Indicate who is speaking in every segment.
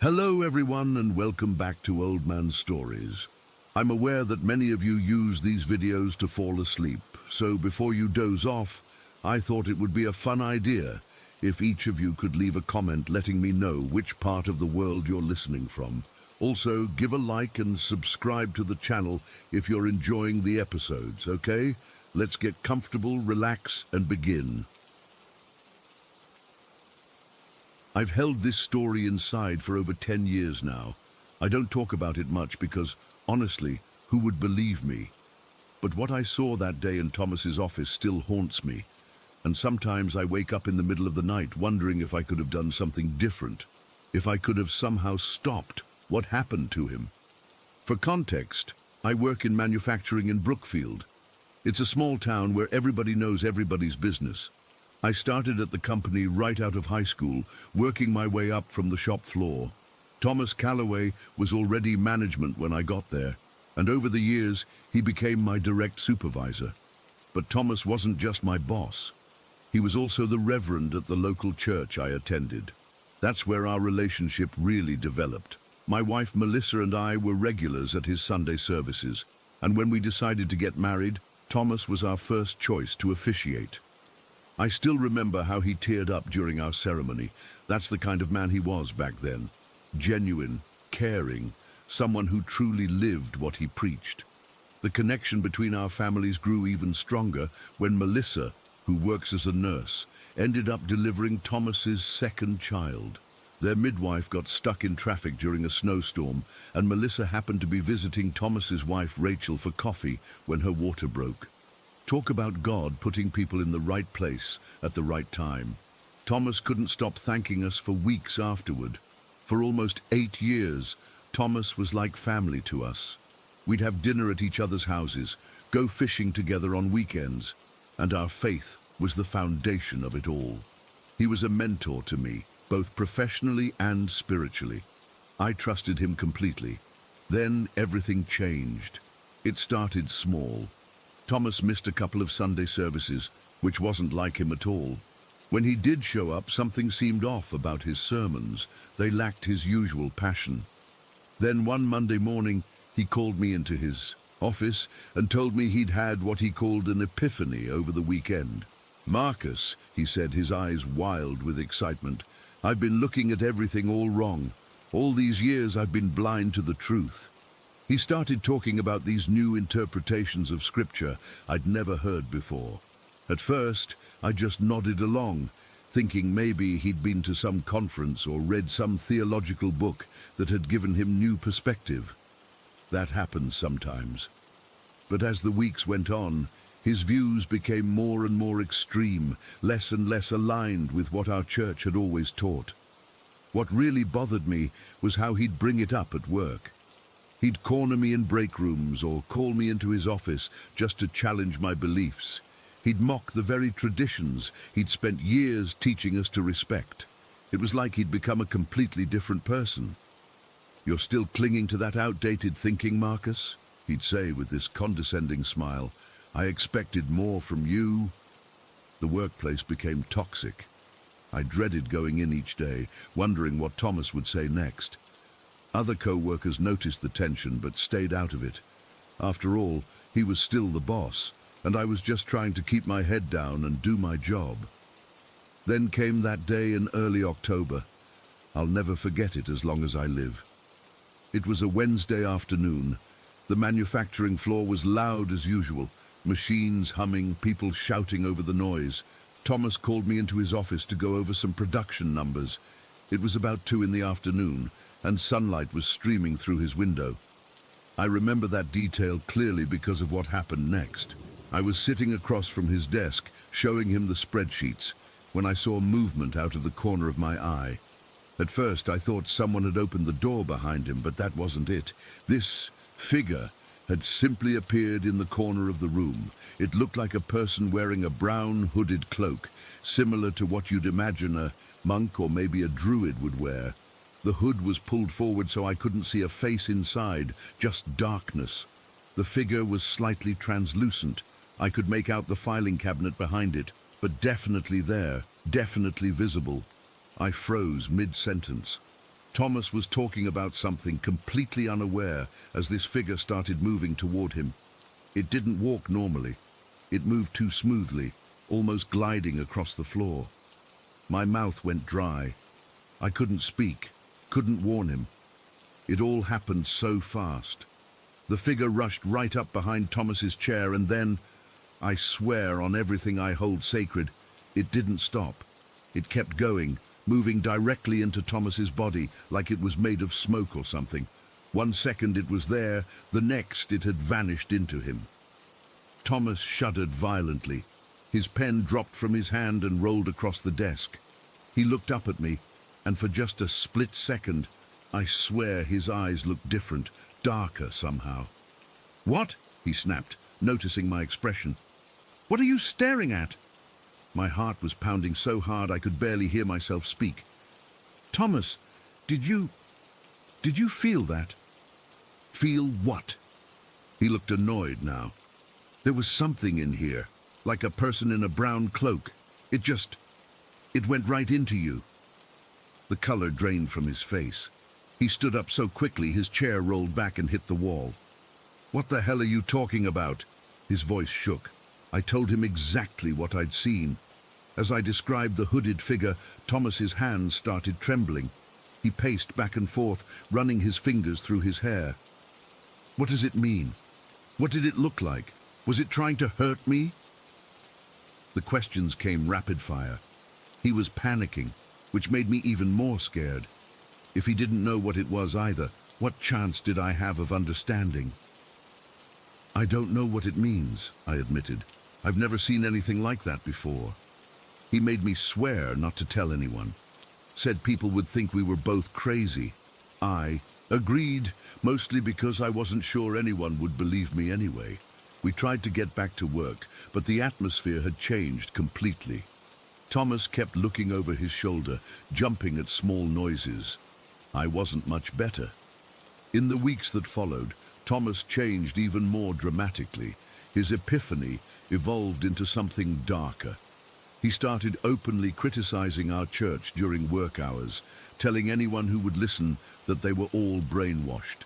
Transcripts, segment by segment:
Speaker 1: Hello everyone and welcome back to Old Man Stories. I'm aware that many of you use these videos to fall asleep, so before you doze off, I thought it would be a fun idea if each of you could leave a comment letting me know which part of the world you're listening from. Also, give a like and subscribe to the channel if you're enjoying the episodes, okay? Let's get comfortable, relax, and begin. I've held this story inside for over 10 years now. I don't talk about it much because, honestly, who would believe me? But what I saw that day in Thomas's office still haunts me. And sometimes I wake up in the middle of the night wondering if I could have done something different. If I could have somehow stopped what happened to him. For context, I work in manufacturing in Brookfield. It's a small town where everybody knows everybody's business. I started at the company right out of high school, working my way up from the shop floor. Thomas Calloway was already management when I got there, and over the years, he became my direct supervisor. But Thomas wasn't just my boss. He was also the reverend at the local church I attended. That's where our relationship really developed. My wife Melissa and I were regulars at his Sunday services, and when we decided to get married, Thomas was our first choice to officiate. I still remember how he teared up during our ceremony. That's the kind of man he was back then. Genuine, caring, someone who truly lived what he preached. The connection between our families grew even stronger when Melissa, who works as a nurse, ended up delivering Thomas's second child. Their midwife got stuck in traffic during a snowstorm, and Melissa happened to be visiting Thomas's wife Rachel for coffee when her water broke. Talk about God putting people in the right place at the right time. Thomas couldn't stop thanking us for weeks afterward. For almost 8 years, Thomas was like family to us. We'd have dinner at each other's houses, go fishing together on weekends, and our faith was the foundation of it all. He was a mentor to me, both professionally and spiritually. I trusted him completely. Then everything changed. It started small. Thomas missed a couple of Sunday services, which wasn't like him at all. When he did show up, something seemed off about his sermons. They lacked his usual passion. Then one Monday morning, he called me into his office and told me he'd had what he called an epiphany over the weekend. "Marcus," he said, his eyes wild with excitement, "I've been looking at everything all wrong. All these years I've been blind to the truth." He started talking about these new interpretations of Scripture I'd never heard before. At first, I just nodded along, thinking maybe he'd been to some conference or read some theological book that had given him new perspective. That happens sometimes. But as the weeks went on, his views became more and more extreme, less and less aligned with what our church had always taught. What really bothered me was how he'd bring it up at work. He'd corner me in break rooms or call me into his office just to challenge my beliefs. He'd mock the very traditions he'd spent years teaching us to respect. It was like he'd become a completely different person. "You're still clinging to that outdated thinking, Marcus?" he'd say with this condescending smile. "I expected more from you." The workplace became toxic. I dreaded going in each day, wondering what Thomas would say next. Other co-workers noticed the tension but stayed out of it. After all, he was still the boss, and I was just trying to keep my head down and do my job. Then came that day in early October. I'll never forget it as long as I live. It was a Wednesday afternoon. The manufacturing floor was loud as usual, machines humming, people shouting over the noise. Thomas called me into his office to go over some production numbers. It was about 2 in the afternoon, and sunlight was streaming through his window. I remember that detail clearly because of what happened next. I was sitting across from his desk, showing him the spreadsheets, when I saw movement out of the corner of my eye. At first, I thought someone had opened the door behind him, but that wasn't it. This figure had simply appeared in the corner of the room. It looked like a person wearing a brown hooded cloak, similar to what you'd imagine a monk or maybe a druid would wear. The hood was pulled forward so I couldn't see a face inside, just darkness. The figure was slightly translucent. I could make out the filing cabinet behind it, but definitely there, definitely visible. I froze mid-sentence. Thomas was talking about something, completely unaware, as this figure started moving toward him. It didn't walk normally. It moved too smoothly, almost gliding across the floor. My mouth went dry. I couldn't speak, couldn't warn him. It all happened so fast. The figure rushed right up behind Thomas's chair, and then, I swear on everything I hold sacred, it didn't stop. It kept going, moving directly into Thomas's body like it was made of smoke or something. 1 second it was there, the next it had vanished into him. Thomas shuddered violently. His pen dropped from his hand and rolled across the desk. He looked up at me, and for just a split second, I swear his eyes looked different, darker somehow. "What?" he snapped, noticing my expression. "What are you staring at?" My heart was pounding so hard I could barely hear myself speak. "Thomas, did you feel that?" "Feel what?" He looked annoyed now. "There was something in here, like a person in a brown cloak. It went right into you." The color drained from his face. He stood up so quickly his chair rolled back and hit the wall. "What the hell are you talking about?" His voice shook. I told him exactly what I'd seen. As I described the hooded figure, Thomas's hands started trembling. He paced back and forth, running his fingers through his hair. "What does it mean? What did it look like? Was it trying to hurt me?" The questions came rapid fire. He was panicking, which made me even more scared. If he didn't know what it was either, what chance did I have of understanding? "I don't know what it means," I admitted. "I've never seen anything like that before." He made me swear not to tell anyone. Said people would think we were both crazy. I agreed, mostly because I wasn't sure anyone would believe me anyway. We tried to get back to work, but the atmosphere had changed completely. Thomas kept looking over his shoulder, jumping at small noises. I wasn't much better. In the weeks that followed, Thomas changed even more dramatically. His epiphany evolved into something darker. He started openly criticizing our church during work hours, telling anyone who would listen that they were all brainwashed.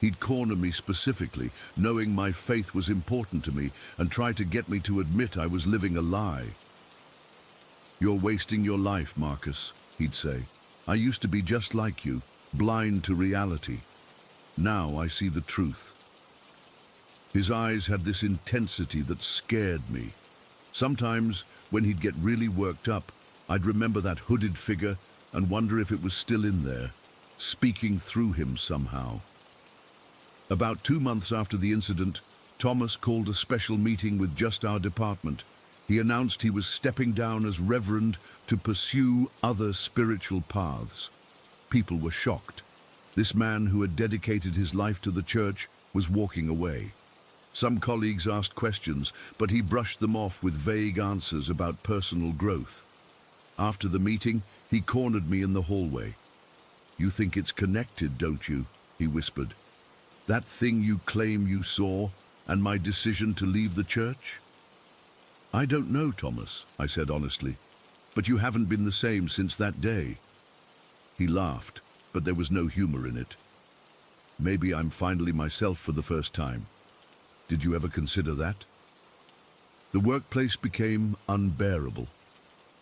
Speaker 1: He'd corner me specifically, knowing my faith was important to me, and try to get me to admit I was living a lie. "You're wasting your life, Marcus," he'd say. "I used to be just like you, blind to reality. Now I see the truth." His eyes had this intensity that scared me. Sometimes, when he'd get really worked up, I'd remember that hooded figure and wonder if it was still in there, speaking through him somehow. About 2 months after the incident, Thomas called a special meeting with just our department. He announced he was stepping down as reverend to pursue other spiritual paths. People were shocked. This man who had dedicated his life to the church was walking away. Some colleagues asked questions, but he brushed them off with vague answers about personal growth. After the meeting, he cornered me in the hallway. "You think it's connected, don't you?" he whispered. "That thing you claim you saw, and my decision to leave the church?" "I don't know, Thomas," I said honestly, "but you haven't been the same since that day." He laughed, but there was no humor in it. "Maybe I'm finally myself for the first time. Did you ever consider that?" The workplace became unbearable.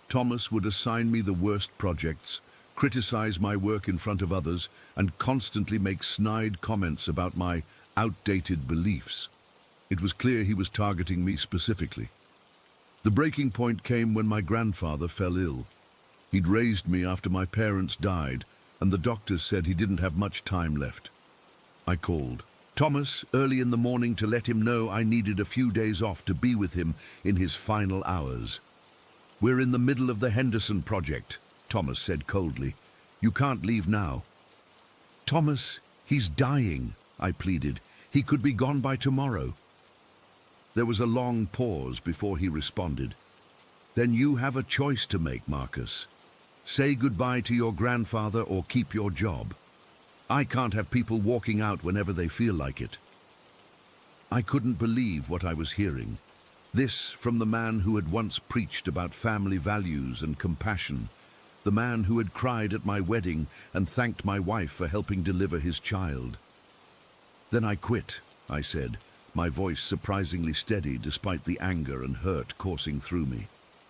Speaker 1: Thomas would assign me the worst projects, criticize my work in front of others, and constantly make snide comments about my outdated beliefs. It was clear he was targeting me specifically. The breaking point came when my grandfather fell ill. He'd raised me after my parents died, and the doctors said he didn't have much time left. I called Thomas early in the morning to let him know I needed a few days off to be with him in his final hours. "We're in the middle of the Henderson project," Thomas said coldly. "You can't leave now." "Thomas, he's dying," I pleaded. "He could be gone by tomorrow." There was a long pause before he responded. "Then you have a choice to make, Marcus. Say goodbye to your grandfather or keep your job. I can't have people walking out whenever they feel like it." I couldn't believe what I was hearing. This from the man who had once preached about family values and compassion. the man who had cried at my wedding and thanked my wife for helping deliver his child. "Then I quit," I said, my voice surprisingly steady despite the anger and hurt coursing through me.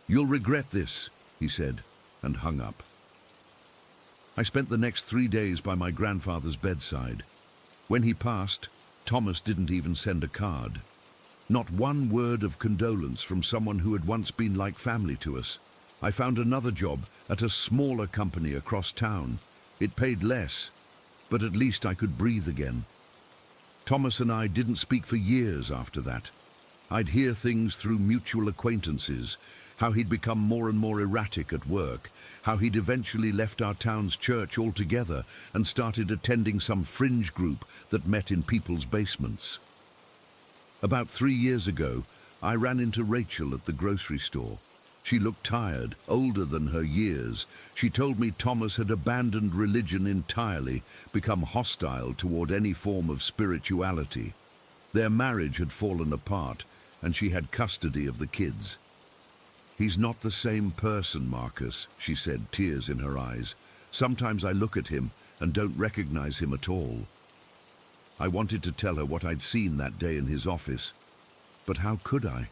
Speaker 1: "You'll regret this," he said, and hung up. I spent the next 3 days by my grandfather's bedside. When he passed, Thomas didn't even send a card. Not one word of condolence from someone who had once been like family to us. I found another job at a smaller company across town. It paid less, but at least I could breathe again. Thomas and I didn't speak for years after that. I'd hear things through mutual acquaintances, how he'd become more and more erratic at work, how he'd eventually left our town's church altogether and started attending some fringe group that met in people's basements. About 3 years ago, I ran into Rachel at the grocery store. She looked tired, older than her years. She told me Thomas had abandoned religion entirely, become hostile toward any form of spirituality. Their marriage had fallen apart, and she had custody of the kids. "He's not the same person, Marcus," she said, tears in her eyes. "Sometimes I look at him and don't recognize him at all." I wanted to tell her what I'd seen that day in his office, but how could I?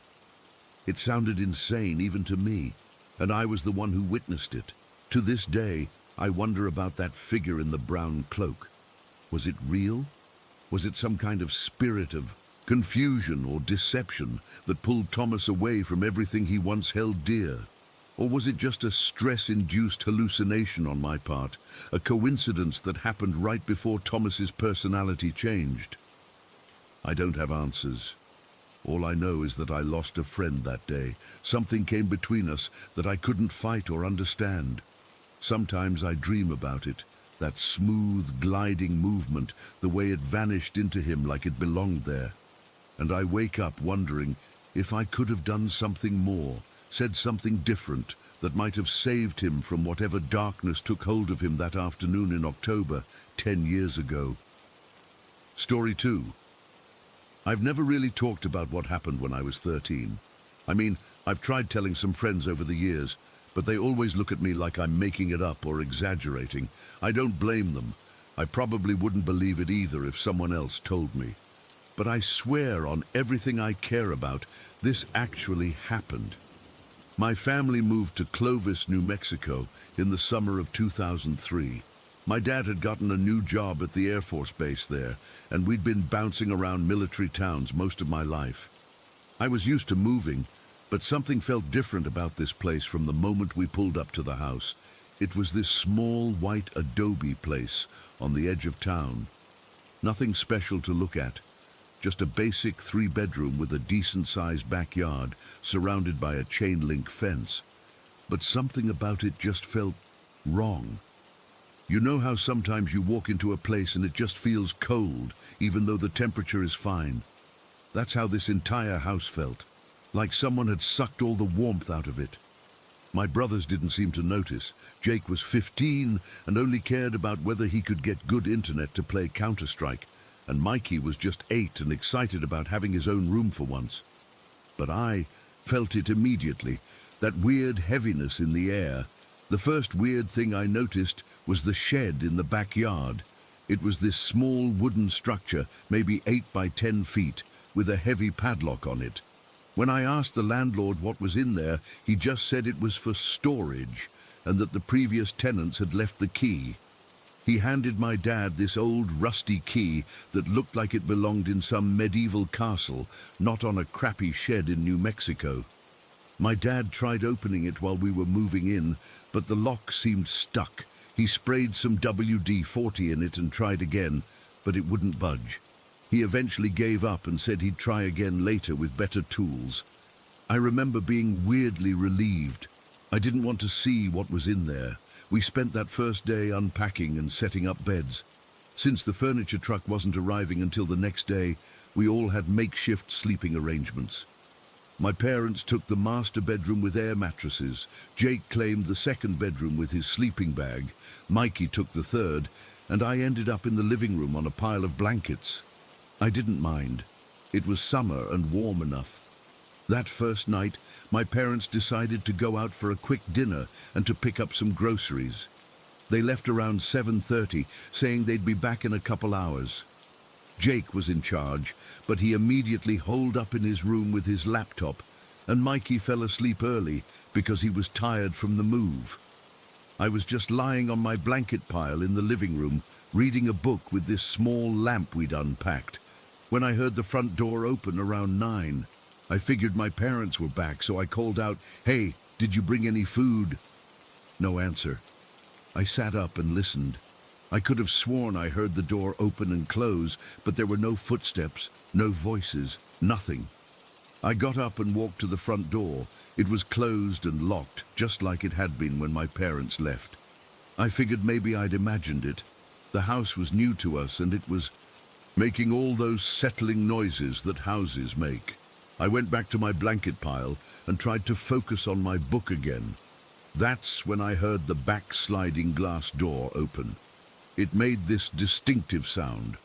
Speaker 1: It sounded insane even to me, and I was the one who witnessed it. To this day, I wonder about that figure in the brown cloak. Was it real? Was it some kind of spirit of confusion or deception that pulled Thomas away from everything he once held dear? Or was it just a stress-induced hallucination on my part, a coincidence that happened right before Thomas's personality changed? I don't have answers. All I know is that I lost a friend that day. Something came between us that I couldn't fight or understand. Sometimes I dream about it, that smooth, gliding movement, the way it vanished into him like it belonged there. And I wake up wondering if I could have done something more, said something different that might have saved him from whatever darkness took hold of him that afternoon in October, 10 years ago. Story 2. I've never really talked about what happened when I was 13. I mean, I've tried telling some friends over the years, but they always look at me like I'm making it up or exaggerating. I don't blame them. I probably wouldn't believe it either if someone else told me. But I swear on everything I care about, this actually happened. My family moved to Clovis, New Mexico in the summer of 2003. My dad had gotten a new job at the Air Force Base there, and we'd been bouncing around military towns most of my life. I was used to moving, but something felt different about this place from the moment we pulled up to the house. It was this small white adobe place on the edge of town. Nothing special to look at, just a basic 3-bedroom with a decent-sized backyard surrounded by a chain-link fence. But something about it just felt wrong. You know how sometimes you walk into a place and it just feels cold, even though the temperature is fine? That's how this entire house felt, like someone had sucked all the warmth out of it. My brothers didn't seem to notice. Jake was 15 and only cared about whether he could get good internet to play Counter-Strike, and Mikey was just 8 and excited about having his own room for once. But I felt it immediately, that weird heaviness in the air. The first weird thing I noticed was the shed in the backyard. It was this small wooden structure, maybe 8 by 10 feet, with a heavy padlock on it. When I asked the landlord what was in there, he just said it was for storage, and that the previous tenants had left the key. He handed my dad this old rusty key that looked like it belonged in some medieval castle, not on a crappy shed in New Mexico. My dad tried opening it while we were moving in, but the lock seemed stuck. He sprayed some WD-40 in it and tried again, but it wouldn't budge. He eventually gave up and said he'd try again later with better tools. I remember being weirdly relieved. I didn't want to see what was in there. We spent that first day unpacking and setting up beds. Since the furniture truck wasn't arriving until the next day, we all had makeshift sleeping arrangements. My parents took the master bedroom with air mattresses. Jake claimed the second bedroom with his sleeping bag. Mikey took the third, and I ended up in the living room on a pile of blankets. I didn't mind. It was summer and warm enough. That first night, my parents decided to go out for a quick dinner and to pick up some groceries. They left around 7:30, saying they'd be back in a couple hours. Jake was in charge, but he immediately holed up in his room with his laptop, and Mikey fell asleep early because he was tired from the move. I was just lying on my blanket pile in the living room, reading a book with this small lamp we'd unpacked, when I heard the front door open around 9. I figured my parents were back, so I called out, "Hey, did you bring any food?" No answer. I sat up and listened. I could have sworn I heard the door open and close, but there were no footsteps, no voices, nothing. I got up and walked to the front door. It was closed and locked, just like it had been when my parents left. I figured maybe I'd imagined it. The house was new to us, and it was making all those settling noises that houses make. I went back to my blanket pile and tried to focus on my book again. That's when I heard the back sliding glass door open. It made this distinctive sound,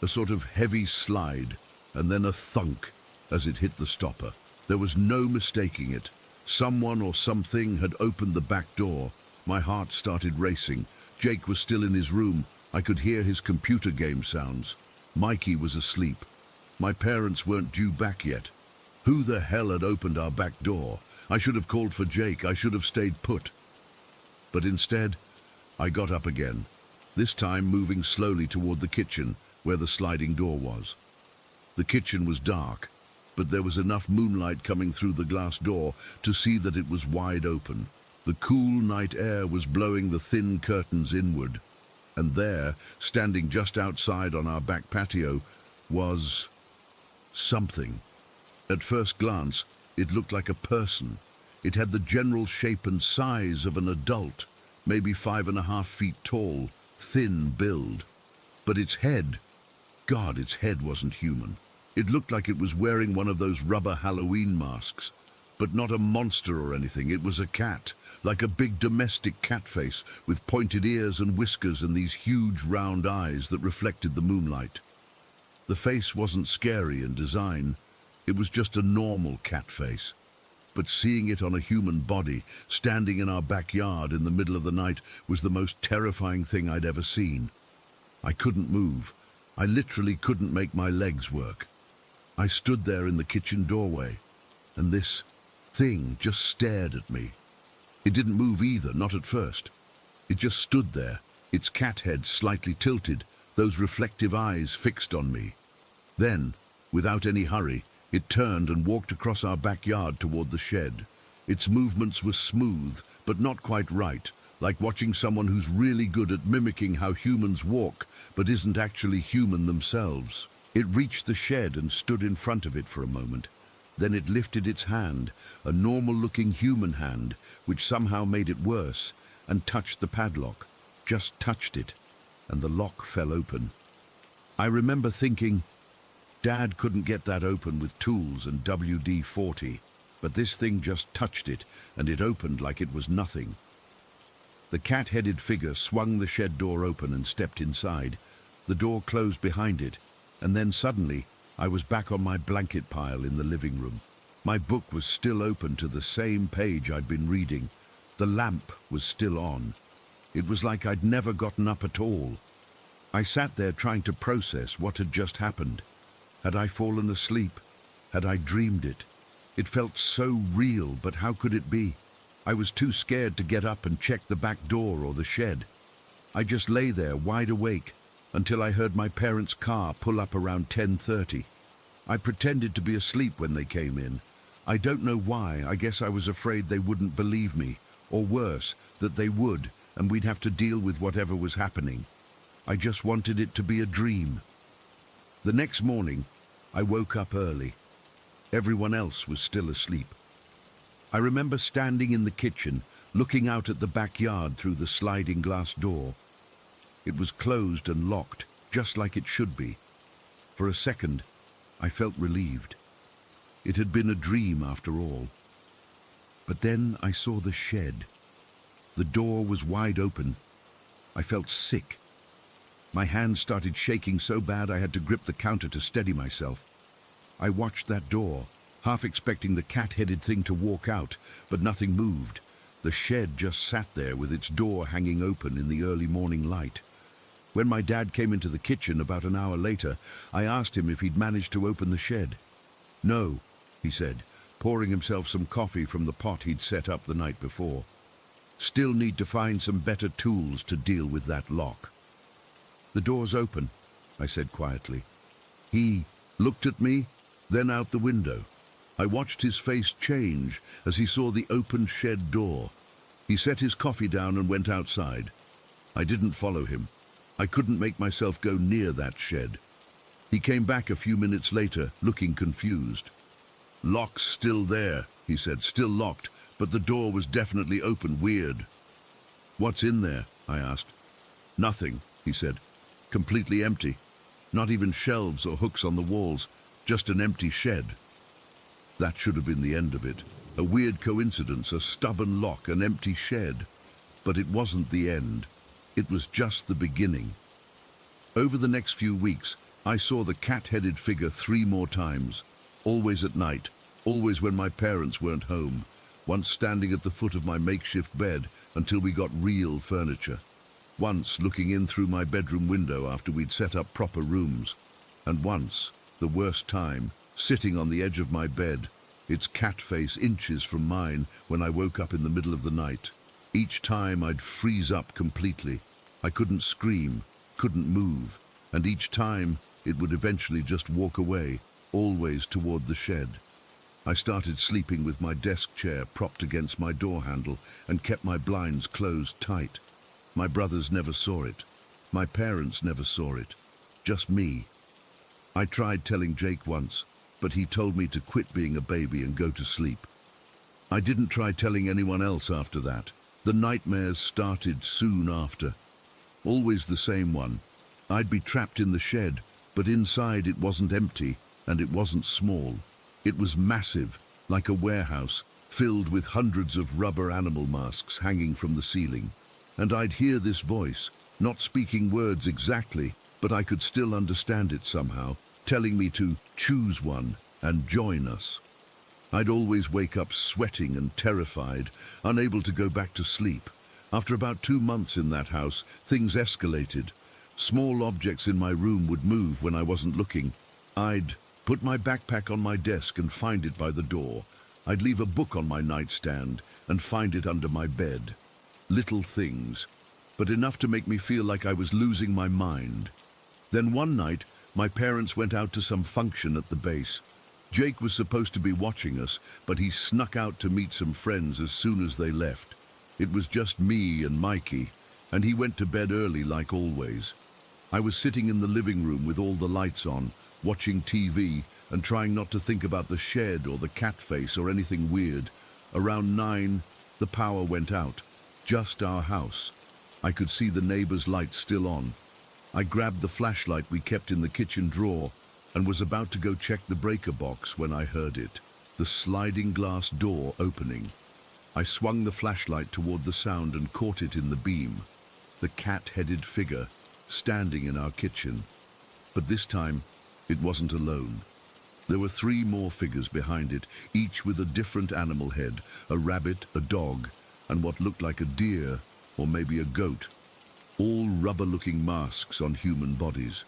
Speaker 1: a sort of heavy slide, and then a thunk as it hit the stopper. There was no mistaking it. Someone or something had opened the back door. My heart started racing. Jake was still in his room. I could hear his computer game sounds. Mikey was asleep. My parents weren't due back yet. Who the hell had opened our back door? I should have called for Jake. I should have stayed put. But instead, I got up again, this time moving slowly toward the kitchen, where the sliding door was. The kitchen was dark, but there was enough moonlight coming through the glass door to see that it was wide open. The cool night air was blowing the thin curtains inward. And there, standing just outside on our back patio, was something. At first glance, it looked like a person. It had the general shape and size of an adult, maybe 5.5 feet tall, thin build. But its head, God, its head wasn't human. It looked like it was wearing one of those rubber Halloween masks. But not a monster or anything. It was a cat, like a big domestic cat face, with pointed ears and whiskers and these huge round eyes that reflected the moonlight. The face wasn't scary in design. It was just a normal cat face. But seeing it on a human body, standing in our backyard in the middle of the night, was the most terrifying thing I'd ever seen. I couldn't move. I literally couldn't make my legs work. I stood there in the kitchen doorway, and this thing just stared at me. It didn't move either, not at first. It just stood there, its cat head slightly tilted, those reflective eyes fixed on me. Then, without any hurry, it turned and walked across our backyard toward the shed. Its movements were smooth, but not quite right, like watching someone who's really good at mimicking how humans walk, but isn't actually human themselves. It reached the shed and stood in front of it for a moment. Then it lifted its hand, a normal-looking human hand, which somehow made it worse, and touched the padlock, just touched it, and the lock fell open. I remember thinking, Dad couldn't get that open with tools and WD-40, but this thing just touched it, and it opened like it was nothing. The cat-headed figure swung the shed door open and stepped inside. The door closed behind it, and then suddenly, I was back on my blanket pile in the living room. My book was still open to the same page I'd been reading. The lamp was still on. It was like I'd never gotten up at all. I sat there trying to process what had just happened. Had I fallen asleep? Had I dreamed it? It felt so real, but how could it be? I was too scared to get up and check the back door or the shed. I just lay there wide awake, until I heard my parents' car pull up around 10:30. I pretended to be asleep when they came in. I don't know why. I guess I was afraid they wouldn't believe me, or worse, that they would, and we'd have to deal with whatever was happening. I just wanted it to be a dream. The next morning, I woke up early. Everyone else was still asleep. I remember standing in the kitchen, looking out at the backyard through the sliding glass door. It was closed and locked, just like it should be. For a second, I felt relieved. It had been a dream after all. But then I saw the shed. The door was wide open. I felt sick. My hands started shaking so bad I had to grip the counter to steady myself. I watched that door. half expecting the cat-headed thing to walk out, but nothing moved. The shed just sat there with its door hanging open in the early morning light. When my dad came into the kitchen about an hour later, I asked him if he'd managed to open the shed. "No," he said, pouring himself some coffee from the pot he'd set up the night before. "Still need to find some better tools to deal with that lock." "The door's open," I said quietly. He looked at me, then out the window. I watched his face change as he saw the open shed door. He set his coffee down and went outside. I didn't follow him. I couldn't make myself go near that shed. He came back a few minutes later, looking confused. "Lock's still there," he said, "still locked, but the door was definitely open. Weird." "What's in there?" I asked. "Nothing," he said. "Completely empty. Not even shelves or hooks on the walls, just an empty shed." That should have been the end of it. A weird coincidence, a stubborn lock, an empty shed. But it wasn't the end. It was just the beginning. Over the next few weeks, I saw the cat-headed figure 3 more times. Always at night, always when my parents weren't home. Once standing at the foot of my makeshift bed until we got real furniture. Once looking in through my bedroom window after we'd set up proper rooms. And once, the worst time, sitting on the edge of my bed, its cat face inches from mine when I woke up in the middle of the night. Each time I'd freeze up completely. I couldn't scream, couldn't move, and each time it would eventually just walk away, always toward the shed. I started sleeping with my desk chair propped against my door handle and kept my blinds closed tight. My brothers never saw it. My parents never saw it. Just me. I tried telling Jake once, but he told me to quit being a baby and go to sleep. I didn't try telling anyone else after that. The nightmares started soon after. Always the same one. I'd be trapped in the shed, but inside it wasn't empty and it wasn't small. It was massive, like a warehouse, filled with hundreds of rubber animal masks hanging from the ceiling. And I'd hear this voice, not speaking words exactly, but I could still understand it somehow, telling me to choose one and join us. I'd always wake up sweating and terrified, unable to go back to sleep. After about 2 months in that house, things escalated. Small objects in my room would move when I wasn't looking. I'd put my backpack on my desk and find it by the door. I'd leave a book on my nightstand and find it under my bed. Little things, but enough to make me feel like I was losing my mind. Then one night, my parents went out to some function at the base. Jake was supposed to be watching us, but he snuck out to meet some friends as soon as they left. It was just me and Mikey, and he went to bed early like always. I was sitting in the living room with all the lights on, watching TV and trying not to think about the shed or the cat face or anything weird. Around 9, the power went out. Just our house. I could see the neighbor's light still on. I grabbed the flashlight we kept in the kitchen drawer and was about to go check the breaker box when I heard it, the sliding glass door opening. I swung the flashlight toward the sound and caught it in the beam, the cat-headed figure standing in our kitchen. But this time, it wasn't alone. There were 3 more figures behind it, each with a different animal head, a rabbit, a dog, and what looked like a deer or maybe a goat, all rubber-looking masks on human bodies.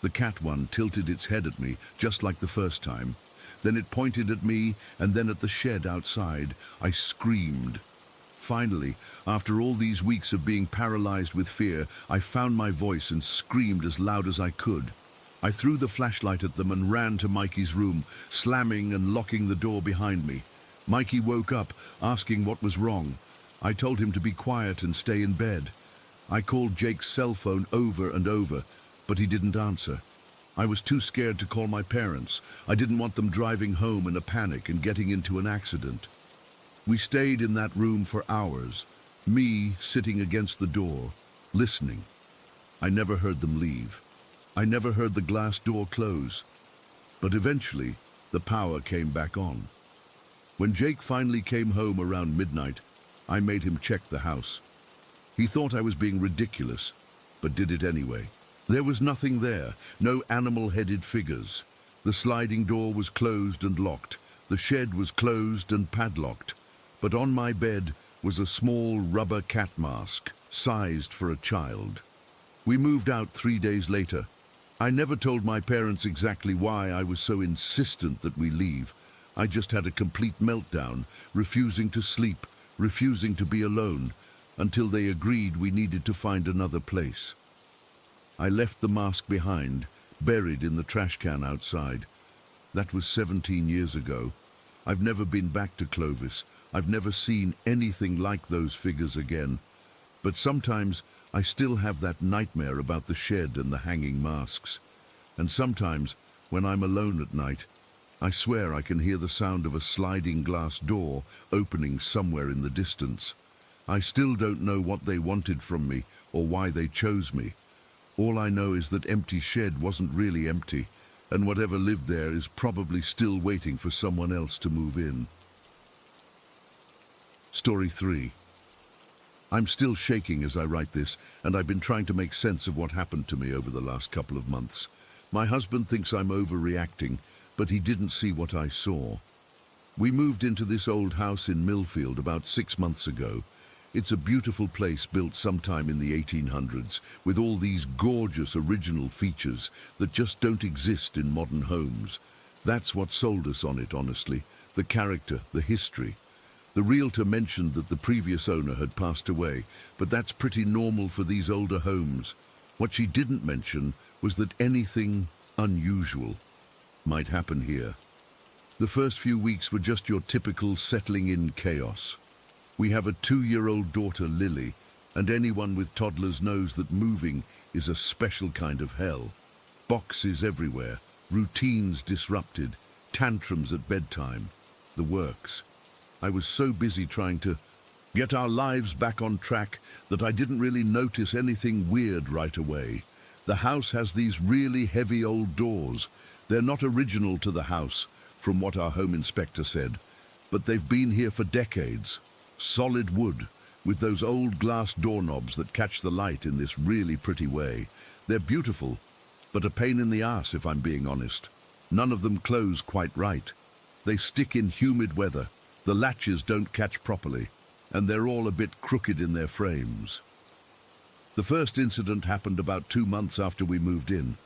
Speaker 1: The cat one tilted its head at me, just like the first time. Then it pointed at me and then at the shed outside. I screamed. Finally, after all these weeks of being paralyzed with fear, I found my voice and screamed as loud as I could. I threw the flashlight at them and ran to Mikey's room, slamming and locking the door behind me. Mikey woke up, asking what was wrong. I told him to be quiet and stay in bed. I called Jake's cell phone over and over, but he didn't answer. I was too scared to call my parents. I didn't want them driving home in a panic and getting into an accident. We stayed in that room for hours, me sitting against the door, listening. I never heard them leave. I never heard the glass door close. But eventually, the power came back on. When Jake finally came home around midnight, I made him check the house. He thought I was being ridiculous, but did it anyway. There was nothing there, no animal-headed figures. The sliding door was closed and locked. The shed was closed and padlocked, but on my bed was a small rubber cat mask, sized for a child. We moved out 3 days later. I never told my parents exactly why I was so insistent that we leave. I just had a complete meltdown, refusing to sleep, refusing to be alone, until they agreed we needed to find another place. I left the mask behind, buried in the trash can outside. That was 17 years ago. I've never been back to Clovis. I've never seen anything like those figures again. But sometimes I still have that nightmare about the shed and the hanging masks. And sometimes, when I'm alone at night, I swear I can hear the sound of a sliding glass door opening somewhere in the distance. I still don't know what they wanted from me or why they chose me. All I know is that empty shed wasn't really empty, and whatever lived there is probably still waiting for someone else to move in. Story 3. I'm still shaking as I write this, and I've been trying to make sense of what happened to me over the last couple of months. My husband thinks I'm overreacting, but he didn't see what I saw. We moved into this old house in Millfield about 6 months ago. It's a beautiful place built sometime in the 1800s, with all these gorgeous original features that just don't exist in modern homes. That's what sold us on it, honestly. The character, the history. The realtor mentioned that the previous owner had passed away, but that's pretty normal for these older homes. What she didn't mention was that anything unusual might happen here. The first few weeks were just your typical settling-in chaos. We have a 2-year-old daughter, Lily, and anyone with toddlers knows that moving is a special kind of hell. Boxes everywhere, routines disrupted, tantrums at bedtime, the works. I was so busy trying to get our lives back on track that I didn't really notice anything weird right away. The house has these really heavy old doors. They're not original to the house, from what our home inspector said, but they've been here for decades. Solid wood, with those old glass doorknobs that catch the light in this really pretty way. They're beautiful, but a pain in the ass if I'm being honest. None of them close quite right. They stick in humid weather, the latches don't catch properly, and they're all a bit crooked in their frames. The first incident happened about 2 months after we moved in.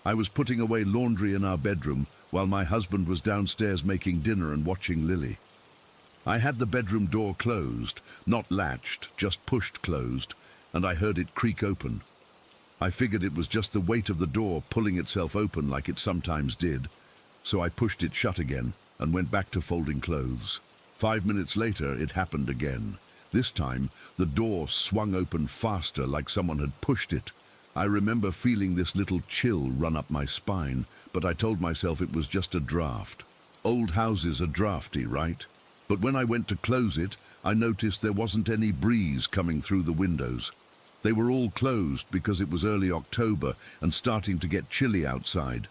Speaker 1: I was putting away laundry in our bedroom while my husband was downstairs making dinner and watching Lily. I had the bedroom door closed, not latched, just pushed closed, and I heard it creak open. I figured it was just the weight of the door pulling itself open like it sometimes did, so I pushed it shut again and went back to folding clothes. 5 minutes later, it happened again. This time, the door swung open faster like someone had pushed it. I remember feeling this little chill run up my spine, but I told myself it was just a draft. Old houses are drafty, right? But when I went to close it, I noticed there wasn't any breeze coming through the windows. They were all closed because it was early October and starting to get chilly outside.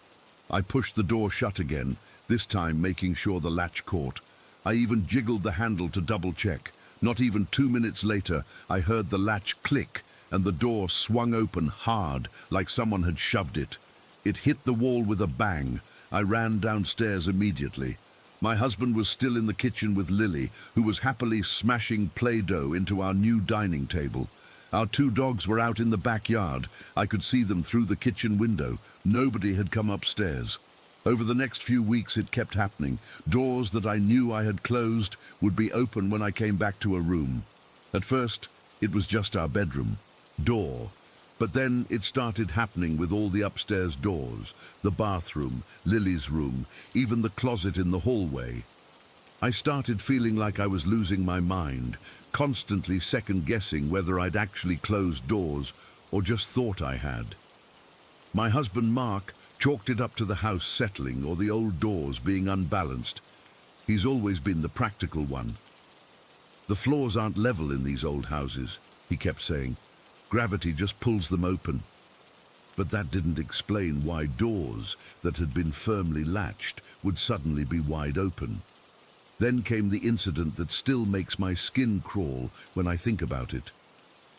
Speaker 1: I pushed the door shut again, this time making sure the latch caught. I even jiggled the handle to double check. Not even 2 minutes later, I heard the latch click and the door swung open hard, like someone had shoved it. It hit the wall with a bang. I ran downstairs immediately. My husband was still in the kitchen with Lily, who was happily smashing Play-Doh into our new dining table. Our 2 dogs were out in the backyard. I could see them through the kitchen window. Nobody had come upstairs. Over the next few weeks it kept happening. Doors that I knew I had closed would be open when I came back to a room. At first, it was just our bedroom door. But then it started happening with all the upstairs doors, the bathroom, Lily's room, even the closet in the hallway. I started feeling like I was losing my mind, constantly second-guessing whether I'd actually closed doors or just thought I had. My husband, Mark, chalked it up to the house settling or the old doors being unbalanced. He's always been the practical one. The floors aren't level in these old houses, he kept saying. Gravity just pulls them open. But that didn't explain why doors that had been firmly latched would suddenly be wide open. Then came the incident that still makes my skin crawl when I think about it.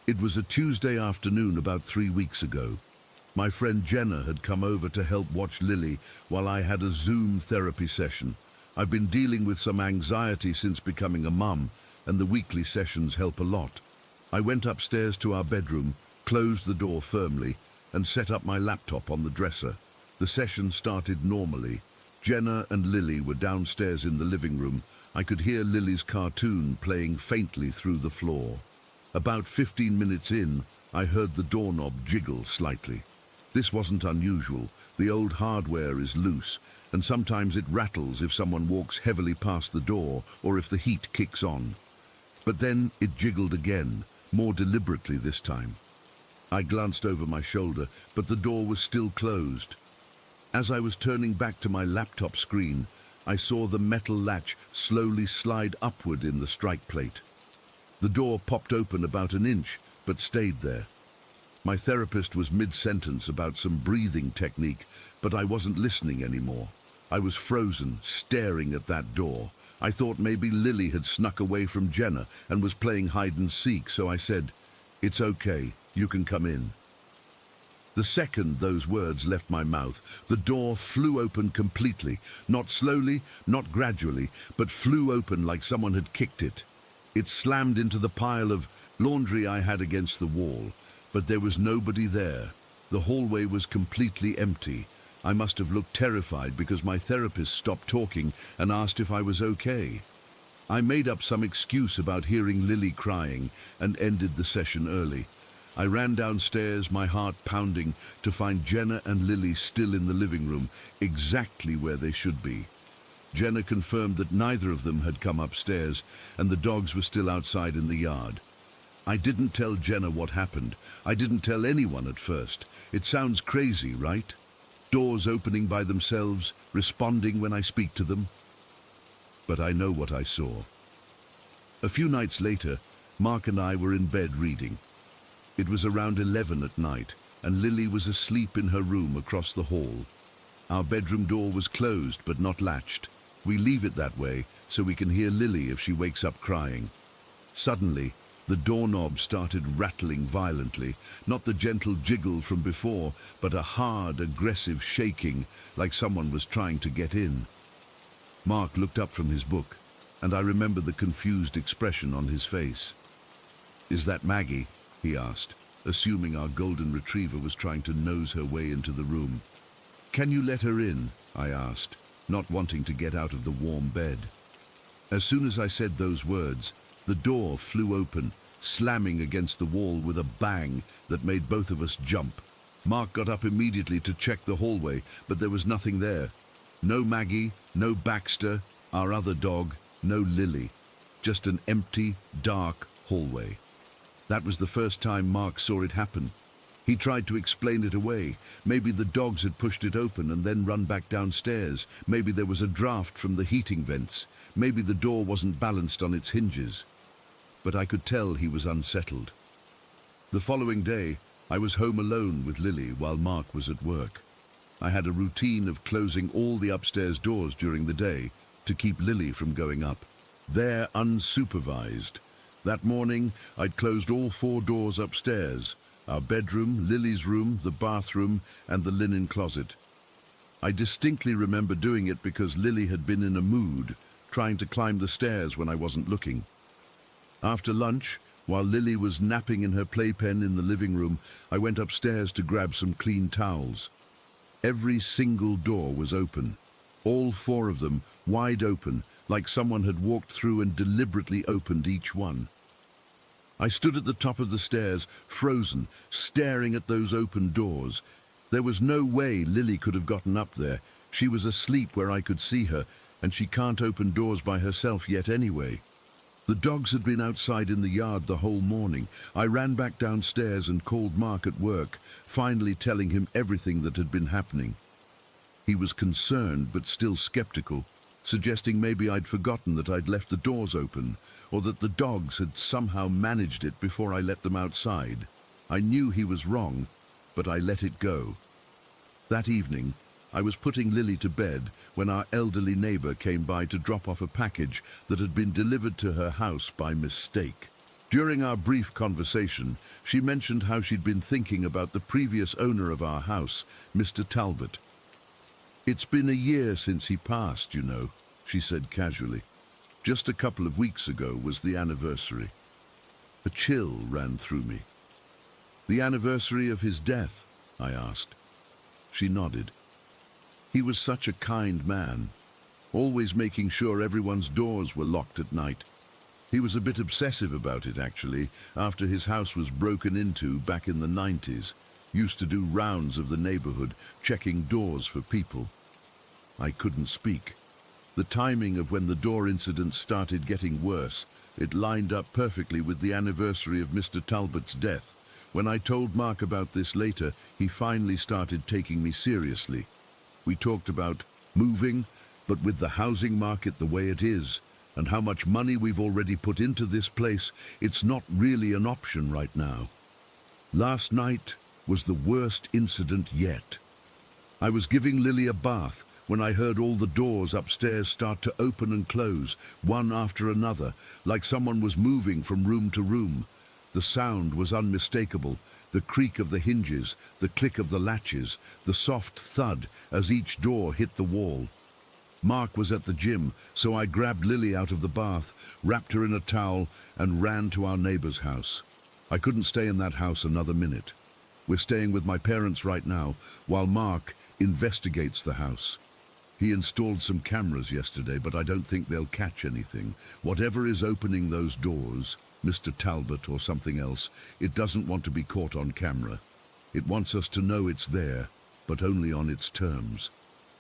Speaker 1: It was a Tuesday afternoon about 3 weeks ago. My friend Jenna had come over to help watch Lily while I had a Zoom therapy session. I've been dealing with some anxiety since becoming a mum, and the weekly sessions help a lot. I went upstairs to our bedroom, closed the door firmly, and set up my laptop on the dresser. The session started normally. Jenna and Lily were downstairs in the living room. I could hear Lily's cartoon playing faintly through the floor. About 15 minutes in, I heard the doorknob jiggle slightly. This wasn't unusual. The old hardware is loose, and sometimes it rattles if someone walks heavily past the door or if the heat kicks on. But then it jiggled again, more deliberately this time. I glanced over my shoulder, but the door was still closed. As I was turning back to my laptop screen, I saw the metal latch slowly slide upward in the strike plate. The door popped open about an inch, but stayed there. My therapist was mid-sentence about some breathing technique, but I wasn't listening anymore. I was frozen, staring at that door. I thought maybe Lily had snuck away from Jenna and was playing hide and seek, so I said, "It's okay, you can come in." The second those words left my mouth, the door flew open completely, not slowly, not gradually, but flew open like someone had kicked it. It slammed into the pile of laundry I had against the wall, but there was nobody there. The hallway was completely empty. I must have looked terrified because my therapist stopped talking and asked if I was okay. I made up some excuse about hearing Lily crying and ended the session early. I ran downstairs, my heart pounding, to find Jenna and Lily still in the living room, exactly where they should be. Jenna confirmed that neither of them had come upstairs, and the dogs were still outside in the yard. I didn't tell Jenna what happened. I didn't tell anyone at first. It sounds crazy, right? Doors opening by themselves, responding when I speak to them. But I know what I saw. A few nights later, Mark and I were in bed reading. It was around 11 at night, and Lily was asleep in her room across the hall. Our bedroom door was closed but not latched. We leave it that way so we can hear Lily if she wakes up crying. Suddenly, the doorknob started rattling violently, not the gentle jiggle from before, but a hard, aggressive shaking, like someone was trying to get in. Mark looked up from his book, and I remember the confused expression on his face. "Is that Maggie?" he asked, assuming our golden retriever was trying to nose her way into the room. "Can you let her in?" I asked, not wanting to get out of the warm bed. As soon as I said those words, the door flew open, slamming against the wall with a bang that made both of us jump. Mark got up immediately to check the hallway, but there was nothing there. No Maggie, no Baxter, our other dog, no Lily. Just an empty, dark hallway. That was the first time Mark saw it happen. He tried to explain it away. Maybe the dogs had pushed it open and then run back downstairs. Maybe there was a draft from the heating vents. Maybe the door wasn't balanced on its hinges. But I could tell he was unsettled. The following day, I was home alone with Lily while Mark was at work. I had a routine of closing all the upstairs doors during the day to keep Lily from going up. There, unsupervised. That morning, I'd closed all 4 doors upstairs: our bedroom, Lily's room, the bathroom, and the linen closet. I distinctly remember doing it because Lily had been in a mood, trying to climb the stairs when I wasn't looking. After lunch, while Lily was napping in her playpen in the living room, I went upstairs to grab some clean towels. Every single door was open, all 4 of them wide open, like someone had walked through and deliberately opened each one. I stood at the top of the stairs, frozen, staring at those open doors. There was no way Lily could have gotten up there. She was asleep where I could see her, and she can't open doors by herself yet anyway. The dogs had been outside in the yard the whole morning. I ran back downstairs and called Mark at work, finally telling him everything that had been happening. He was concerned but still skeptical, suggesting maybe I'd forgotten that I'd left the doors open, or that the dogs had somehow managed it before I let them outside. I knew he was wrong, but I let it go. That evening, I was putting Lily to bed when our elderly neighbor came by to drop off a package that had been delivered to her house by mistake. During our brief conversation, she mentioned how she'd been thinking about the previous owner of our house, Mr. Talbot. "It's been a year since he passed, you know," she said casually. Just a couple of weeks ago was the anniversary. A chill ran through me. The anniversary of his death? I asked. She nodded. He was such a kind man, always making sure everyone's doors were locked at night. He was a bit obsessive about it, actually, after his house was broken into back in the 90s. Used to do rounds of the neighborhood, checking doors for people. I couldn't speak. The timing of when the door incident started getting worse, it lined up perfectly with the anniversary of Mr. Talbot's death. When I told Mark about this later, he finally started taking me seriously. We talked about moving, but with the housing market the way it is, and how much money we've already put into this place, it's not really an option right now. Last night was the worst incident yet. I was giving Lily a bath when I heard all the doors upstairs start to open and close, one after another, like someone was moving from room to room. The sound was unmistakable, the creak of the hinges, the click of the latches, the soft thud as each door hit the wall. Mark was at the gym, so I grabbed Lily out of the bath, wrapped her in a towel, and ran to our neighbor's house. I couldn't stay in that house another minute. We're staying with my parents right now, while Mark investigates the house. He installed some cameras yesterday, but I don't think they'll catch anything. Whatever is opening those doors, Mr. Talbot or something else, it doesn't want to be caught on camera. It wants us to know it's there, but only on its terms.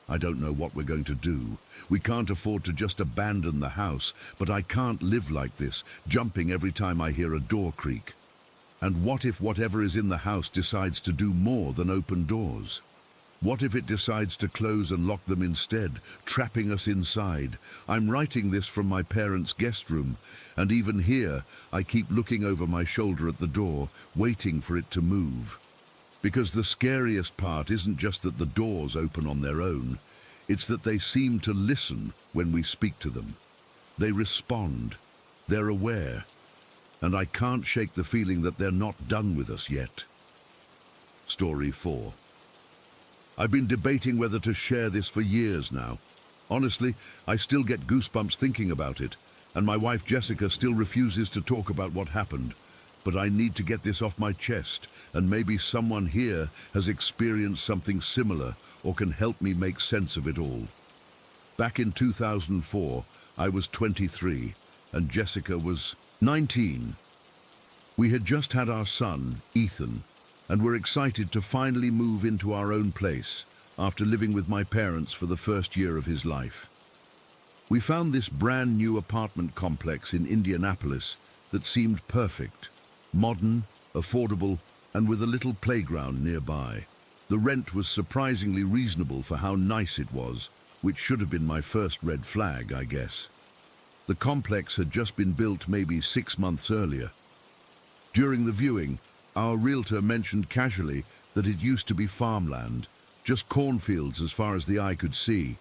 Speaker 1: I don't know what we're going to do. We can't afford to just abandon the house, but I can't live like this, jumping every time I hear a door creak. And what if whatever is in the house decides to do more than open doors? What if it decides to close and lock them instead, trapping us inside? I'm writing this from my parents' guest room, and even here, I keep looking over my shoulder at the door, waiting for it to move. Because the scariest part isn't just that the doors open on their own, it's that they seem to listen when we speak to them. They respond, they're aware, and I can't shake the feeling that they're not done with us yet. Story 4. I've been debating whether to share this for years now. Honestly, I still get goosebumps thinking about it, and my wife Jessica still refuses to talk about what happened. But I need to get this off my chest, and maybe someone here has experienced something similar or can help me make sense of it all. Back in 2004, I was 23, and Jessica was 19. We had just had our son, Ethan, and were excited to finally move into our own place after living with my parents for the first year of his life. We found this brand new apartment complex in Indianapolis that seemed perfect, modern, affordable, and with a little playground nearby. The rent was surprisingly reasonable for how nice it was, which should have been my first red flag, I guess. The complex had just been built maybe 6 months earlier. During the viewing, our realtor mentioned casually that it used to be farmland, just cornfields as far as the eye could see.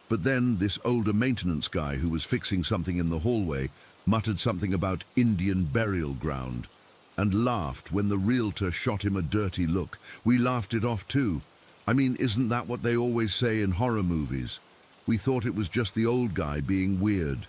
Speaker 1: But then this older maintenance guy who was fixing something in the hallway muttered something about Indian burial ground and laughed when the realtor shot him a dirty look. We laughed it off too. I mean, isn't that what they always say in horror movies? We thought it was just the old guy being weird.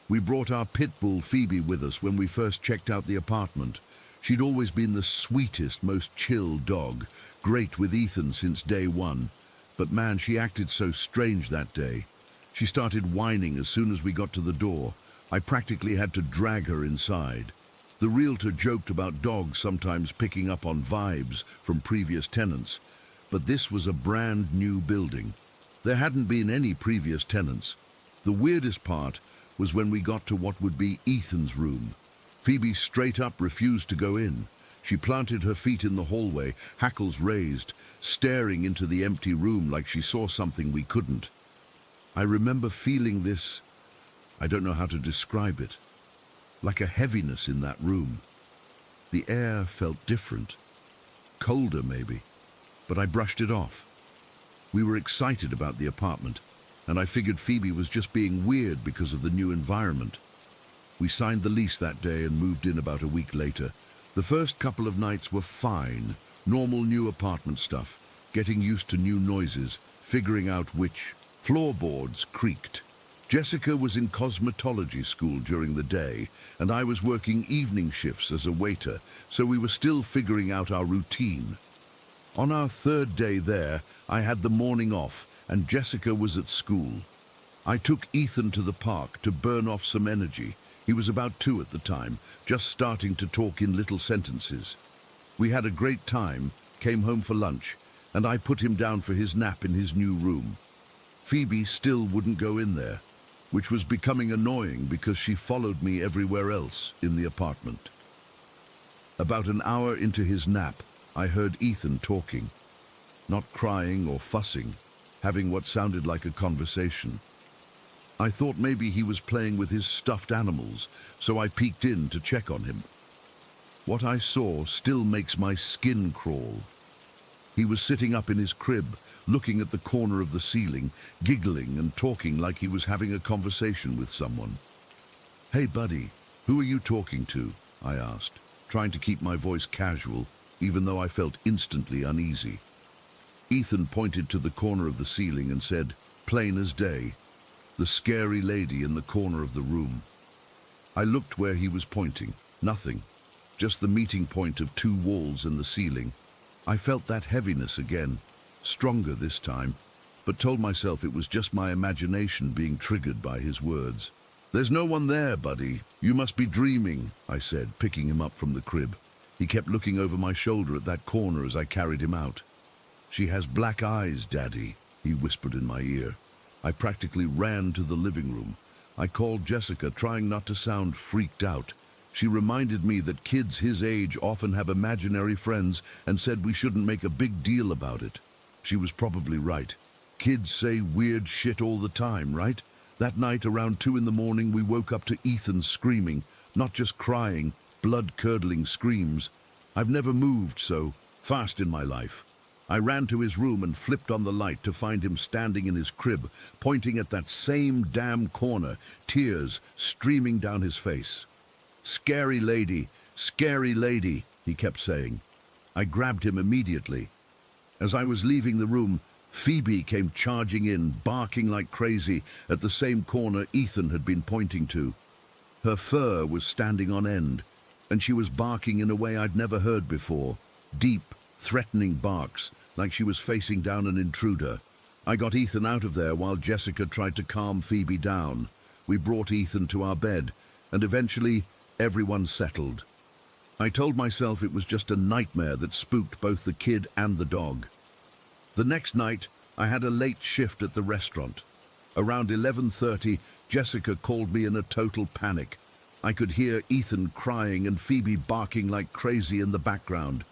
Speaker 1: We brought our pit bull Phoebe with us when we first checked out the apartment. She'd always been the sweetest, most chill dog, great with Ethan since day one. But man, she acted so strange that day. She started whining as soon as we got to the door. I practically had to drag her inside. The realtor joked about dogs sometimes picking up on vibes from previous tenants, but this was a brand new building. There hadn't been any previous tenants. The weirdest part was when we got to what would be Ethan's room. Phoebe straight up refused to go in. She planted her feet in the hallway, hackles raised, staring into the empty room like she saw something we couldn't. I remember feeling this, I don't know how to describe it, like a heaviness in that room. The air felt different, colder maybe, but I brushed it off. We were excited about the apartment, and I figured Phoebe was just being weird because of the new environment. We signed the lease that day and moved in about a week later. The first couple of nights were fine, normal new apartment stuff, getting used to new noises, figuring out which floorboards creaked, Jessica was in cosmetology school during the day, and I was working evening shifts as a waiter, so we were still figuring out our routine. On our third day there, I had the morning off, and Jessica was at school. I took Ethan to the park to burn off some energy. He was about 2 at the time, just starting to talk in little sentences. We had a great time, came home for lunch, and I put him down for his nap in his new room. Phoebe still wouldn't go in there, which was becoming annoying because she followed me everywhere else in the apartment. About an hour into his nap, I heard Ethan talking, not crying or fussing, having what sounded like a conversation. I thought maybe he was playing with his stuffed animals, so I peeked in to check on him. What I saw still makes my skin crawl. He was sitting up in his crib, looking at the corner of the ceiling, giggling and talking like he was having a conversation with someone. "Hey, buddy, who are you talking to?" I asked, trying to keep my voice casual, even though I felt instantly uneasy. Ethan pointed to the corner of the ceiling and said, plain as day, "The scary lady in the corner of the room." I looked where he was pointing. Nothing. Just the meeting point of 2 walls and the ceiling. I felt that heaviness again, stronger this time, but told myself it was just my imagination being triggered by his words. "There's no one there, buddy. You must be dreaming," I said, picking him up from the crib. He kept looking over my shoulder at that corner as I carried him out. "She has black eyes, Daddy," he whispered in my ear. I practically ran to the living room. I called Jessica, trying not to sound freaked out. She reminded me that kids his age often have imaginary friends and said we shouldn't make a big deal about it. She was probably right. Kids say weird shit all the time, right? That night around 2 in the morning, we woke up to Ethan screaming, not just crying, blood-curdling screams. I've never moved so fast in my life. I ran to his room and flipped on the light to find him standing in his crib, pointing at that same damn corner, tears streaming down his face. Scary lady, he kept saying. I grabbed him immediately. As I was leaving the room, Phoebe came charging in, barking like crazy at the same corner Ethan had been pointing to. Her fur was standing on end, and she was barking in a way I'd never heard before. Deep, threatening barks, like she was facing down an intruder. I got Ethan out of there while Jessica tried to calm Phoebe down. We brought Ethan to our bed, and eventually everyone settled. I told myself it was just a nightmare that spooked both the kid and the dog. The next night, I had a late shift at the restaurant. Around 11:30, Jessica called me in a total panic. I could hear Ethan crying and Phoebe barking like crazy in the background.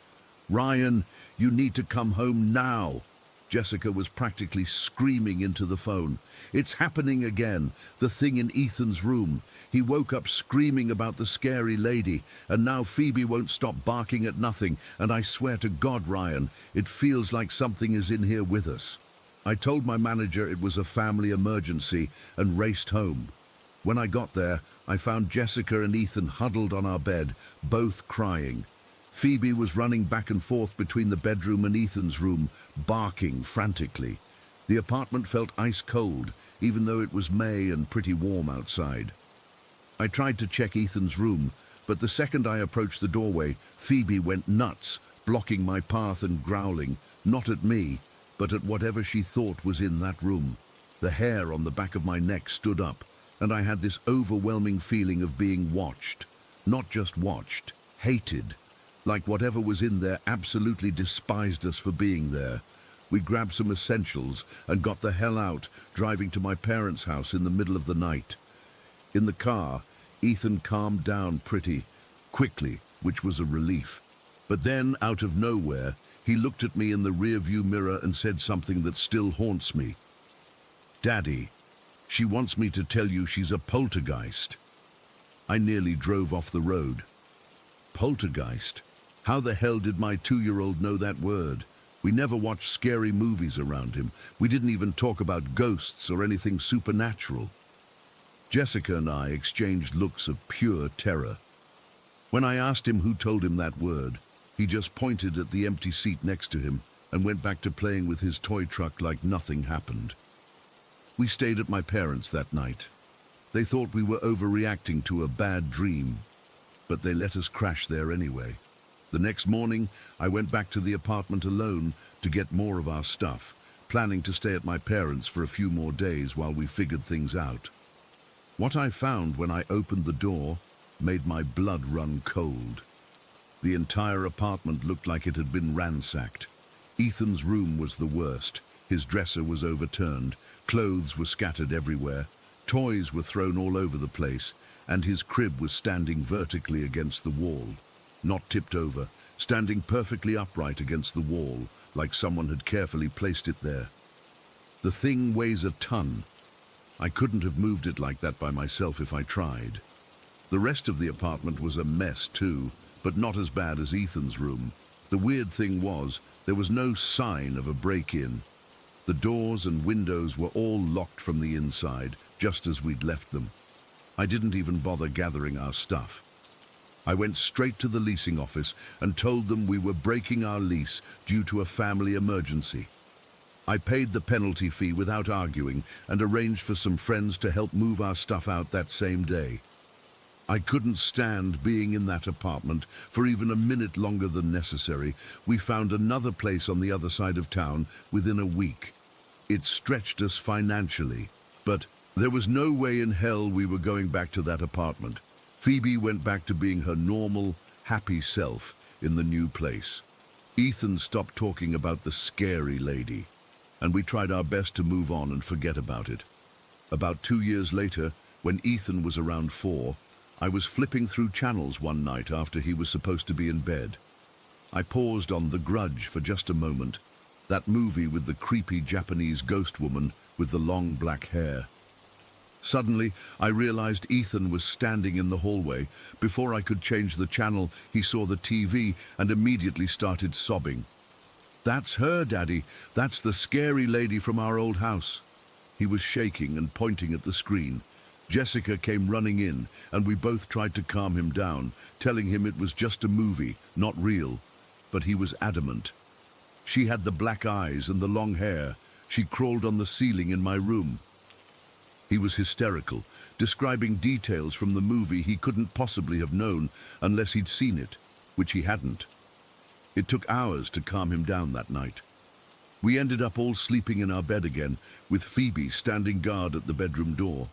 Speaker 1: "Ryan, you need to come home now." Jessica was practically screaming into the phone. "It's happening again, the thing in Ethan's room. He woke up screaming about the scary lady, and now Phoebe won't stop barking at nothing, and I swear to God, Ryan, it feels like something is in here with us." I told my manager it was a family emergency and raced home. When I got there, I found Jessica and Ethan huddled on our bed, both crying. Phoebe was running back and forth between the bedroom and Ethan's room, barking frantically. The apartment felt ice cold, even though it was May and pretty warm outside. I tried to check Ethan's room, but the second I approached the doorway, Phoebe went nuts, blocking my path and growling, not at me, but at whatever she thought was in that room. The hair on the back of my neck stood up, and I had this overwhelming feeling of being watched. Not just watched, hated. Like whatever was in there absolutely despised us for being there. We grabbed some essentials and got the hell out, driving to my parents' house in the middle of the night. In the car, Ethan calmed down pretty quickly, which was a relief. But then, out of nowhere, he looked at me in the rearview mirror and said something that still haunts me. "Daddy, she wants me to tell you she's a poltergeist." I nearly drove off the road. Poltergeist? How the hell did my 2-year-old know that word? We never watched scary movies around him. We didn't even talk about ghosts or anything supernatural. Jessica and I exchanged looks of pure terror. When I asked him who told him that word, he just pointed at the empty seat next to him and went back to playing with his toy truck like nothing happened. We stayed at my parents' that night. They thought we were overreacting to a bad dream, but they let us crash there anyway. The next morning, I went back to the apartment alone to get more of our stuff, planning to stay at my parents' for a few more days while we figured things out. What I found when I opened the door made my blood run cold. The entire apartment looked like it had been ransacked. Ethan's room was the worst. His dresser was overturned, clothes were scattered everywhere, toys were thrown all over the place, and his crib was standing vertically against the wall. Not tipped over, standing perfectly upright against the wall, like someone had carefully placed it there. The thing weighs a ton. I couldn't have moved it like that by myself if I tried. The rest of the apartment was a mess too, but not as bad as Ethan's room. The weird thing was, there was no sign of a break-in. The doors and windows were all locked from the inside, just as we'd left them. I didn't even bother gathering our stuff. I went straight to the leasing office and told them we were breaking our lease due to a family emergency. I paid the penalty fee without arguing and arranged for some friends to help move our stuff out that same day. I couldn't stand being in that apartment for even a minute longer than necessary. We found another place on the other side of town within a week. It stretched us financially, but there was no way in hell we were going back to that apartment. Phoebe went back to being her normal, happy self in the new place. Ethan stopped talking about the scary lady, and we tried our best to move on and forget about it. About 2 years later, when Ethan was around 4, I was flipping through channels one night after he was supposed to be in bed. I paused on The Grudge for just a moment, that movie with the creepy Japanese ghost woman with the long black hair. Suddenly, I realized Ethan was standing in the hallway. Before I could change the channel, he saw the TV and immediately started sobbing. "That's her, Daddy. That's the scary lady from our old house." He was shaking and pointing at the screen. Jessica came running in, and we both tried to calm him down, telling him it was just a movie, not real. But he was adamant. She had the black eyes and the long hair. She crawled on the ceiling in my room. He was hysterical, describing details from the movie he couldn't possibly have known unless he'd seen it, which he hadn't. It took hours to calm him down that night. We ended up all sleeping in our bed again, with Phoebe standing guard at the bedroom door.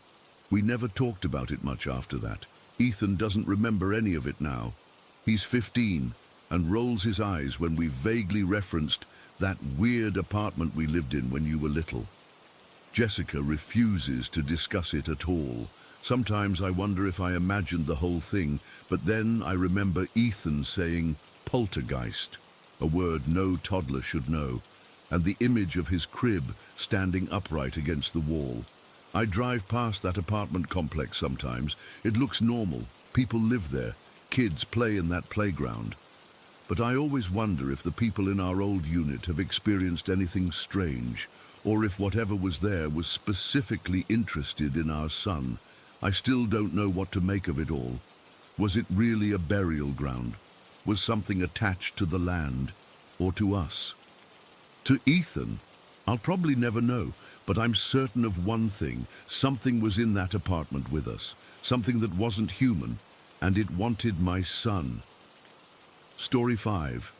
Speaker 1: We never talked about it much after that. Ethan doesn't remember any of it now. He's 15 and rolls his eyes when we vaguely referenced that weird apartment we lived in when you were little. Jessica refuses to discuss it at all. Sometimes I wonder if I imagined the whole thing, but then I remember Ethan saying poltergeist, a word no toddler should know, and the image of his crib standing upright against the wall. I drive past that apartment complex sometimes. It looks normal. People live there. Kids play in that playground. But I always wonder if the people in our old unit have experienced anything strange, or if whatever was there was specifically interested in our son. I still don't know what to make of it all. Was it really a burial ground? Was something attached to the land, or to us? To Ethan, I'll probably never know, but I'm certain of one thing. Something was in that apartment with us, something that wasn't human, and it wanted my son. Story 5.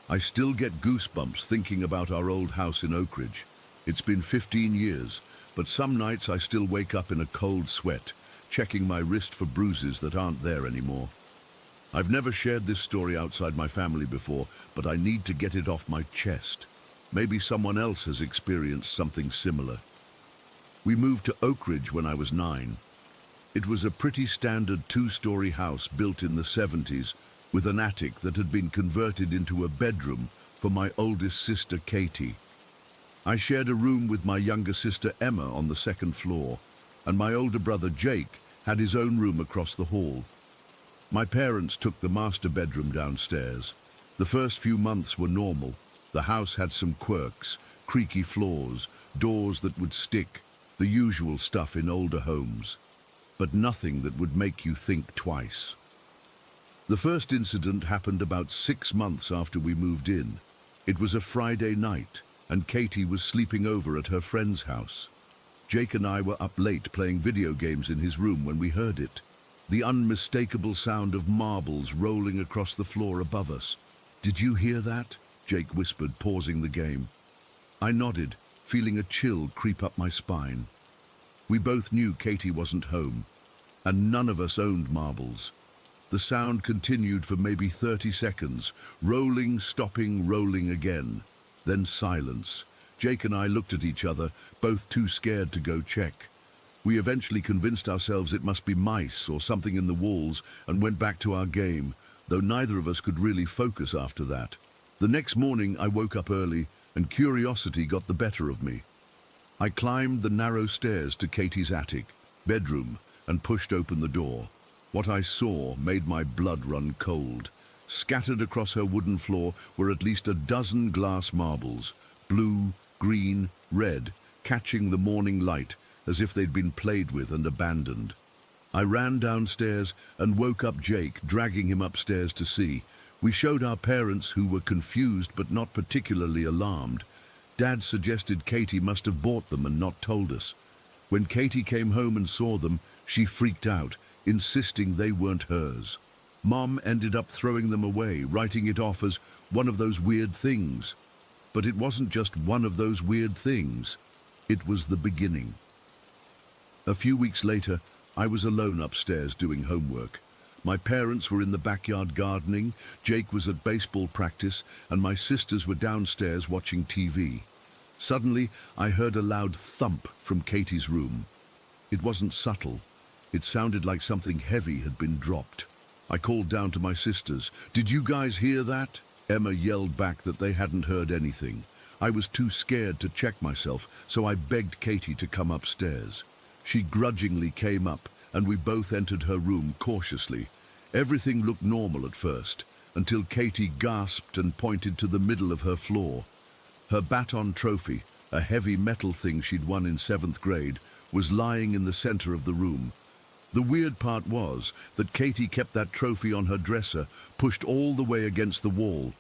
Speaker 1: I still get goosebumps thinking about our old house in Oak Ridge. It's been 15 years, but some nights I still wake up in a cold sweat, checking my wrist for bruises that aren't there anymore. I've never shared this story outside my family before, but I need to get it off my chest. Maybe someone else has experienced something similar. We moved to Oak Ridge when I was 9. It was a pretty standard 2-story house built in the 70s, with an attic that had been converted into a bedroom for my oldest sister, Katie. I shared a room with my younger sister, Emma, on the 2nd floor, and my older brother, Jake, had his own room across the hall. My parents took the master bedroom downstairs. The first few months were normal. The house had some quirks, creaky floors, doors that would stick, the usual stuff in older homes, but nothing that would make you think twice. The first incident happened about 6 months after we moved in. It was a Friday night, and Katie was sleeping over at her friend's house. Jake and I were up late playing video games in his room when we heard it. The unmistakable sound of marbles rolling across the floor above us. "Did you hear that?" Jake whispered, pausing the game. I nodded, feeling a chill creep up my spine. We both knew Katie wasn't home, and none of us owned marbles. The sound continued for maybe 30 seconds, rolling, stopping, rolling again. Then silence. Jake and I looked at each other, both too scared to go check. We eventually convinced ourselves it must be mice or something in the walls and went back to our game, though neither of us could really focus after that. The next morning I woke up early and curiosity got the better of me. I climbed the narrow stairs to Katie's attic, bedroom, and pushed open the door. What I saw made my blood run cold. Scattered across her wooden floor were at least a dozen glass marbles, blue, green, red, catching the morning light as if they'd been played with and abandoned. I ran downstairs and woke up Jake, dragging him upstairs to see. We showed our parents, who were confused but not particularly alarmed. Dad suggested Katie must have bought them and not told us. When Katie came home and saw them, she freaked out, insisting they weren't hers. Mom ended up throwing them away, writing it off as one of those weird things. But it wasn't just one of those weird things. It was the beginning. A few weeks later, I was alone upstairs doing homework. My parents were in the backyard gardening, Jake was at baseball practice, and my sisters were downstairs watching TV. Suddenly, I heard a loud thump from Katie's room. It wasn't subtle. It sounded like something heavy had been dropped. I called down to my sisters. "Did you guys hear that?" Emma yelled back that they hadn't heard anything. I was too scared to check myself, so I begged Katie to come upstairs. She grudgingly came up, and we both entered her room cautiously. Everything looked normal at first, until Katie gasped and pointed to the middle of her floor. Her baton trophy, a heavy metal thing she'd won in 7th grade, was lying in the center of the room. The weird part was that Katie kept that trophy on her dresser, pushed all the way against the wall.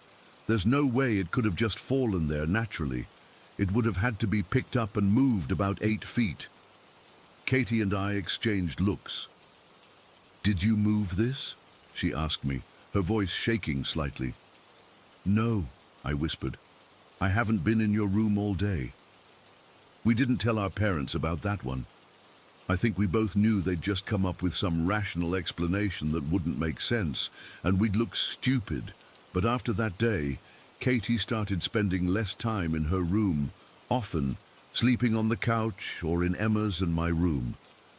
Speaker 1: There's no way it could have just fallen there naturally. It would have had to be picked up and moved about 8 feet. Katie and I exchanged looks. "Did you move this?" she asked me, her voice shaking slightly. "No," I whispered. "I haven't been in your room all day." We didn't tell our parents about that one. I think we both knew they'd just come up with some rational explanation that wouldn't make sense, and we'd look stupid. But after that day, Katie started spending less time in her room, often sleeping on the couch or in Emma's and my room.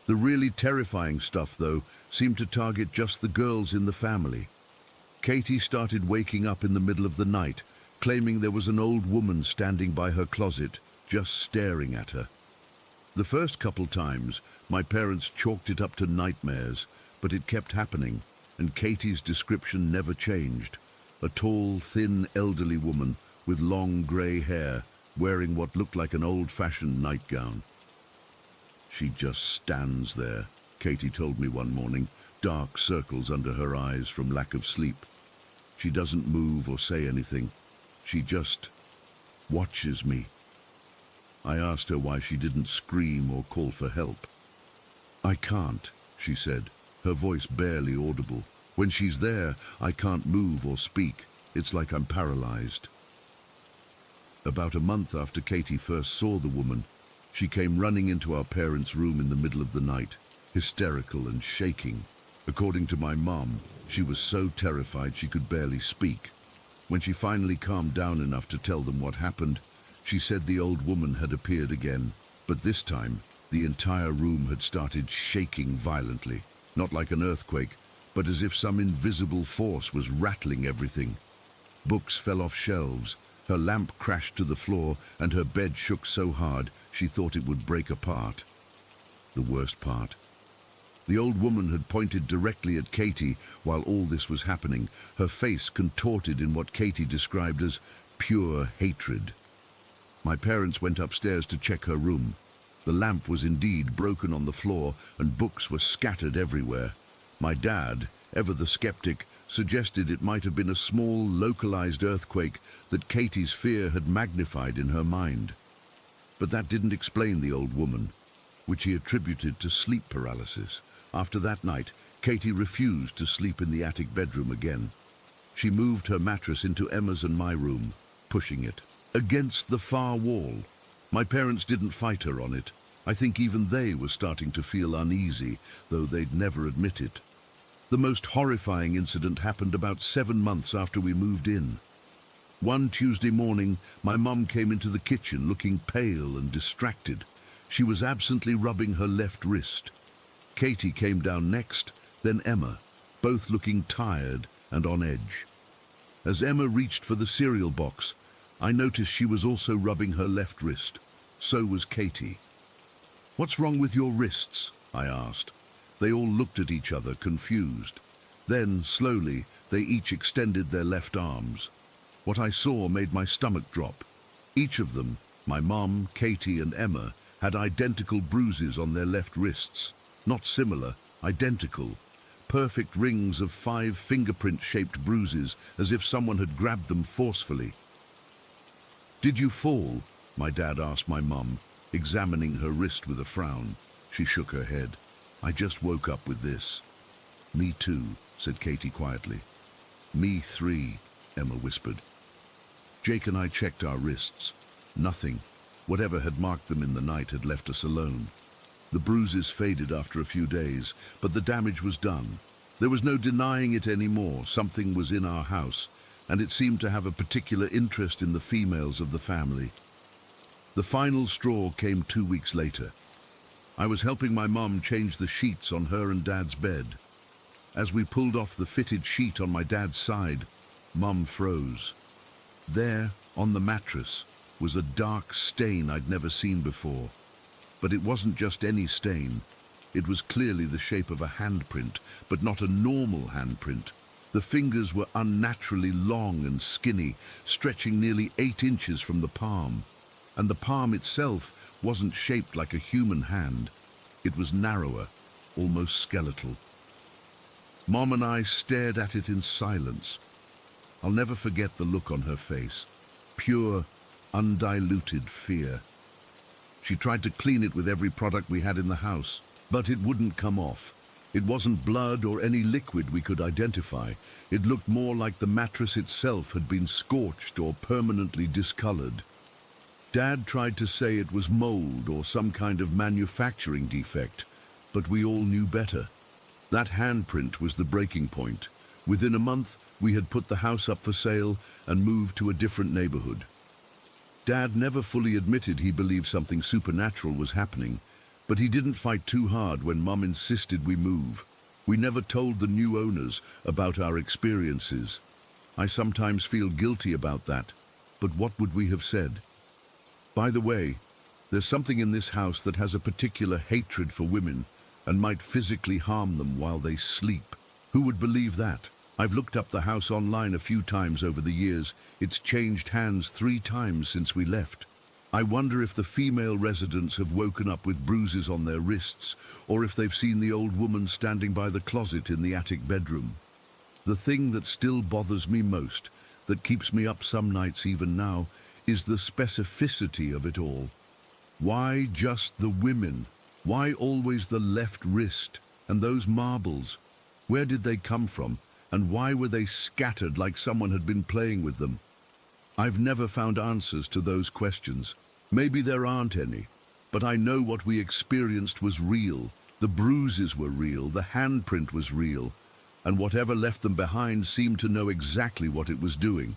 Speaker 1: The really terrifying stuff, though, seemed to target just the girls in the family. Katie started waking up in the middle of the night, claiming there was an old woman standing by her closet, just staring at her. The first couple times, my parents chalked it up to nightmares, but it kept happening, and Katie's description never changed. A tall, thin, elderly woman with long grey hair, wearing what looked like an old-fashioned nightgown. "She just stands there," Katie told me one morning, dark circles under her eyes from lack of sleep. "She doesn't move or say anything. She just watches me." I asked her why she didn't scream or call for help. "I can't," she said, her voice barely audible. "When she's there, I can't move or speak. It's like I'm paralyzed." About a month after Katie first saw the woman, she came running into our parents' room in the middle of the night, hysterical and shaking. According to my mom, she was so terrified she could barely speak. When she finally calmed down enough to tell them what happened, she said the old woman had appeared again, but this time the entire room had started shaking violently, not like an earthquake, but as if some invisible force was rattling everything. Books fell off shelves, her lamp crashed to the floor, and her bed shook so hard she thought it would break apart. The worst part. The old woman had pointed directly at Katie while all this was happening, her face contorted in what Katie described as pure hatred. My parents went upstairs to check her room. The lamp was indeed broken on the floor, and books were scattered everywhere. My dad, ever the skeptic, suggested it might have been a small, localized earthquake that Katie's fear had magnified in her mind. But that didn't explain the old woman. which he attributed to sleep paralysis. After that night, Katie refused to sleep in the attic bedroom again. She moved her mattress into Emma's and my room, pushing it against the far wall. My parents didn't fight her on it. I think even they were starting to feel uneasy, though they'd never admit it. The most horrifying incident happened about 7 months after we moved in. One Tuesday morning, my mum came into the kitchen looking pale and distracted. She was absently rubbing her left wrist. Katie came down next, then Emma, both looking tired and on edge. As Emma reached for the cereal box, I noticed she was also rubbing her left wrist. So was Katie. "What's wrong with your wrists?" I asked. They all looked at each other, confused. Then, slowly, they each extended their left arms. What I saw made my stomach drop. Each of them, my mum, Katie and Emma, had identical bruises on their left wrists. Not similar, identical. Perfect rings of 5 fingerprint-shaped bruises, as if someone had grabbed them forcefully. "Did you fall?" my dad asked my mum, examining her wrist with a frown. She shook her head. "I just woke up with this." "Me too," said Katie quietly. "Me 3, Emma whispered. Jake and I checked our wrists. Nothing. Whatever had marked them in the night had left us alone. The bruises faded after a few days, but the damage was done. There was no denying it anymore. Something was in our house, and it seemed to have a particular interest in the females of the family. The final straw came 2 weeks later. I was helping my mum change the sheets on her and Dad's bed. As we pulled off the fitted sheet on my dad's side, Mum froze. There, on the mattress, was a dark stain I'd never seen before. But it wasn't just any stain. It was clearly the shape of a handprint, but not a normal handprint. The fingers were unnaturally long and skinny, stretching nearly 8 inches from the palm. And the palm itself wasn't shaped like a human hand. It was narrower, almost skeletal. Mom and I stared at it in silence. I'll never forget the look on her face. Pure, undiluted fear. She tried to clean it with every product we had in the house, but it wouldn't come off. It wasn't blood or any liquid we could identify. It looked more like the mattress itself had been scorched or permanently discolored. Dad tried to say it was mold or some kind of manufacturing defect, but we all knew better. That handprint was the breaking point. Within a month, we had put the house up for sale and moved to a different neighborhood. Dad never fully admitted he believed something supernatural was happening, but he didn't fight too hard when Mum insisted we move. We never told the new owners about our experiences. I sometimes feel guilty about that, but what would we have said? By the way, there's something in this house that has a particular hatred for women and might physically harm them while they sleep. Who would believe that? I've looked up the house online a few times over the years. It's changed hands 3 times since we left. I wonder if the female residents have woken up with bruises on their wrists, or if they've seen the old woman standing by the closet in the attic bedroom. The thing that still bothers me most, that keeps me up some nights even now, is the specificity of it all. Why just the women? Why always the left wrist? And those marbles? Where did they come from? And why were they scattered like someone had been playing with them? I've never found answers to those questions. Maybe there aren't any, but I know what we experienced was real. The bruises were real, the handprint was real, and whatever left them behind seemed to know exactly what it was doing.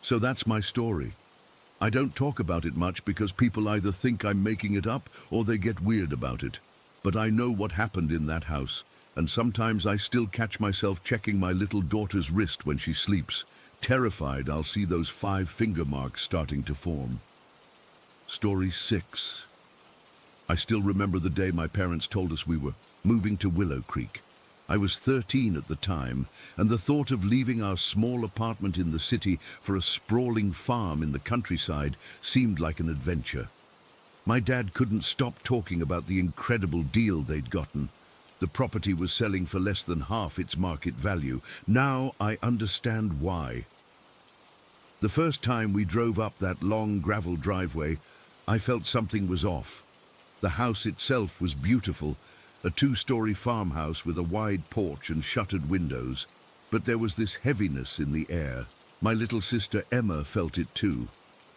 Speaker 1: So that's my story. I don't talk about it much because people either think I'm making it up or they get weird about it. But I know what happened in that house, and sometimes I still catch myself checking my little daughter's wrist when she sleeps, terrified I'll see those 5 finger marks starting to form. Story 6. I still remember the day my parents told us we were moving to Willow Creek. I was 13 at the time, and the thought of leaving our small apartment in the city for a sprawling farm in the countryside seemed like an adventure. My dad couldn't stop talking about the incredible deal they'd gotten. The property was selling for less than half its market value. Now I understand why. The first time we drove up that long gravel driveway, I felt something was off. The house itself was beautiful, a two-story farmhouse with a wide porch and shuttered windows, but there was this heaviness in the air. My little sister Emma felt it too.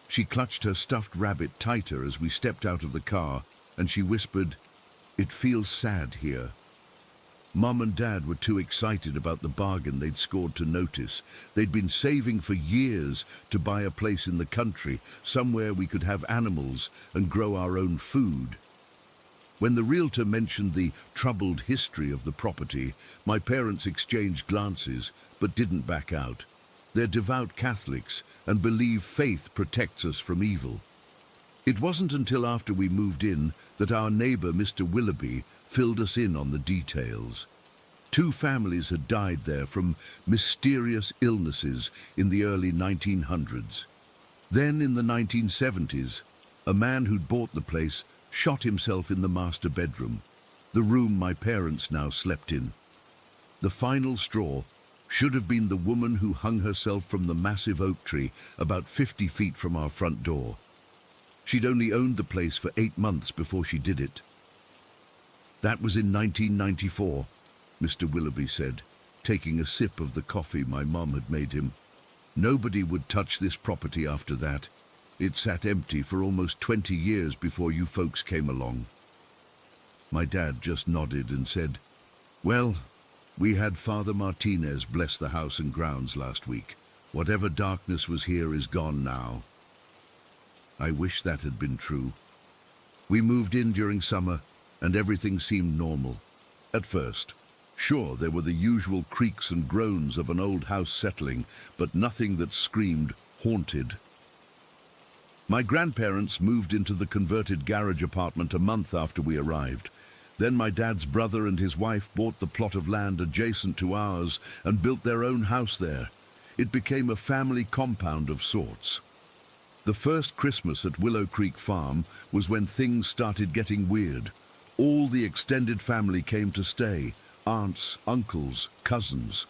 Speaker 1: She clutched her stuffed rabbit tighter as we stepped out of the car, and she whispered, "It feels sad here." Mum and Dad were too excited about the bargain they'd scored to notice. They'd been saving for years to buy a place in the country, somewhere we could have animals and grow our own food. When the realtor mentioned the troubled history of the property, my parents exchanged glances, but didn't back out. They're devout Catholics and believe faith protects us from evil. It wasn't until after we moved in that our neighbor, Mr. Willoughby, filled us in on the details. 2 families had died there from mysterious illnesses in the early 1900s. Then in the 1970s, a man who'd bought the place shot himself in the master bedroom, the room my parents now slept in. The final straw should have been the woman who hung herself from the massive oak tree about 50 feet from our front door. She'd only owned the place for 8 months before she did it. "That was in 1994, Mr. Willoughby said, taking a sip of the coffee my mom had made him. "Nobody would touch this property after that. It sat empty for almost 20 years before you folks came along." My dad just nodded and said, "Well, we had Father Martinez bless the house and grounds last week. Whatever darkness was here is gone now." I wish that had been true. We moved in during summer, and everything seemed normal. At first, sure, there were the usual creaks and groans of an old house settling, but nothing that screamed haunted. My grandparents moved into the converted garage apartment a month after we arrived. Then my dad's brother and his wife bought the plot of land adjacent to ours and built their own house there. It became a family compound of sorts. The first Christmas at Willow Creek Farm was when things started getting weird. All the extended family came to stay, aunts, uncles, cousins.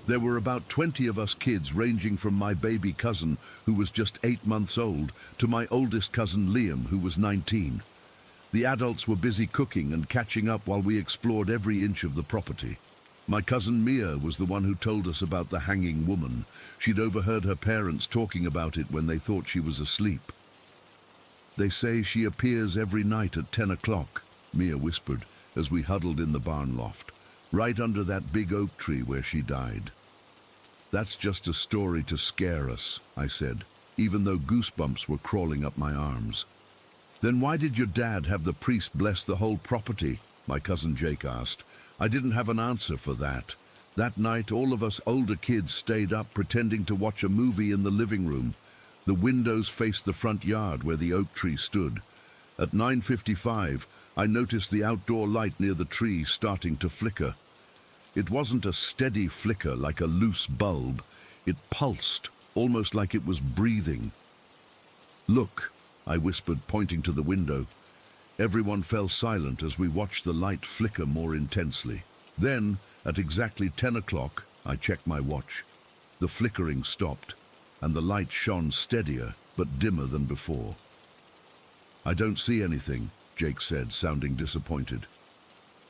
Speaker 1: There were about 20 of us kids, ranging from my baby cousin, who was just 8 months old, to my oldest cousin Liam, who was 19. The adults were busy cooking and catching up while we explored every inch of the property. My cousin Mia was the one who told us about the hanging woman. She'd overheard her parents talking about it when they thought she was asleep. "They say she appears every night at 10 o'clock, Mia whispered as we huddled in the barn loft, "right under that big oak tree where she died." "That's just a story to scare us," I said, even though goosebumps were crawling up my arms. "Then why did your dad have the priest bless the whole property?" my cousin Jake asked. I didn't have an answer for that. That night, all of us older kids stayed up pretending to watch a movie in the living room. The windows faced the front yard where the oak tree stood. At 9:55, I noticed the outdoor light near the tree starting to flicker. It wasn't a steady flicker like a loose bulb. It pulsed, almost like it was breathing. "Look," I whispered, pointing to the window. Everyone fell silent as we watched the light flicker more intensely. Then, at exactly 10 o'clock, I checked my watch. The flickering stopped, and the light shone steadier but dimmer than before. "I don't see anything," Jake said, sounding disappointed.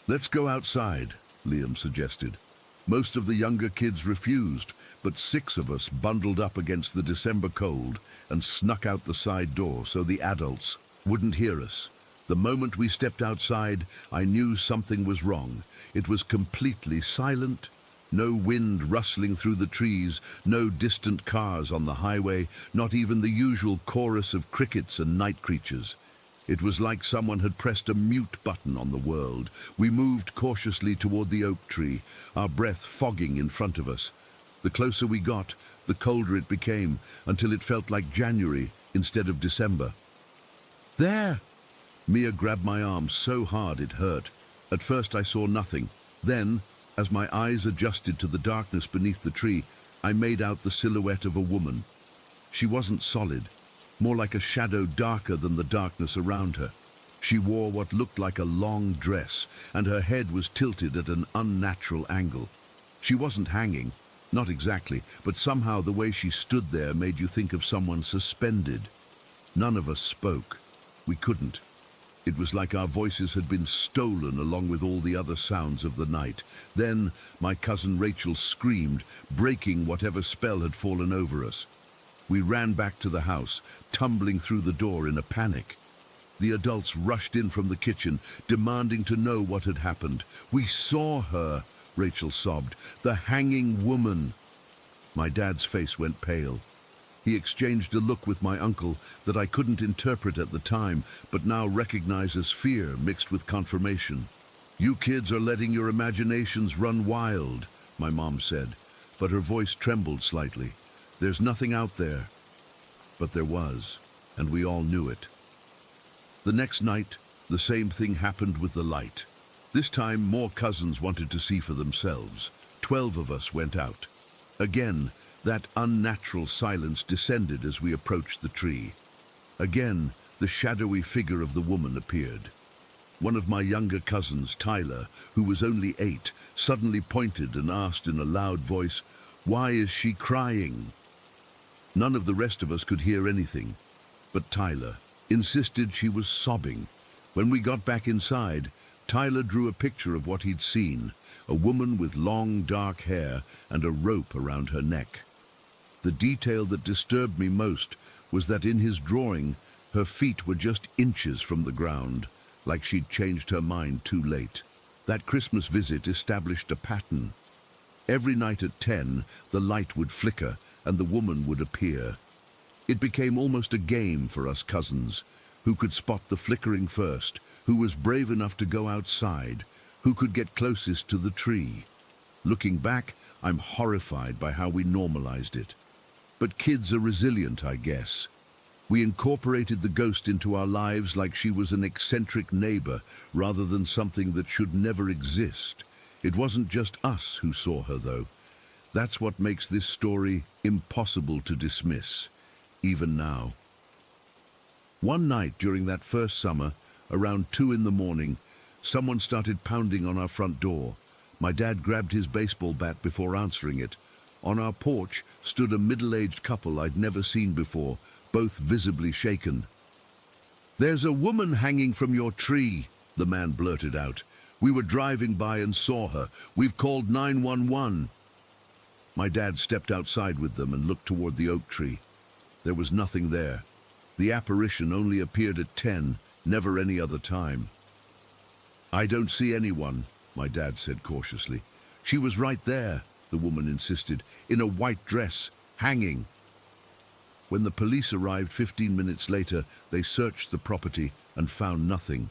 Speaker 1: "Let's go outside," Liam suggested. Most of the younger kids refused, but 6 of us bundled up against the December cold and snuck out the side door so the adults wouldn't hear us. The moment we stepped outside, I knew something was wrong. It was completely silent. No wind rustling through the trees, no distant cars on the highway, not even the usual chorus of crickets and night creatures. It was like someone had pressed a mute button on the world. We moved cautiously toward the oak tree, our breath fogging in front of us. The closer we got, the colder it became, until it felt like January instead of December. "There!" Mia grabbed my arm so hard it hurt. At first I saw nothing. Then, as my eyes adjusted to the darkness beneath the tree, I made out the silhouette of a woman. She wasn't solid, more like a shadow darker than the darkness around her. She wore what looked like a long dress, and her head was tilted at an unnatural angle. She wasn't hanging, not exactly, but somehow the way she stood there made you think of someone suspended. None of us spoke. We couldn't. It was like our voices had been stolen along with all the other sounds of the night. Then my cousin Rachel screamed, breaking whatever spell had fallen over us. We ran back to the house, tumbling through the door in a panic. The adults rushed in from the kitchen, demanding to know what had happened. "We saw her," Rachel sobbed. "The hanging woman." My dad's face went pale. He exchanged a look with my uncle that I couldn't interpret at the time, but now recognize as fear mixed with confirmation. "You kids are letting your imaginations run wild," my mom said, but her voice trembled slightly. "There's nothing out there." But there was, and we all knew it. The next night, the same thing happened with the light. This time, more cousins wanted to see for themselves. 12 of us went out. Again, that unnatural silence descended as we approached the tree. Again, the shadowy figure of the woman appeared. One of my younger cousins, Tyler, who was only 8, suddenly pointed and asked in a loud voice, "Why is she crying?" None of the rest of us could hear anything, but Tyler insisted she was sobbing. When we got back inside, Tyler drew a picture of what he'd seen, a woman with long dark hair and a rope around her neck. The detail that disturbed me most was that in his drawing, her feet were just inches from the ground, like she'd changed her mind too late. That Christmas visit established a pattern. Every night at 10, the light would flicker and the woman would appear. It became almost a game for us cousins, who could spot the flickering first, who was brave enough to go outside, who could get closest to the tree. Looking back, I'm horrified by how we normalized it. But kids are resilient, I guess. We incorporated the ghost into our lives like she was an eccentric neighbor rather than something that should never exist. It wasn't just us who saw her, though. That's what makes this story impossible to dismiss, even now. One night during that first summer, around 2 in the morning, someone started pounding on our front door. My dad grabbed his baseball bat before answering it. On our porch stood a middle-aged couple I'd never seen before, both visibly shaken. "There's a woman hanging from your tree," the man blurted out. "We were driving by and saw her. We've called 911. My dad stepped outside with them and looked toward the oak tree. There was nothing there. The apparition only appeared at 10, never any other time. "I don't see anyone," my dad said cautiously. "She was right there," the woman insisted, "in a white dress, hanging." When the police arrived 15 minutes later, they searched the property and found nothing.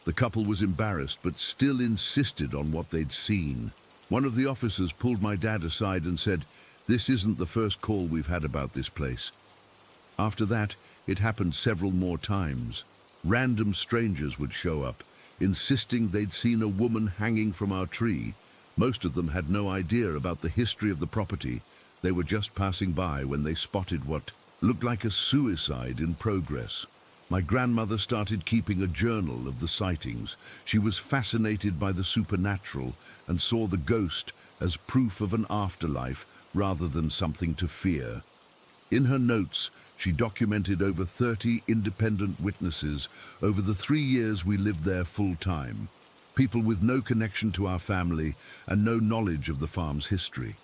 Speaker 1: The couple was embarrassed, but still insisted on what they'd seen. One of the officers pulled my dad aside and said, "This isn't the first call we've had about this place." After that, it happened several more times. Random strangers would show up, insisting they'd seen a woman hanging from our tree. Most of them had no idea about the history of the property. They were just passing by when they spotted what looked like a suicide in progress. My grandmother started keeping a journal of the sightings. She was fascinated by the supernatural and saw the ghost as proof of an afterlife rather than something to fear. In her notes, she documented over 30 independent witnesses over the 3 years we lived there full-time. People with no connection to our family and no knowledge of the farm's history.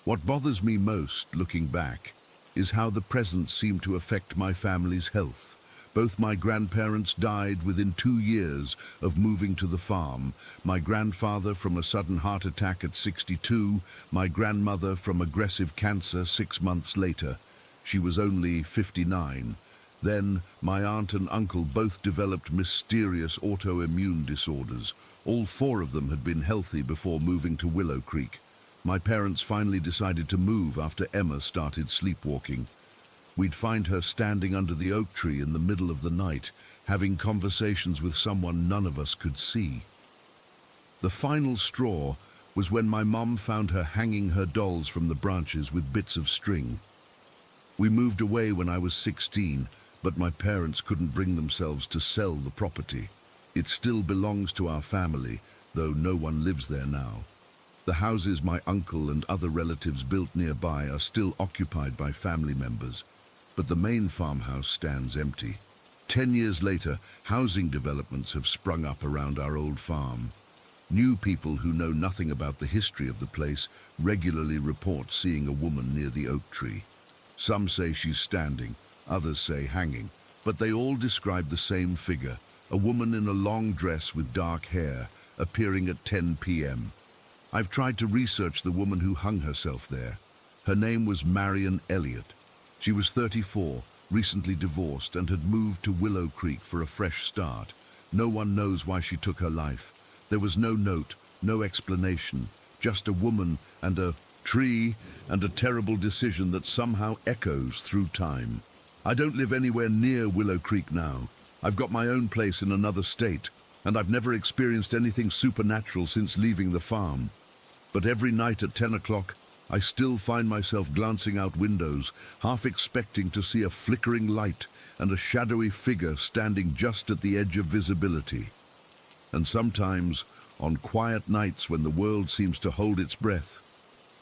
Speaker 1: What bothers me most, looking back, is how the present seemed to affect my family's health. Both my grandparents died within 2 years of moving to the farm. My grandfather from a sudden heart attack at 62, my grandmother from aggressive cancer 6 months later. She was only 59. Then, my aunt and uncle both developed mysterious autoimmune disorders. All 4 of them had been healthy before moving to Willow Creek. My parents finally decided to move after Emma started sleepwalking. We'd find her standing under the oak tree in the middle of the night, having conversations with someone none of us could see. The final straw was when my mom found her hanging her dolls from the branches with bits of string. We moved away when I was 16, but my parents couldn't bring themselves to sell the property. It still belongs to our family, though no one lives there now. The houses my uncle and other relatives built nearby are still occupied by family members, but the main farmhouse stands empty. 10 years later, housing developments have sprung up around our old farm. New people who know nothing about the history of the place regularly report seeing a woman near the oak tree. Some say she's standing, others say hanging, but they all describe the same figure, a woman in a long dress with dark hair, appearing at 10 p.m. I've tried to research the woman who hung herself there. Her name was Marion Elliott. She was 34, recently divorced, and had moved to Willow Creek for a fresh start. No one knows why she took her life. There was no note, no explanation, just a woman and a tree and a terrible decision that somehow echoes through time. I don't live anywhere near Willow Creek now. I've got my own place in another state, and I've never experienced anything supernatural since leaving the farm. But every night at 10 o'clock, I still find myself glancing out windows, half expecting to see a flickering light and a shadowy figure standing just at the edge of visibility. And sometimes, on quiet nights when the world seems to hold its breath,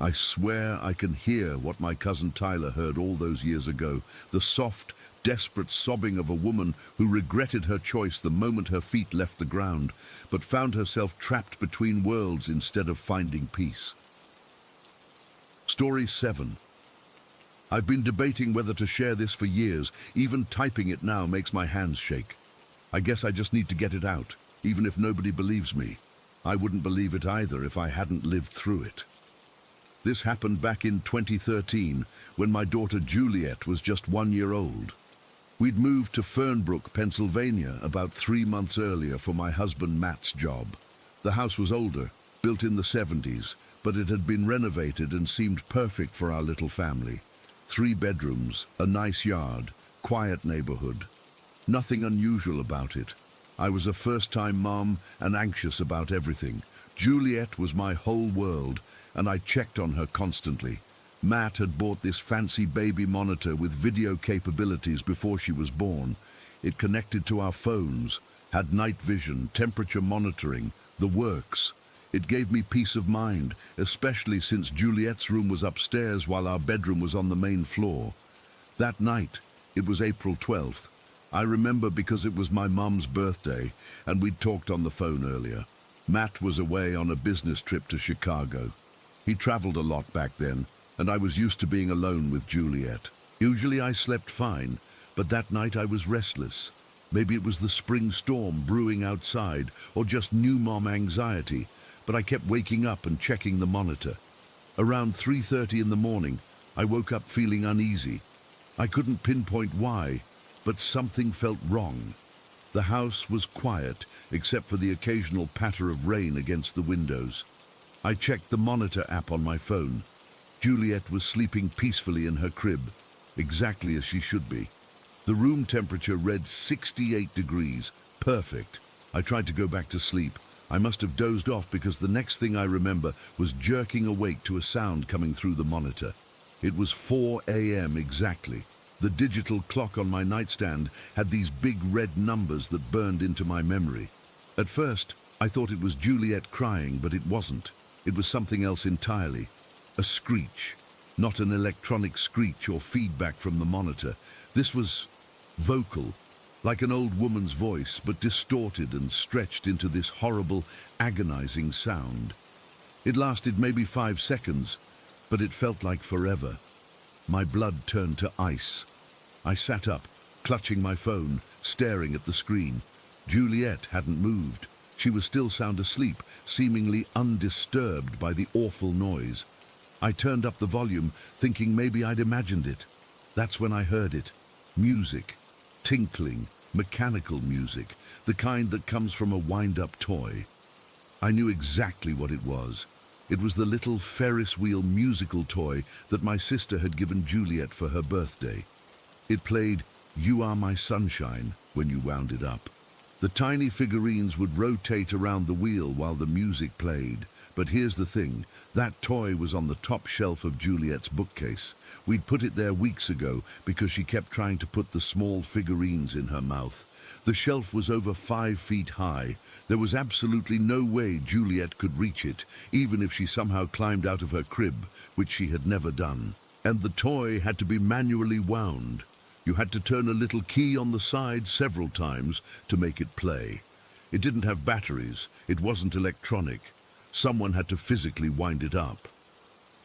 Speaker 1: I swear I can hear what my cousin Tyler heard all those years ago, the soft, desperate sobbing of a woman who regretted her choice the moment her feet left the ground, but found herself trapped between worlds instead of finding peace. Story 7. I've been debating whether to share this for years. Even typing it now makes my hands shake. I guess I just need to get it out, even if nobody believes me. I wouldn't believe it either if I hadn't lived through it. This happened back in 2013, when my daughter Juliet was just 1 year old. We'd moved to Fernbrook, Pennsylvania, about 3 months earlier for my husband Matt's job. The house was older, built in the 70s, but it had been renovated and seemed perfect for our little family. 3 bedrooms, a nice yard, quiet neighborhood. Nothing unusual about it. I was a first-time mom and anxious about everything. Juliet was my whole world, and I checked on her constantly. Matt had bought this fancy baby monitor with video capabilities before she was born. It connected to our phones, had night vision, temperature monitoring, the works. It gave me peace of mind, especially since Juliet's room was upstairs while our bedroom was on the main floor. That night, it was April 12th. I remember because it was my mum's birthday, and we'd talked on the phone earlier. Matt was away on a business trip to Chicago. He traveled a lot back then, and I was used to being alone with Juliet. Usually I slept fine, but that night I was restless. Maybe it was the spring storm brewing outside, or just new mom anxiety, but I kept waking up and checking the monitor. Around 3:30 in the morning, I woke up feeling uneasy. I couldn't pinpoint why, but something felt wrong. The house was quiet, except for the occasional patter of rain against the windows. I checked the monitor app on my phone. Juliet was sleeping peacefully in her crib, exactly as she should be. The room temperature read 68 degrees, perfect. I tried to go back to sleep. I must have dozed off because the next thing I remember was jerking awake to a sound coming through the monitor. It was 4 a.m. exactly. The digital clock on my nightstand had these big red numbers that burned into my memory. At first, I thought it was Juliet crying, but it wasn't. It was something else entirely. A screech. Not an electronic screech or feedback from the monitor. This was vocal, like an old woman's voice, but distorted and stretched into this horrible, agonizing sound. It lasted maybe 5 seconds, but it felt like forever. My blood turned to ice. I sat up, clutching my phone, staring at the screen. Juliet hadn't moved. She was still sound asleep, seemingly undisturbed by the awful noise. I turned up the volume, thinking maybe I'd imagined it. That's when I heard it. Music. Tinkling, mechanical music, the kind that comes from a wind-up toy. I knew exactly what it was. It was the little Ferris wheel musical toy that my sister had given Juliet for her birthday. It played "You Are My Sunshine" when you wound it up. The tiny figurines would rotate around the wheel while the music played. But here's the thing, that toy was on the top shelf of Juliet's bookcase. We'd put it there weeks ago because she kept trying to put the small figurines in her mouth. The shelf was over 5 feet high. There was absolutely no way Juliet could reach it, even if she somehow climbed out of her crib, which she had never done. And the toy had to be manually wound. You had to turn a little key on the side several times to make it play. It didn't have batteries, it wasn't electronic. Someone had to physically wind it up.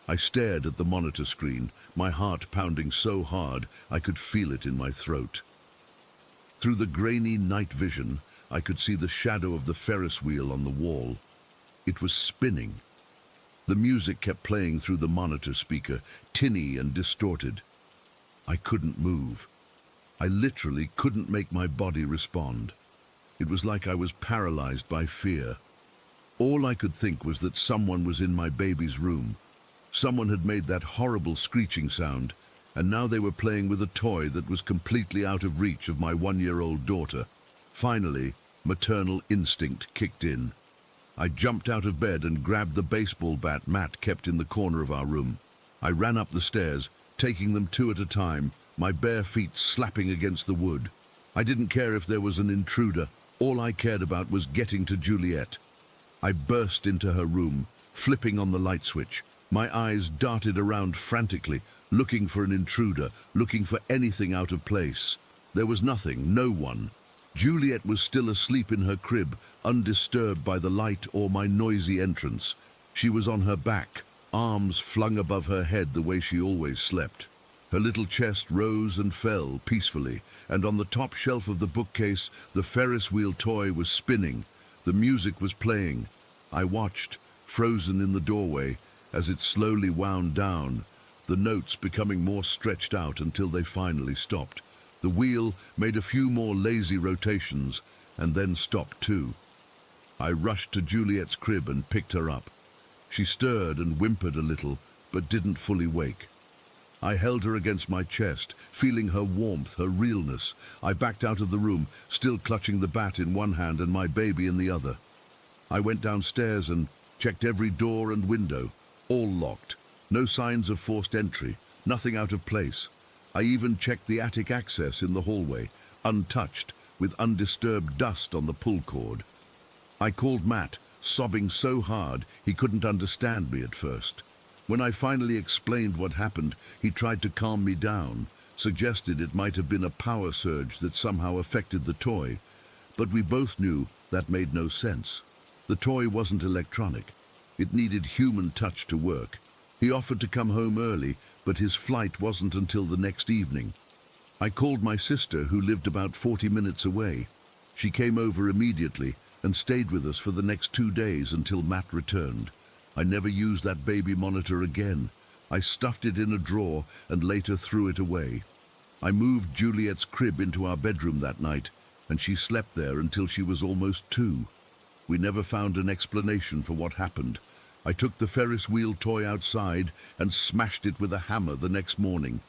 Speaker 1: I stared at the monitor screen, my heart pounding so hard I could feel it in my throat. Through the grainy night vision, I could see the shadow of the Ferris wheel on the wall. It was spinning. The music kept playing through the monitor speaker, tinny and distorted. I couldn't move. I literally couldn't make my body respond. It was like I was paralyzed by fear. All I could think was that someone was in my baby's room. Someone had made that horrible screeching sound, and now they were playing with a toy that was completely out of reach of my 1-year-old daughter. Finally, maternal instinct kicked in. I jumped out of bed and grabbed the baseball bat Matt kept in the corner of our room. I ran up the stairs, taking them 2 at a time, my bare feet slapping against the wood. I didn't care if there was an intruder. All I cared about was getting to Juliet. I burst into her room, flipping on the light switch. My eyes darted around frantically, looking for an intruder, looking for anything out of place. There was nothing, no one. Juliet was still asleep in her crib, undisturbed by the light or my noisy entrance. She was on her back, arms flung above her head the way she always slept. Her little chest rose and fell peacefully, and on the top shelf of the bookcase, the Ferris wheel toy was spinning. The music was playing. I watched, frozen in the doorway, as it slowly wound down, the notes becoming more stretched out until they finally stopped. The wheel made a few more lazy rotations and then stopped too. I rushed to Juliet's crib and picked her up. She stirred and whimpered a little, but didn't fully wake. I held her against my chest, feeling her warmth, her realness. I backed out of the room, still clutching the bat in one hand and my baby in the other. I went downstairs and checked every door and window, all locked. No signs of forced entry, nothing out of place. I even checked the attic access in the hallway, untouched, with undisturbed dust on the pull cord. I called Matt, sobbing so hard he couldn't understand me at first. When I finally explained what happened, he tried to calm me down, suggested it might have been a power surge that somehow affected the toy, but we both knew that made no sense. The toy wasn't electronic. It needed human touch to work. He offered to come home early, but his flight wasn't until the next evening. I called my sister, who lived about 40 minutes away. She came over immediately and stayed with us for the next 2 days until Matt returned. I never used that baby monitor again. I stuffed it in a drawer and later threw it away. I moved Juliet's crib into our bedroom that night, and she slept there until she was almost 2. We never found an explanation for what happened. I took the Ferris wheel toy outside and smashed it with a hammer the next morning.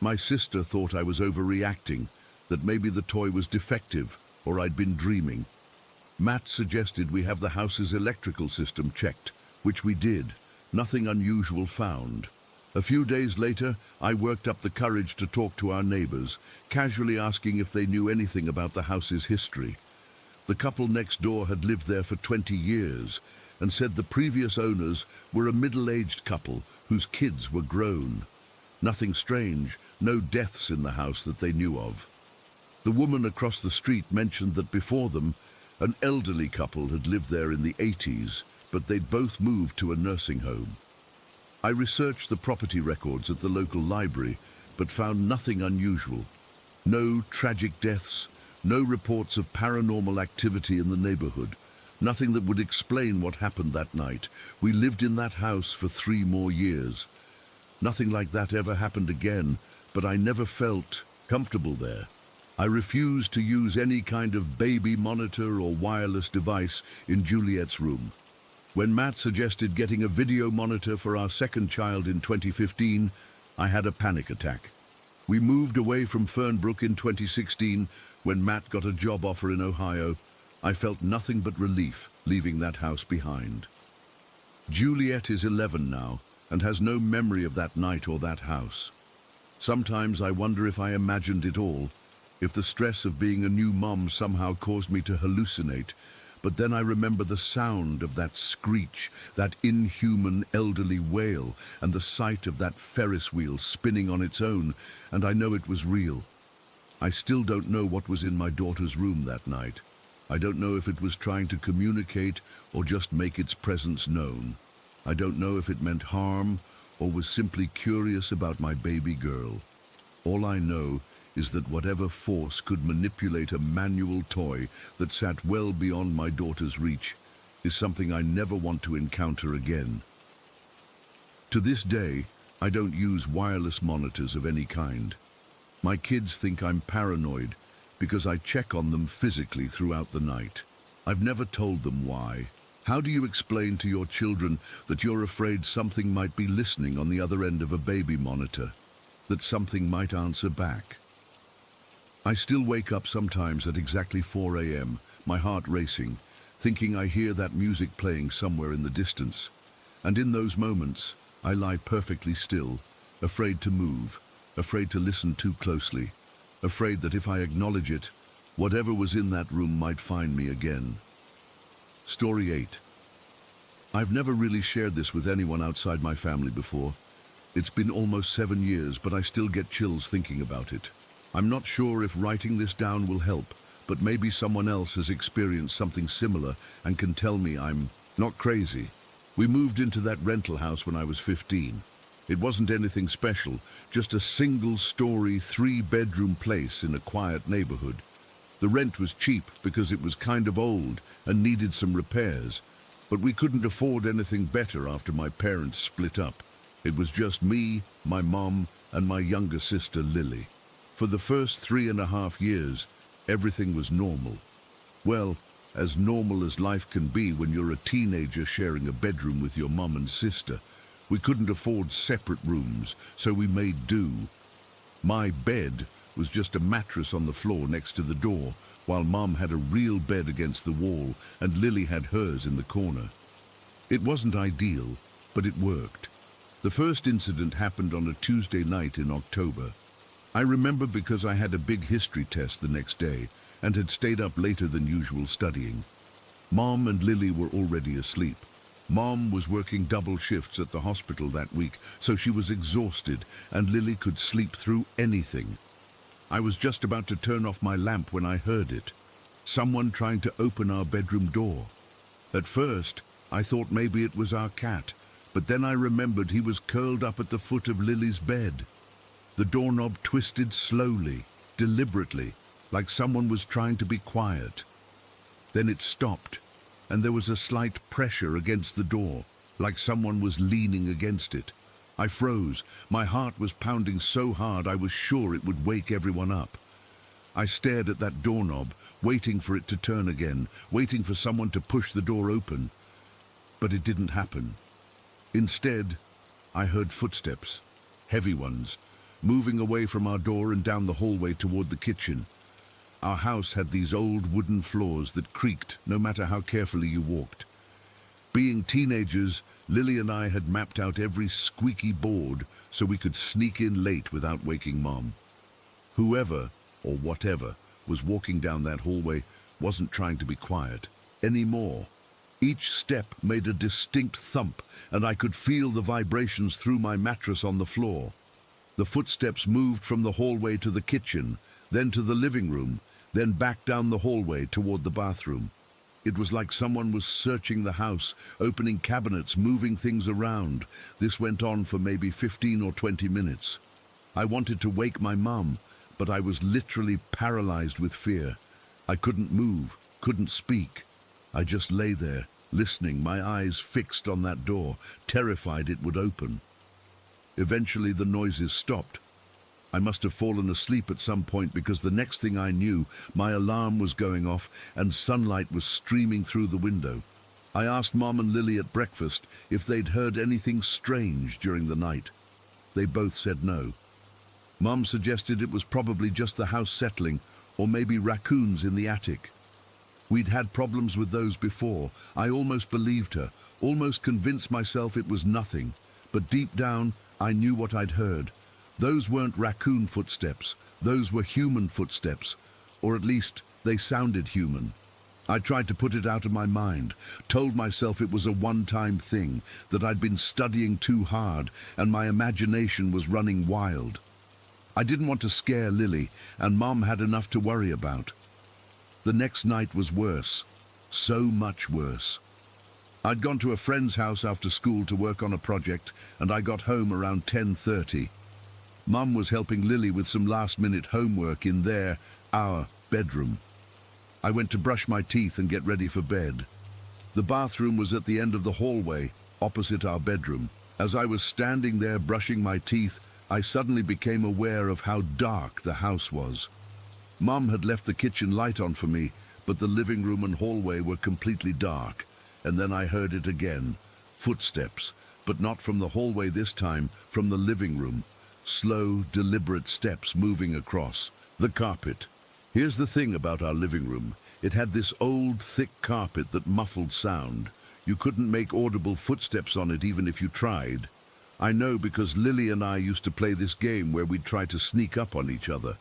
Speaker 1: My sister thought I was overreacting, that maybe the toy was defective or I'd been dreaming. Matt suggested we have the house's electrical system checked, which we did. Nothing unusual found. A few days later, I worked up the courage to talk to our neighbors, casually asking if they knew anything about the house's history. The couple next door had lived there for 20 years and said the previous owners were a middle-aged couple whose kids were grown. Nothing strange, no deaths in the house that they knew of. The woman across the street mentioned that before them, an elderly couple had lived there in the 80s, but they'd both moved to a nursing home. I researched the property records at the local library, but found nothing unusual. No tragic deaths, no reports of paranormal activity in the neighborhood. Nothing that would explain what happened that night. We lived in that house for 3 more years. Nothing like that ever happened again, but I never felt comfortable there. I refused to use any kind of baby monitor or wireless device in Juliet's room. When Matt suggested getting a video monitor for our second child in 2015, I had a panic attack. We moved away from Fernbrook in 2016 when Matt got a job offer in Ohio. I felt nothing but relief leaving that house behind. Juliet is 11 now and has no memory of that night or that house. Sometimes I wonder if I imagined it all, if the stress of being a new mom somehow caused me to hallucinate. But then I remember the sound of that screech, that inhuman elderly wail, and the sight of that Ferris wheel spinning on its own, and I know it was real. I still don't know what was in my daughter's room that night. I don't know if it was trying to communicate or just make its presence known. I don't know if it meant harm or was simply curious about my baby girl. All I know is that whatever force could manipulate a manual toy that sat well beyond my daughter's reach is something I never want to encounter again. To this day, I don't use wireless monitors of any kind. My kids think I'm paranoid because I check on them physically throughout the night. I've never told them why. How do you explain to your children that you're afraid something might be listening on the other end of a baby monitor? That something might answer back? I still wake up sometimes at exactly 4 a.m., my heart racing, thinking I hear that music playing somewhere in the distance. And in those moments, I lie perfectly still, afraid to move, afraid to listen too closely, afraid that if I acknowledge it, whatever was in that room might find me again. Story 8. I've never really shared this with anyone outside my family before. It's been almost 7 years, but I still get chills thinking about it. I'm not sure if writing this down will help, but maybe someone else has experienced something similar and can tell me I'm not crazy. We moved into that rental house when I was 15. It wasn't anything special, just a single-story, 3-bedroom place in a quiet neighborhood. The rent was cheap because it was kind of old and needed some repairs, but we couldn't afford anything better after my parents split up. It was just me, my mom, and my younger sister Lily. For the first 3.5 years, everything was normal. Well, as normal as life can be when you're a teenager sharing a bedroom with your mom and sister. We couldn't afford separate rooms, so we made do. My bed was just a mattress on the floor next to the door, while Mom had a real bed against the wall and Lily had hers in the corner. It wasn't ideal, but it worked. The first incident happened on a Tuesday night in October. I remember because I had a big history test the next day and had stayed up later than usual studying. Mom and Lily were already asleep. Mom was working double shifts at the hospital that week, so she was exhausted, and Lily could sleep through anything. I was just about to turn off my lamp when I heard it. Someone trying to open our bedroom door. At first, I thought maybe it was our cat, but then I remembered he was curled up at the foot of Lily's bed. The doorknob twisted slowly, deliberately, like someone was trying to be quiet. Then it stopped, and there was a slight pressure against the door, like someone was leaning against it. I froze. My heart was pounding so hard I was sure it would wake everyone up. I stared at that doorknob, waiting for it to turn again, waiting for someone to push the door open. But it didn't happen. Instead, I heard footsteps, heavy ones, moving away from our door and down the hallway toward the kitchen. Our house had these old wooden floors that creaked no matter how carefully you walked. Being teenagers, Lily and I had mapped out every squeaky board so we could sneak in late without waking Mom. Whoever, or whatever, was walking down that hallway wasn't trying to be quiet anymore. Each step made a distinct thump, and I could feel the vibrations through my mattress on the floor. The footsteps moved from the hallway to the kitchen, then to the living room, then back down the hallway toward the bathroom. It was like someone was searching the house, opening cabinets, moving things around. This went on for maybe 15 or 20 minutes. I wanted to wake my mum, but I was literally paralyzed with fear. I couldn't move, couldn't speak. I just lay there, listening, my eyes fixed on that door, terrified it would open. Eventually the noises stopped. I must have fallen asleep at some point because the next thing I knew, my alarm was going off and sunlight was streaming through the window. I asked Mom and Lily at breakfast if they'd heard anything strange during the night. They both said no. Mom suggested it was probably just the house settling, or maybe raccoons in the attic. We'd had problems with those before. I almost believed her, almost convinced myself it was nothing. But deep down, I knew what I'd heard. Those weren't raccoon footsteps, those were human footsteps, or at least they sounded human. I tried to put it out of my mind, told myself it was a one-time thing, that I'd been studying too hard and my imagination was running wild. I didn't want to scare Lily, and Mom had enough to worry about. The next night was worse. So much worse. I'd gone to a friend's house after school to work on a project, and I got home around 10:30. Mum was helping Lily with some last-minute homework in our bedroom. I went to brush my teeth and get ready for bed. The bathroom was at the end of the hallway, opposite our bedroom. As I was standing there brushing my teeth, I suddenly became aware of how dark the house was. Mum had left the kitchen light on for me, but the living room and hallway were completely dark. And then I heard it again. Footsteps, but not from the hallway this time, from the living room. Slow, deliberate steps moving across the carpet. Here's the thing about our living room. It had this old, thick carpet that muffled sound. You couldn't make audible footsteps on it even if you tried. I know because Lily and I used to play this game where we'd try to sneak up on each other.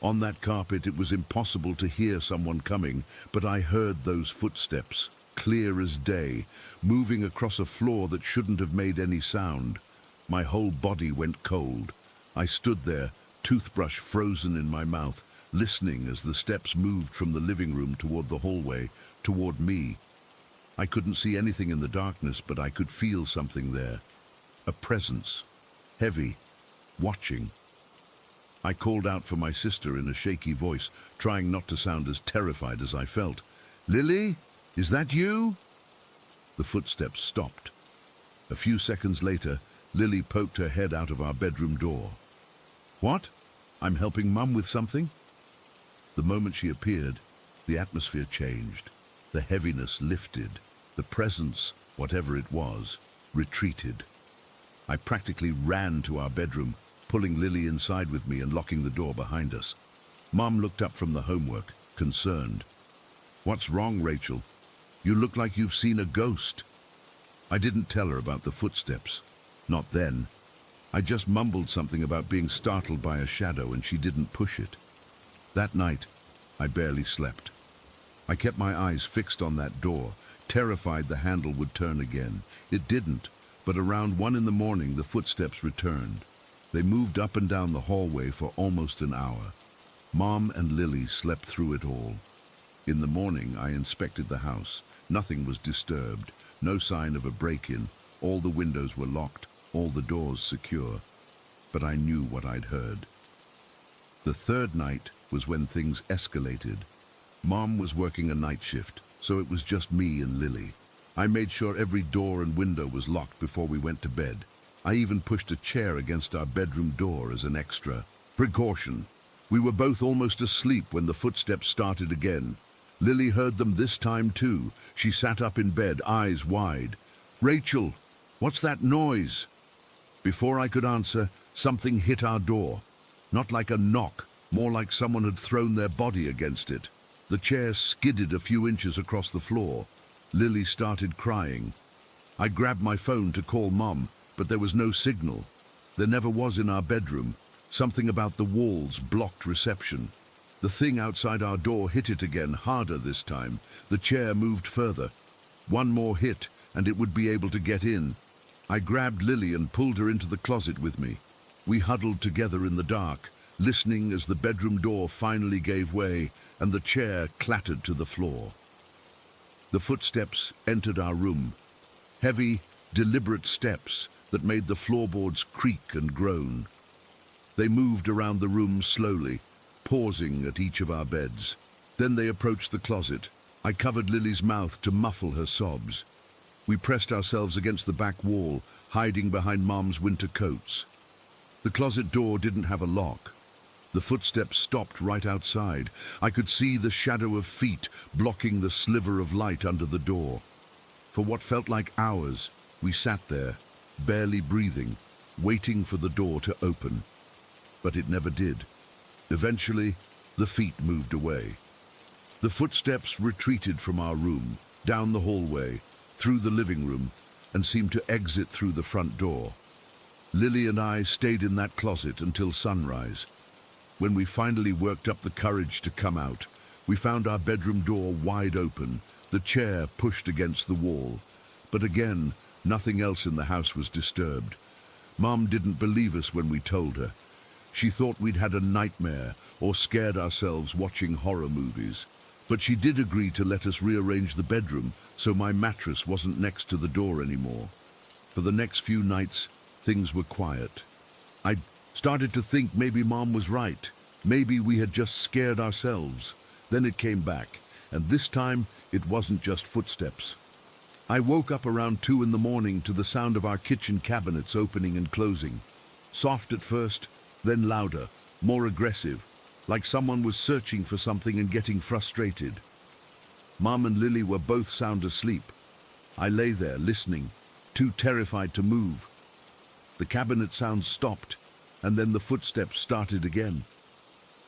Speaker 1: On that carpet it was impossible to hear someone coming, but I heard those footsteps, clear as day, moving across a floor that shouldn't have made any sound. My whole body went cold. I stood there, toothbrush frozen in my mouth, listening as the steps moved from the living room toward the hallway, toward me. I couldn't see anything in the darkness, but I could feel something there. A presence, heavy, watching. I called out for my sister in a shaky voice, trying not to sound as terrified as I felt. "Lily, is that you?" The footsteps stopped. A few seconds later, Lily poked her head out of our bedroom door. "What? I'm helping Mum with something?" The moment she appeared, the atmosphere changed. The heaviness lifted. The presence, whatever it was, retreated. I practically ran to our bedroom, pulling Lily inside with me and locking the door behind us. Mom looked up from the homework, concerned. "What's wrong, Rachel? You look like you've seen a ghost." I didn't tell her about the footsteps. Not then. I just mumbled something about being startled by a shadow, and she didn't push it. That night, I barely slept. I kept my eyes fixed on that door, terrified the handle would turn again. It didn't, but around 1 in the morning the footsteps returned. They moved up and down the hallway for almost an hour. Mom and Lily slept through it all. In the morning, I inspected the house. Nothing was disturbed, no sign of a break-in. All the windows were locked, all the doors secure. But I knew what I'd heard. The third night was when things escalated. Mom was working a night shift, so it was just me and Lily. I made sure every door and window was locked before we went to bed. I even pushed a chair against our bedroom door as an extra precaution. We were both almost asleep when the footsteps started again. Lily heard them this time too. She sat up in bed, eyes wide. "Rachel, what's that noise?" Before I could answer, something hit our door. Not like a knock, more like someone had thrown their body against it. The chair skidded a few inches across the floor. Lily started crying. I grabbed my phone to call Mom, but there was no signal. There never was in our bedroom. Something about the walls blocked reception. The thing outside our door hit it again, harder this time. The chair moved further. One more hit, and it would be able to get in. I grabbed Lily and pulled her into the closet with me. We huddled together in the dark, listening as the bedroom door finally gave way and the chair clattered to the floor. The footsteps entered our room. Heavy, deliberate steps that made the floorboards creak and groan. They moved around the room slowly, pausing at each of our beds. Then they approached the closet. I covered Lily's mouth to muffle her sobs. We pressed ourselves against the back wall, hiding behind Mom's winter coats. The closet door didn't have a lock. The footsteps stopped right outside. I could see the shadow of feet blocking the sliver of light under the door. For what felt like hours, we sat there, barely breathing, waiting for the door to open. But it never did. Eventually, the feet moved away. The footsteps retreated from our room, down the hallway, through the living room, and seemed to exit through the front door. Lily and I stayed in that closet until sunrise. When we finally worked up the courage to come out, we found our bedroom door wide open, the chair pushed against the wall. But again, nothing else in the house was disturbed. Mom didn't believe us when we told her. She thought we'd had a nightmare or scared ourselves watching horror movies. But she did agree to let us rearrange the bedroom so my mattress wasn't next to the door anymore. For the next few nights, things were quiet. I started to think maybe Mom was right. Maybe we had just scared ourselves. Then it came back, and this time it wasn't just footsteps. I woke up around 2 in the morning to the sound of our kitchen cabinets opening and closing. Soft at first, then louder, more aggressive, like someone was searching for something and getting frustrated. Mom and Lily were both sound asleep. I lay there listening, too terrified to move. The cabinet sounds stopped, and then the footsteps started again.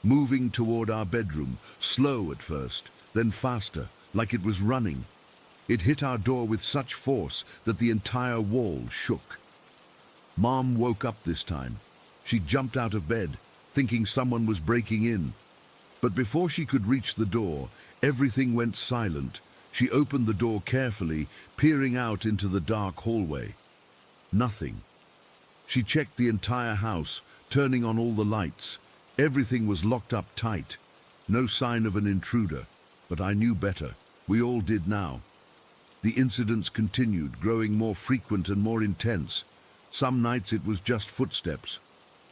Speaker 1: Moving toward our bedroom, slow at first, then faster, like it was running. It hit our door with such force that the entire wall shook. Mom woke up this time. She jumped out of bed, thinking someone was breaking in. But before she could reach the door, everything went silent. She opened the door carefully, peering out into the dark hallway. Nothing. She checked the entire house, turning on all the lights. Everything was locked up tight. No sign of an intruder, but I knew better. We all did now. The incidents continued, growing more frequent and more intense. Some nights it was just footsteps.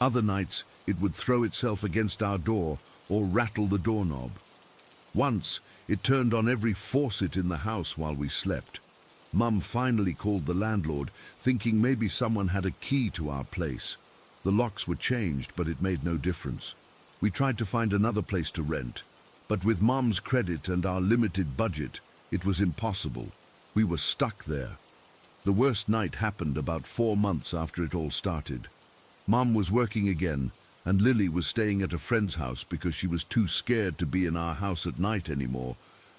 Speaker 1: Other nights it would throw itself against our door or rattle the doorknob. Once it turned on every faucet in the house while we slept. Mum finally called the landlord, thinking maybe someone had a key to our place. The locks were changed, but it made no difference. We tried to find another place to rent, but with Mum's credit and our limited budget, it was impossible. We were stuck there. The worst night happened about 4 months after it all started. Mum was working again, and Lily was staying at a friend's house because she was too scared to be in our house at night anymore.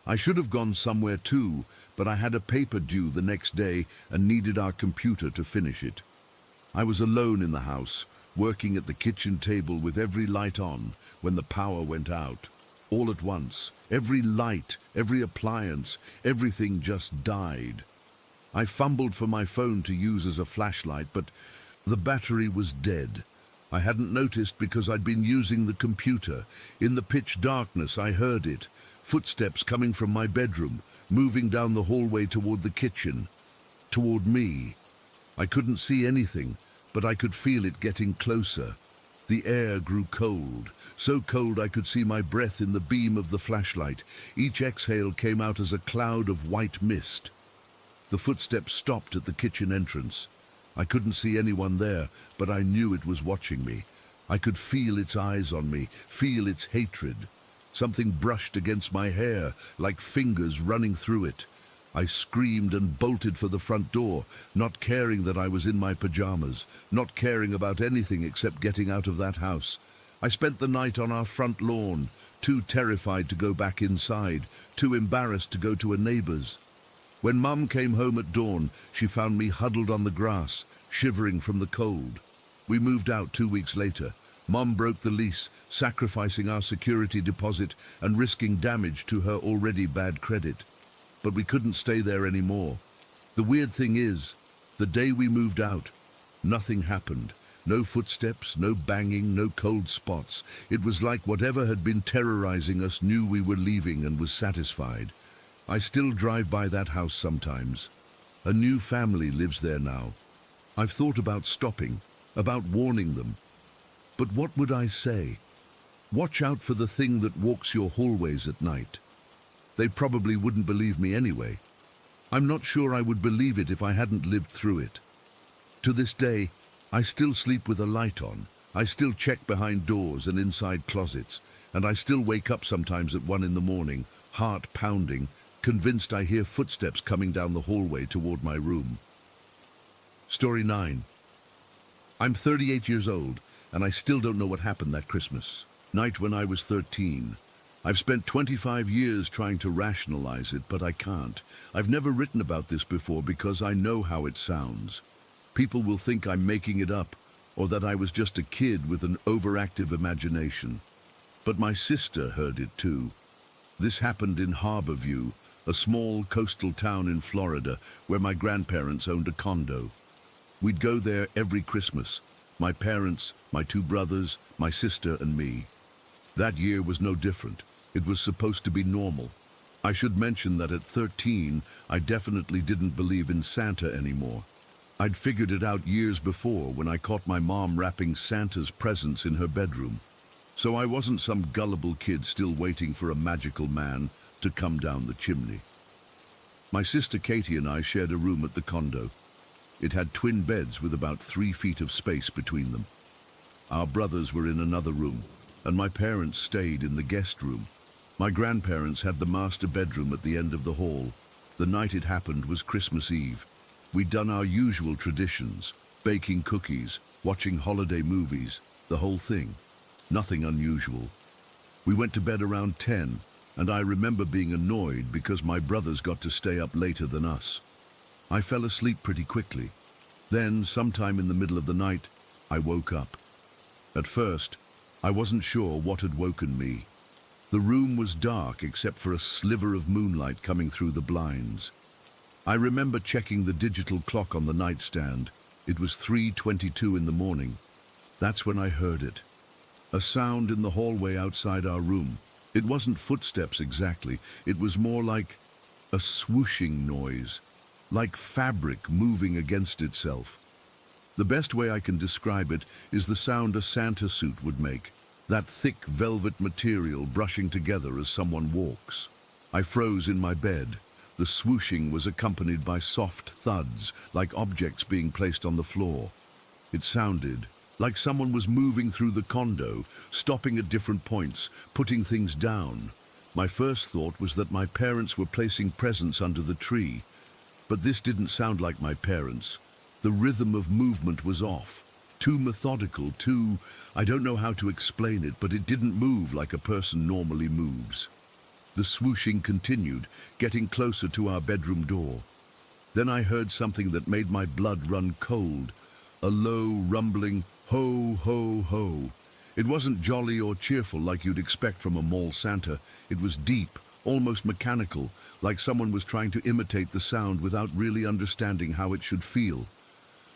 Speaker 1: I should have gone somewhere too, but I had a paper due the next day and needed our computer to finish it. I was alone in the house, working at the kitchen table with every light on when the power went out. All at once, every light, every appliance, everything just died. I fumbled for my phone to use as a flashlight, but the battery was dead. I hadn't noticed because I'd been using the computer. In the pitch darkness, I heard it. Footsteps coming from my bedroom, moving down the hallway toward the kitchen. Toward me. I couldn't see anything, but I could feel it getting closer. The air grew cold, so cold I could see my breath in the beam of the flashlight. Each exhale came out as a cloud of white mist. The footsteps stopped at the kitchen entrance. I couldn't see anyone there, but I knew it was watching me. I could feel its eyes on me, feel its hatred. Something brushed against my hair, like fingers running through it. I screamed and bolted for the front door, not caring that I was in my pajamas, not caring about anything except getting out of that house. I spent the night on our front lawn, too terrified to go back inside, too embarrassed to go to a neighbor's. When Mum came home at dawn, she found me huddled on the grass, shivering from the cold. We moved out 2 weeks later. Mum broke the lease, sacrificing our security deposit and risking damage to her already bad credit. But we couldn't stay there anymore. The weird thing is, the day we moved out, nothing happened. No footsteps, no banging, no cold spots. It was like whatever had been terrorizing us knew we were leaving and was satisfied. I still drive by that house sometimes. A new family lives there now. I've thought about stopping, about warning them. But what would I say? Watch out for the thing that walks your hallways at night. They probably wouldn't believe me anyway. I'm not sure I would believe it if I hadn't lived through it. To this day, I still sleep with a light on. I still check behind doors and inside closets, and I still wake up sometimes at 1 in the morning, heart pounding, convinced I hear footsteps coming down the hallway toward my room. Story 9. I'm 38 years old, and I still don't know what happened that Christmas night when I was 13. I've spent 25 years trying to rationalize it, but I can't. I've never written about this before because I know how it sounds. People will think I'm making it up, or that I was just a kid with an overactive imagination. But my sister heard it too. This happened in Harborview, a small coastal town in Florida where my grandparents owned a condo. We'd go there every Christmas, My parents, my two brothers, my sister and me. That year was no different. It was supposed to be normal. I should mention that at 13, I definitely didn't believe in Santa anymore. I'd figured it out years before when I caught my mom wrapping Santa's presents in her bedroom. So I wasn't some gullible kid still waiting for a magical man to come down the chimney. My sister Katie and I shared a room at the condo. It had twin beds with about 3 feet of space between them. Our brothers were in another room, and my parents stayed in the guest room. My grandparents had the master bedroom at the end of the hall. The night it happened was Christmas Eve. We'd done our usual traditions, baking cookies, watching holiday movies, the whole thing. Nothing unusual. We went to bed around 10, and I remember being annoyed because my brothers got to stay up later than us. I fell asleep pretty quickly. Then, sometime in the middle of the night, I woke up. At first, I wasn't sure what had woken me. The room was dark except for a sliver of moonlight coming through the blinds. I remember checking the digital clock on the nightstand. It was 3:22 in the morning. That's when I heard it. A sound in the hallway outside our room. It wasn't footsteps exactly. It was more like a swooshing noise, like fabric moving against itself. The best way I can describe it is the sound a Santa suit would make, that thick velvet material brushing together as someone walks. I froze in my bed. The swooshing was accompanied by soft thuds, like objects being placed on the floor. It sounded like someone was moving through the condo, stopping at different points, putting things down. My first thought was that my parents were placing presents under the tree, but this didn't sound like my parents. The rhythm of movement was off, too methodical, I don't know how to explain it, but it didn't move like a person normally moves. The swooshing continued, getting closer to our bedroom door. Then I heard something that made my blood run cold, a low, rumbling ho, ho, ho. It wasn't jolly or cheerful like you'd expect from a mall Santa. It was deep, almost mechanical, like someone was trying to imitate the sound without really understanding how it should feel.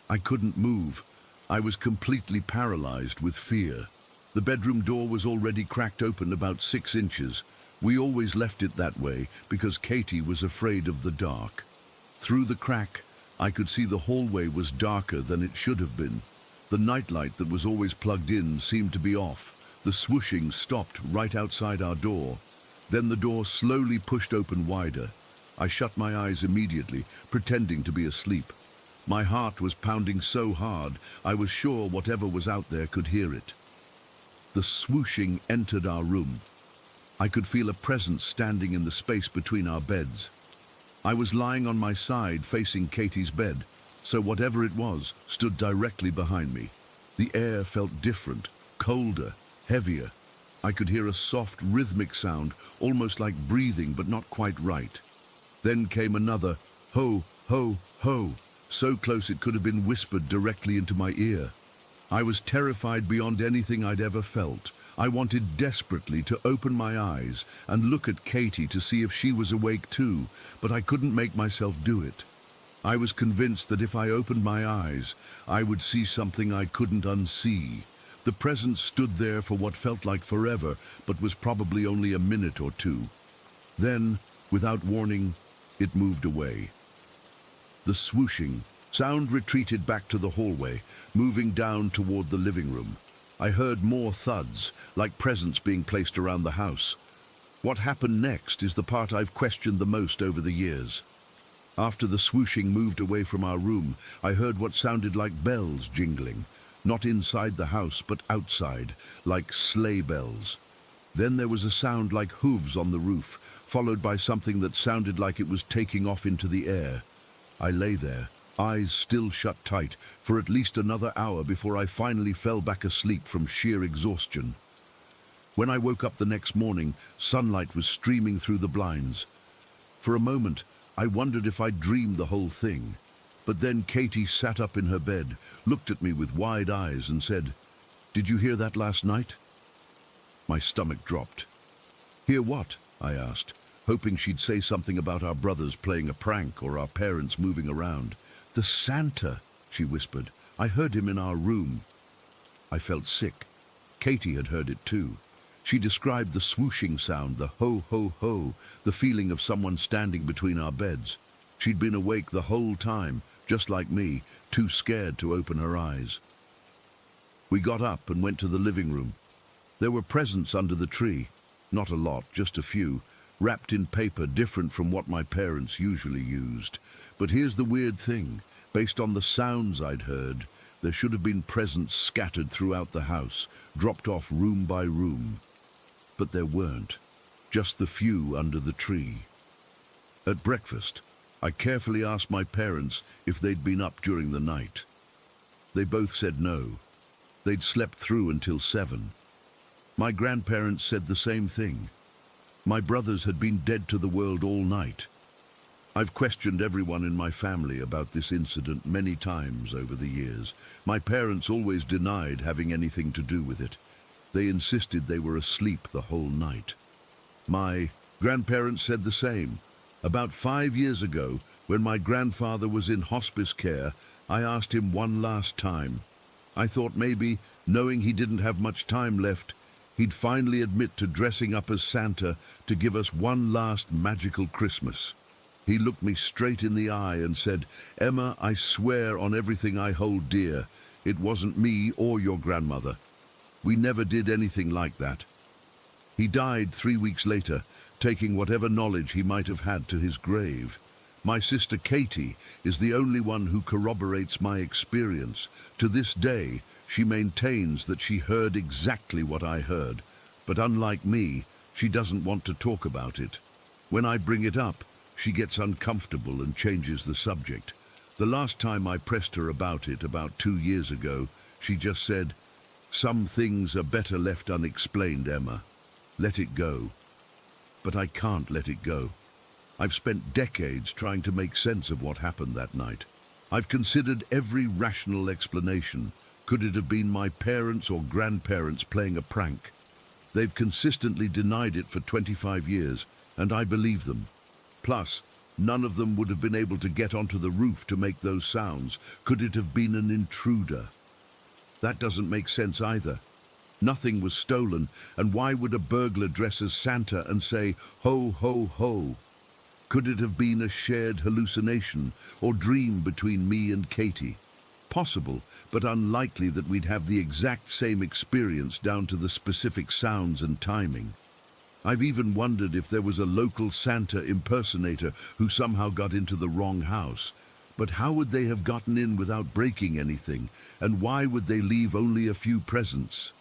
Speaker 1: I couldn't move. I was completely paralyzed with fear. The bedroom door was already cracked open about 6 inches. We always left it that way because Katie was afraid of the dark. Through the crack, I could see the hallway was darker than it should have been. The nightlight that was always plugged in seemed to be off. The swooshing stopped right outside our door. Then the door slowly pushed open wider. I shut my eyes immediately, pretending to be asleep. My heart was pounding so hard, I was sure whatever was out there could hear it. The swooshing entered our room. I could feel a presence standing in the space between our beds. I was lying on my side facing Katie's bed, so whatever it was stood directly behind me. The air felt different, colder, heavier. I could hear a soft, rhythmic sound, almost like breathing, but not quite right. Then came another ho, ho, ho, so close it could have been whispered directly into my ear. I was terrified beyond anything I'd ever felt. I wanted desperately to open my eyes and look at Katie to see if she was awake too, but I couldn't make myself do it. I was convinced that if I opened my eyes, I would see something I couldn't unsee. The presence stood there for what felt like forever, but was probably only a minute or two. Then, without warning, it moved away. The swooshing sound retreated back to the hallway, moving down toward the living room. I heard more thuds, like presents being placed around the house. What happened next is the part I've questioned the most over the years. After the swooshing moved away from our room, I heard what sounded like bells jingling, not inside the house but outside, like sleigh bells. Then there was a sound like hooves on the roof, followed by something that sounded like it was taking off into the air. I lay there, eyes still shut tight, for at least another hour before I finally fell back asleep from sheer exhaustion. When I woke up the next morning, sunlight was streaming through the blinds. For a moment, I wondered if I'd dreamed the whole thing. But then Katie sat up in her bed, looked at me with wide eyes and said, "Did you hear that last night?" My stomach dropped. "Hear what?" I asked, hoping she'd say something about our brothers playing a prank or our parents moving around. "The Santa," she whispered. "I heard him in our room." I felt sick. Katie had heard it too. She described the swooshing sound, the ho, ho, ho, the feeling of someone standing between our beds. She'd been awake the whole time, just like me, too scared to open her eyes. We got up and went to the living room. There were presents under the tree. Not a lot, just a few, wrapped in paper different from what my parents usually used. But here's the weird thing. Based on the sounds I'd heard, there should have been presents scattered throughout the house, dropped off room by room. But there weren't, just the few under the tree. At breakfast, I carefully asked my parents if they'd been up during the night. They both said no. They'd slept through until 7. My grandparents said the same thing. My brothers had been dead to the world all night. I've questioned everyone in my family about this incident many times over the years. My parents always denied having anything to do with it. They insisted they were asleep the whole night. My grandparents said the same. About 5 years ago, when my grandfather was in hospice care, I asked him one last time. I thought maybe, knowing he didn't have much time left, he'd finally admit to dressing up as Santa to give us one last magical Christmas. He looked me straight in the eye and said, "Emma, I swear on everything I hold dear, it wasn't me or your grandmother. We never did anything like that." He died 3 weeks later, taking whatever knowledge he might have had to his grave. My sister Katie is the only one who corroborates my experience. To this day, she maintains that she heard exactly what I heard, but unlike me, she doesn't want to talk about it. When I bring it up, she gets uncomfortable and changes the subject. The last time I pressed her about it, about 2 years ago, she just said, "Some things are better left unexplained, Emma. Let it go." But I can't let it go. I've spent decades trying to make sense of what happened that night. I've considered every rational explanation. Could it have been my parents or grandparents playing a prank? They've consistently denied it for 25 years, and I believe them. Plus, none of them would have been able to get onto the roof to make those sounds. Could it have been an intruder? That doesn't make sense either. Nothing was stolen, and why would a burglar dress as Santa and say, "Ho, ho, ho"? Could it have been a shared hallucination or dream between me and Katie? Possible, but unlikely that we'd have the exact same experience down to the specific sounds and timing. I've even wondered if there was a local Santa impersonator who somehow got into the wrong house. But how would they have gotten in without breaking anything? And why would they leave only a few presents?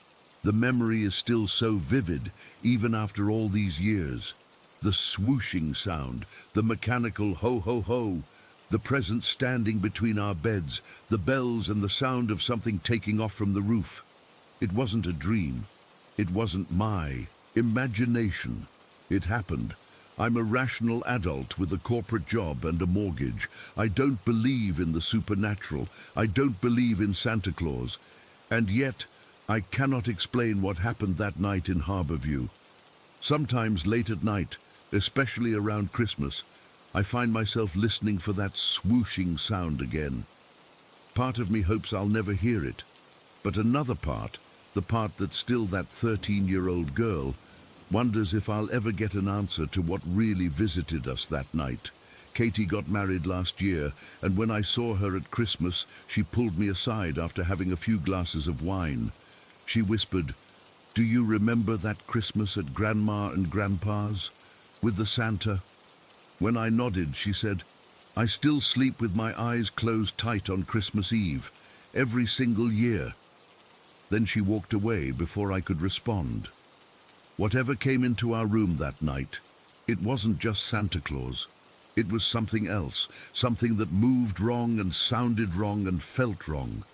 Speaker 1: The memory is still so vivid, even after all these years. The swooshing sound, the mechanical ho ho ho, the presents standing between our beds, the bells and the sound of something taking off from the roof. It wasn't a dream. It wasn't my imagination. It happened. I'm a rational adult with a corporate job and a mortgage. I don't believe in the supernatural. I don't believe in Santa Claus. And yet, I cannot explain what happened that night in Harborview. Sometimes late at night, especially around Christmas, I find myself listening for that swooshing sound again. Part of me hopes I'll never hear it, but another part, the part that's still that 13-year-old girl, wonders if I'll ever get an answer to what really visited us that night. Katie got married last year, and when I saw her at Christmas, she pulled me aside after having a few glasses of wine. She whispered, "Do you remember that Christmas at Grandma and Grandpa's? With the Santa?" When I nodded, she said, "I still sleep with my eyes closed tight on Christmas Eve, every single year." Then she walked away before I could respond. Whatever came into our room that night, it wasn't just Santa Claus. It was something else, something that moved wrong and sounded wrong and felt wrong.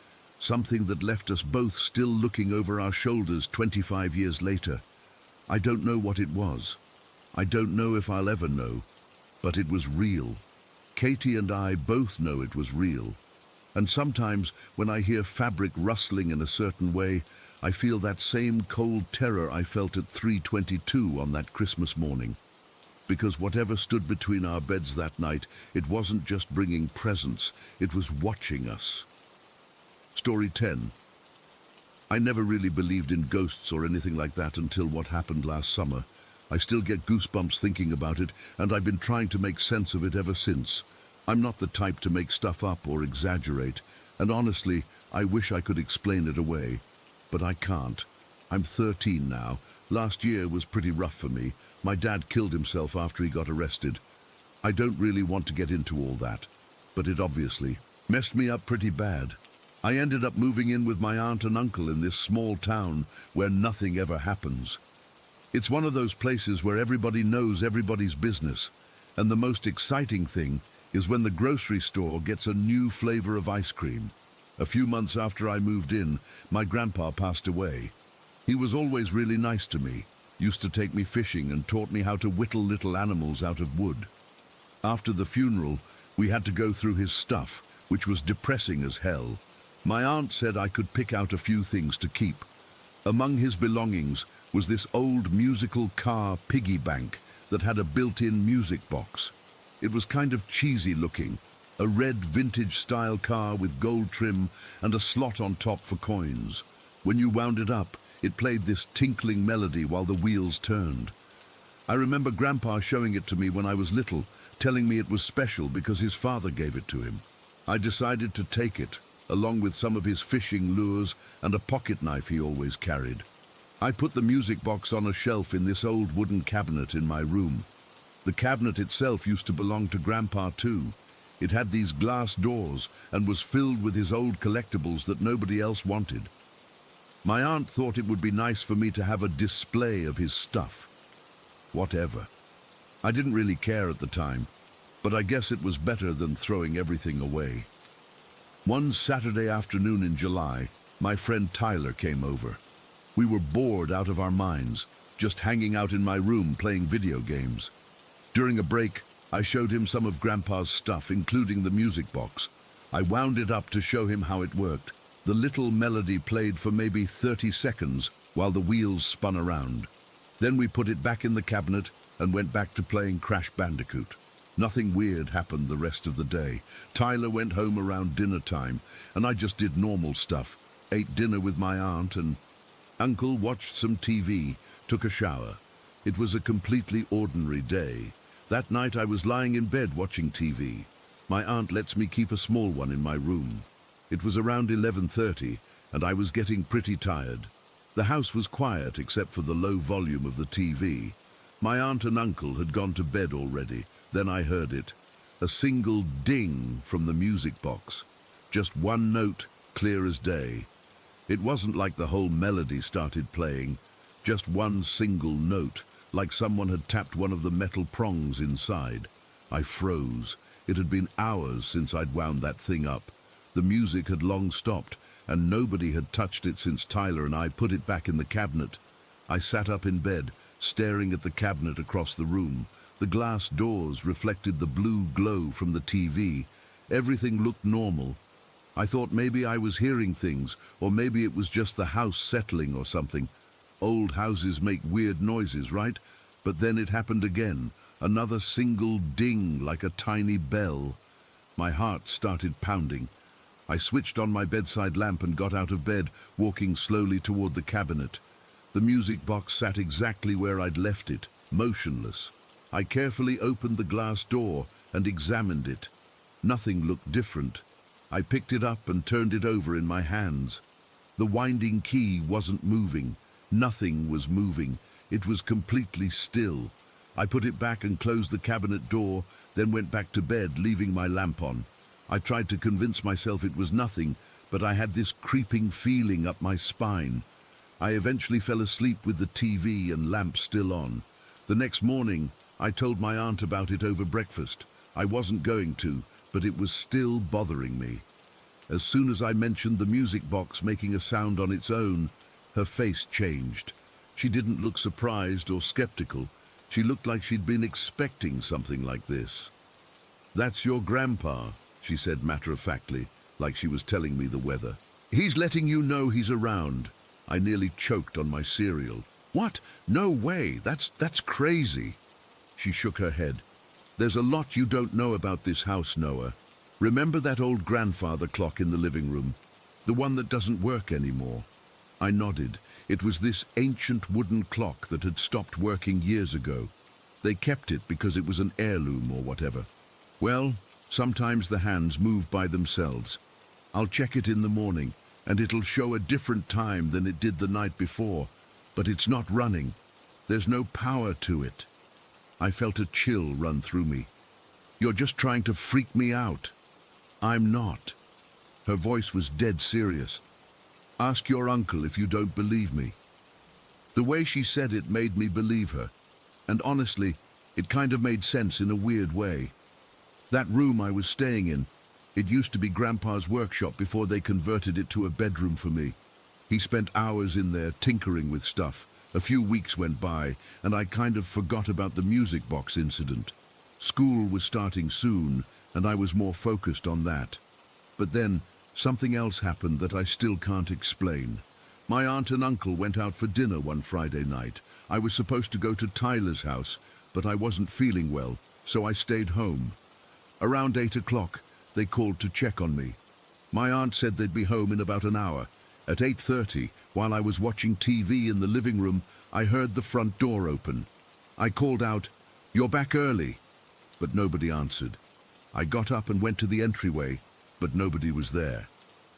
Speaker 1: Something that left us both still looking over our shoulders 25 years later. I don't know what it was. I don't know if I'll ever know. But it was real. Katie and I both know it was real. And sometimes when I hear fabric rustling in a certain way, I feel that same cold terror I felt at 3:22 on that Christmas morning. Because whatever stood between our beds that night, it wasn't just bringing presents, it was watching us. Story 10. I never really believed in ghosts or anything like that until what happened last summer. I still get goosebumps thinking about it, and I've been trying to make sense of it ever since. I'm not the type to make stuff up or exaggerate, and honestly, I wish I could explain it away. But I can't. I'm 13 now. Last year was pretty rough for me. My dad killed himself after he got arrested. I don't really want to get into all that, but it obviously messed me up pretty bad. I ended up moving in with my aunt and uncle in this small town where nothing ever happens. It's one of those places where everybody knows everybody's business, and the most exciting thing is when the grocery store gets a new flavor of ice cream. A few months after I moved in, my grandpa passed away. He was always really nice to me, used to take me fishing and taught me how to whittle little animals out of wood. After the funeral, we had to go through his stuff, which was depressing as hell. My aunt said I could pick out a few things to keep. Among his belongings was this old musical car piggy bank that had a built-in music box. It was kind of cheesy looking, a red vintage-style car with gold trim and a slot on top for coins. When you wound it up, it played this tinkling melody while the wheels turned. I remember Grandpa showing it to me when I was little, telling me it was special because his father gave it to him. I decided to take it, along with some of his fishing lures and a pocket knife he always carried. I put the music box on a shelf in this old wooden cabinet in my room. The cabinet itself used to belong to Grandpa too. It had these glass doors and was filled with his old collectibles that nobody else wanted. My aunt thought it would be nice for me to have a display of his stuff. Whatever. I didn't really care at the time, but I guess it was better than throwing everything away. One Saturday afternoon in July, my friend Tyler came over. We were bored out of our minds, just hanging out in my room playing video games. During a break, I showed him some of Grandpa's stuff, including the music box. I wound it up to show him how it worked. The little melody played for maybe 30 seconds while the wheels spun around. Then we put it back in the cabinet and went back to playing Crash Bandicoot. Nothing weird happened the rest of the day. Tyler went home around dinner time, and I just did normal stuff. Ate dinner with my aunt and uncle, watched some TV, took a shower. It was a completely ordinary day. That night I was lying in bed watching TV. My aunt lets me keep a small one in my room. It was around 11:30, and I was getting pretty tired. The house was quiet except for the low volume of the TV. My aunt and uncle had gone to bed already. Then I heard it. A single ding from the music box. Just one note, clear as day. It wasn't like the whole melody started playing. Just one single note, like someone had tapped one of the metal prongs inside. I froze. It had been hours since I'd wound that thing up. The music had long stopped, and nobody had touched it since Tyler and I put it back in the cabinet. I sat up in bed, staring at the cabinet across the room. The glass doors reflected the blue glow from the TV. Everything looked normal. I thought maybe I was hearing things, or maybe it was just the house settling or something. Old houses make weird noises, right? But then it happened again. Another single ding like a tiny bell. My heart started pounding. I switched on my bedside lamp and got out of bed, walking slowly toward the cabinet. The music box sat exactly where I'd left it, motionless. I carefully opened the glass door and examined it. Nothing looked different. I picked it up and turned it over in my hands. The winding key wasn't moving. Nothing was moving. It was completely still. I put it back and closed the cabinet door, then went back to bed, leaving my lamp on. I tried to convince myself it was nothing, but I had this creeping feeling up my spine. I eventually fell asleep with the TV and lamp still on. The next morning, I told my aunt about it over breakfast. I wasn't going to, but it was still bothering me. As soon as I mentioned the music box making a sound on its own, her face changed. She didn't look surprised or skeptical. She looked like she'd been expecting something like this. "That's your grandpa," she said matter-of-factly, like she was telling me the weather. "He's letting you know he's around." I nearly choked on my cereal. "What? No way. That's crazy." She shook her head. "There's a lot you don't know about this house, Noah. Remember that old grandfather clock in the living room? The one that doesn't work anymore? I nodded. It was this ancient wooden clock that had stopped working years ago. They kept it because it was an heirloom or whatever. Well, sometimes the hands move by themselves. I'll check it in the morning, and it'll show a different time than it did the night before. But it's not running. There's no power to it. I felt a chill run through me. You're just trying to freak me out. I'm not. Her voice was dead serious. Ask your uncle if you don't believe me. The way she said it made me believe her. And honestly, it kind of made sense in a weird way. That room I was staying in, it used to be Grandpa's workshop before they converted it to a bedroom for me. He spent hours in there tinkering with stuff. A few weeks went by, and I kind of forgot about the music box incident. School was starting soon, and I was more focused on that. But then, something else happened that I still can't explain. My aunt and uncle went out for dinner one Friday night. I was supposed to go to Tyler's house, but I wasn't feeling well, so I stayed home. Around 8 o'clock, they called to check on me. My aunt said they'd be home in about an hour. At 8:30, while I was watching TV in the living room, I heard the front door open. I called out, "You're back early," but nobody answered. I got up and went to the entryway, but nobody was there.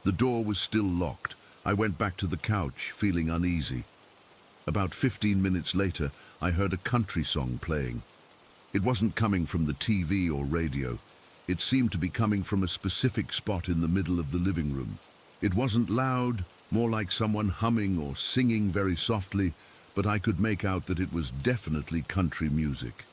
Speaker 1: The door was still locked. I went back to the couch, feeling uneasy. About 15 minutes later, I heard a country song playing. It wasn't coming from the TV or radio. It seemed to be coming from a specific spot in the middle of the living room. It wasn't loud, more like someone humming or singing very softly, but I could make out that it was definitely country music.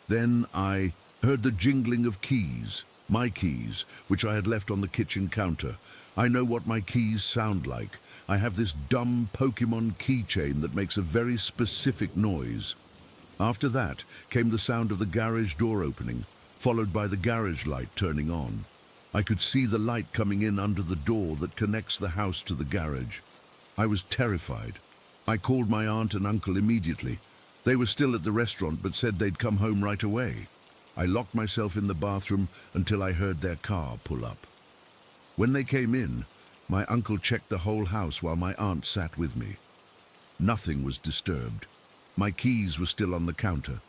Speaker 1: Then I heard the jingling of keys, my keys, which I had left on the kitchen counter. I know what my keys sound like. I have this dumb Pokemon keychain that makes a very specific noise. After that came the sound of the garage door opening, followed by the garage light turning on. I could see the light coming in under the door that connects the house to the garage. I was terrified. I called my aunt and uncle immediately. They were still at the restaurant but said they'd come home right away. I locked myself in the bathroom until I heard their car pull up. When they came in, my uncle checked the whole house while my aunt sat with me. Nothing was disturbed. My keys were still on the counter.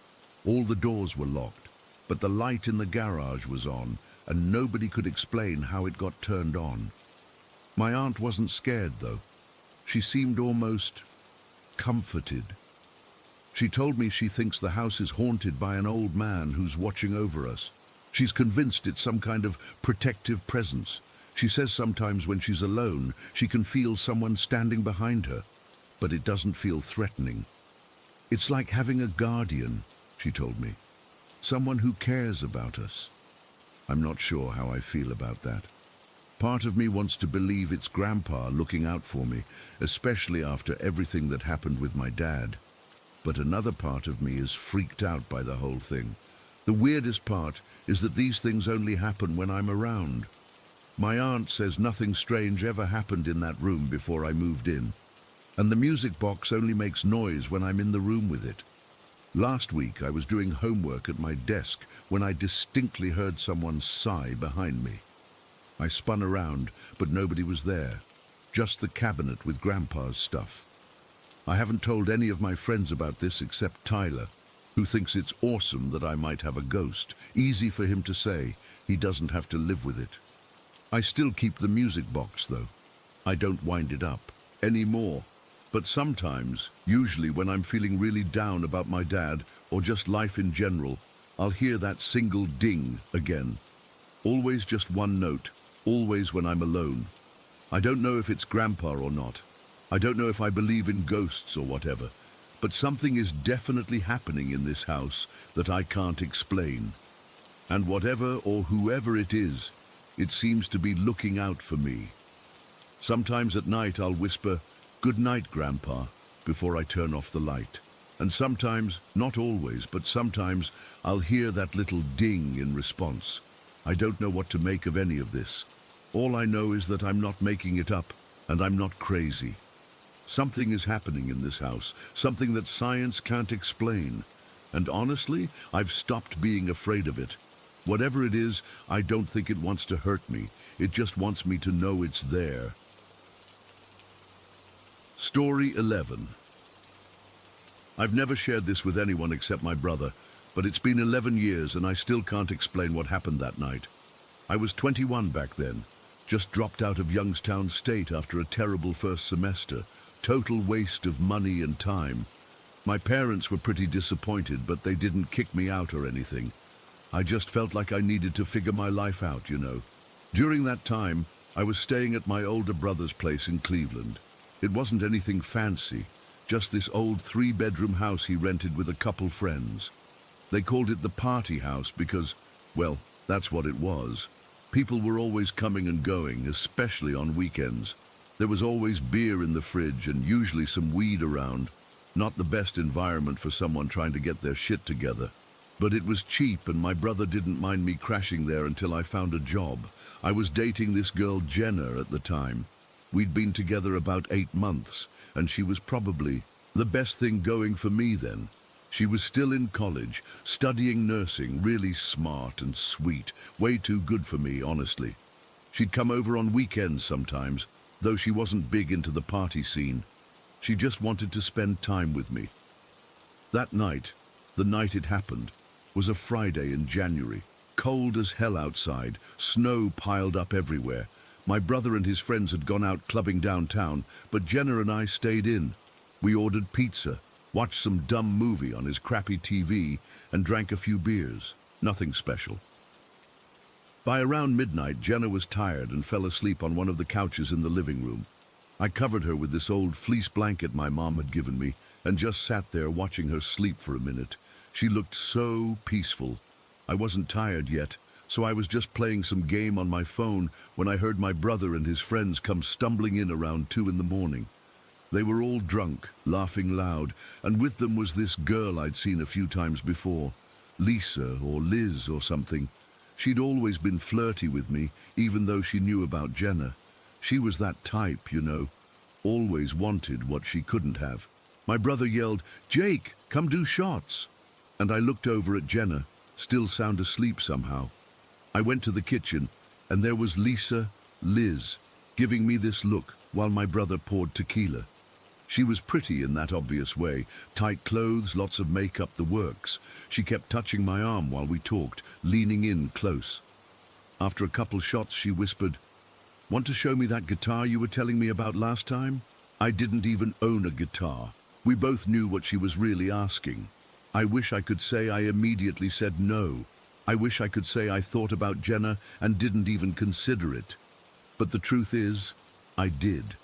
Speaker 1: All the doors were locked, but the light in the garage was on, and nobody could explain how it got turned on. My aunt wasn't scared, though. She seemed almost comforted. She told me she thinks the house is haunted by an old man who's watching over us. She's convinced it's some kind of protective presence. She says sometimes when she's alone, she can feel someone standing behind her, but it doesn't feel threatening. It's like having a guardian, she told me. Someone who cares about us. I'm not sure how I feel about that. Part of me wants to believe it's Grandpa looking out for me, especially after everything that happened with my dad. But another part of me is freaked out by the whole thing. The weirdest part is that these things only happen when I'm around. My aunt says nothing strange ever happened in that room before I moved in, and the music box only makes noise when I'm in the room with it. Last week I was doing homework at my desk when I distinctly heard someone sigh behind me. I spun around, but nobody was there, just the cabinet with Grandpa's stuff. I haven't told any of my friends about this except Tyler, who thinks it's awesome that I might have a ghost. Easy for him to say. He doesn't have to live with it. I still keep the music box, though. I don't wind it up anymore. But sometimes, usually when I'm feeling really down about my dad or just life in general, I'll hear that single ding again. Always just one note, always when I'm alone. I don't know if it's Grandpa or not. I don't know if I believe in ghosts or whatever, but something is definitely happening in this house that I can't explain. And whatever or whoever it is, it seems to be looking out for me. Sometimes at night I'll whisper, "Good night, Grandpa," before I turn off the light. And sometimes, not always, but sometimes I'll hear that little ding in response. I don't know what to make of any of this. All I know is that I'm not making it up, and I'm not crazy. Something is happening in this house, something that science can't explain. And honestly, I've stopped being afraid of it. Whatever it is, I don't think it wants to hurt me. It just wants me to know it's there. Story 11. I've never shared this with anyone except my brother, but it's been 11 years and I still can't explain what happened that night. I was 21 back then, just dropped out of Youngstown State after a terrible first semester, total waste of money and time. My parents were pretty disappointed, but they didn't kick me out or anything. I just felt like I needed to figure my life out, you know. During that time, I was staying at my older brother's place in Cleveland. It wasn't anything fancy, just this old 3-bedroom house he rented with a couple friends. They called it the party house because, well, that's what it was. People were always coming and going, especially on weekends. There was always beer in the fridge and usually some weed around. Not the best environment for someone trying to get their shit together. But it was cheap and my brother didn't mind me crashing there until I found a job. I was dating this girl Jenna at the time. We'd been together about 8 months, and she was probably the best thing going for me then. She was still in college, studying nursing, really smart and sweet, way too good for me, honestly. She'd come over on weekends sometimes, though she wasn't big into the party scene. She just wanted to spend time with me. That night, the night it happened, was a Friday in January. Cold as hell outside, snow piled up everywhere. My brother and his friends had gone out clubbing downtown, but Jenna and I stayed in. We ordered pizza, watched some dumb movie on his crappy TV, and drank a few beers. Nothing special. By around midnight, Jenna was tired and fell asleep on one of the couches in the living room. I covered her with this old fleece blanket my mom had given me and just sat there watching her sleep for a minute. She looked so peaceful. I wasn't tired yet, so I was just playing some game on my phone when I heard my brother and his friends come stumbling in around 2 in the morning. They were all drunk, laughing loud, and with them was this girl I'd seen a few times before. Lisa or Liz or something. She'd always been flirty with me, even though she knew about Jenna. She was that type, you know. Always wanted what she couldn't have. My brother yelled, "Jake, come do shots!" And I looked over at Jenna, still sound asleep somehow. I went to the kitchen, and there was Liz, giving me this look while my brother poured tequila. She was pretty in that obvious way, tight clothes, lots of makeup, the works. She kept touching my arm while we talked, leaning in close. After a couple shots, she whispered, "Want to show me that guitar you were telling me about last time?" I didn't even own a guitar. We both knew what she was really asking. I wish I could say I immediately said no. I wish I could say I thought about Jenna and didn't even consider it. But the truth is, I did.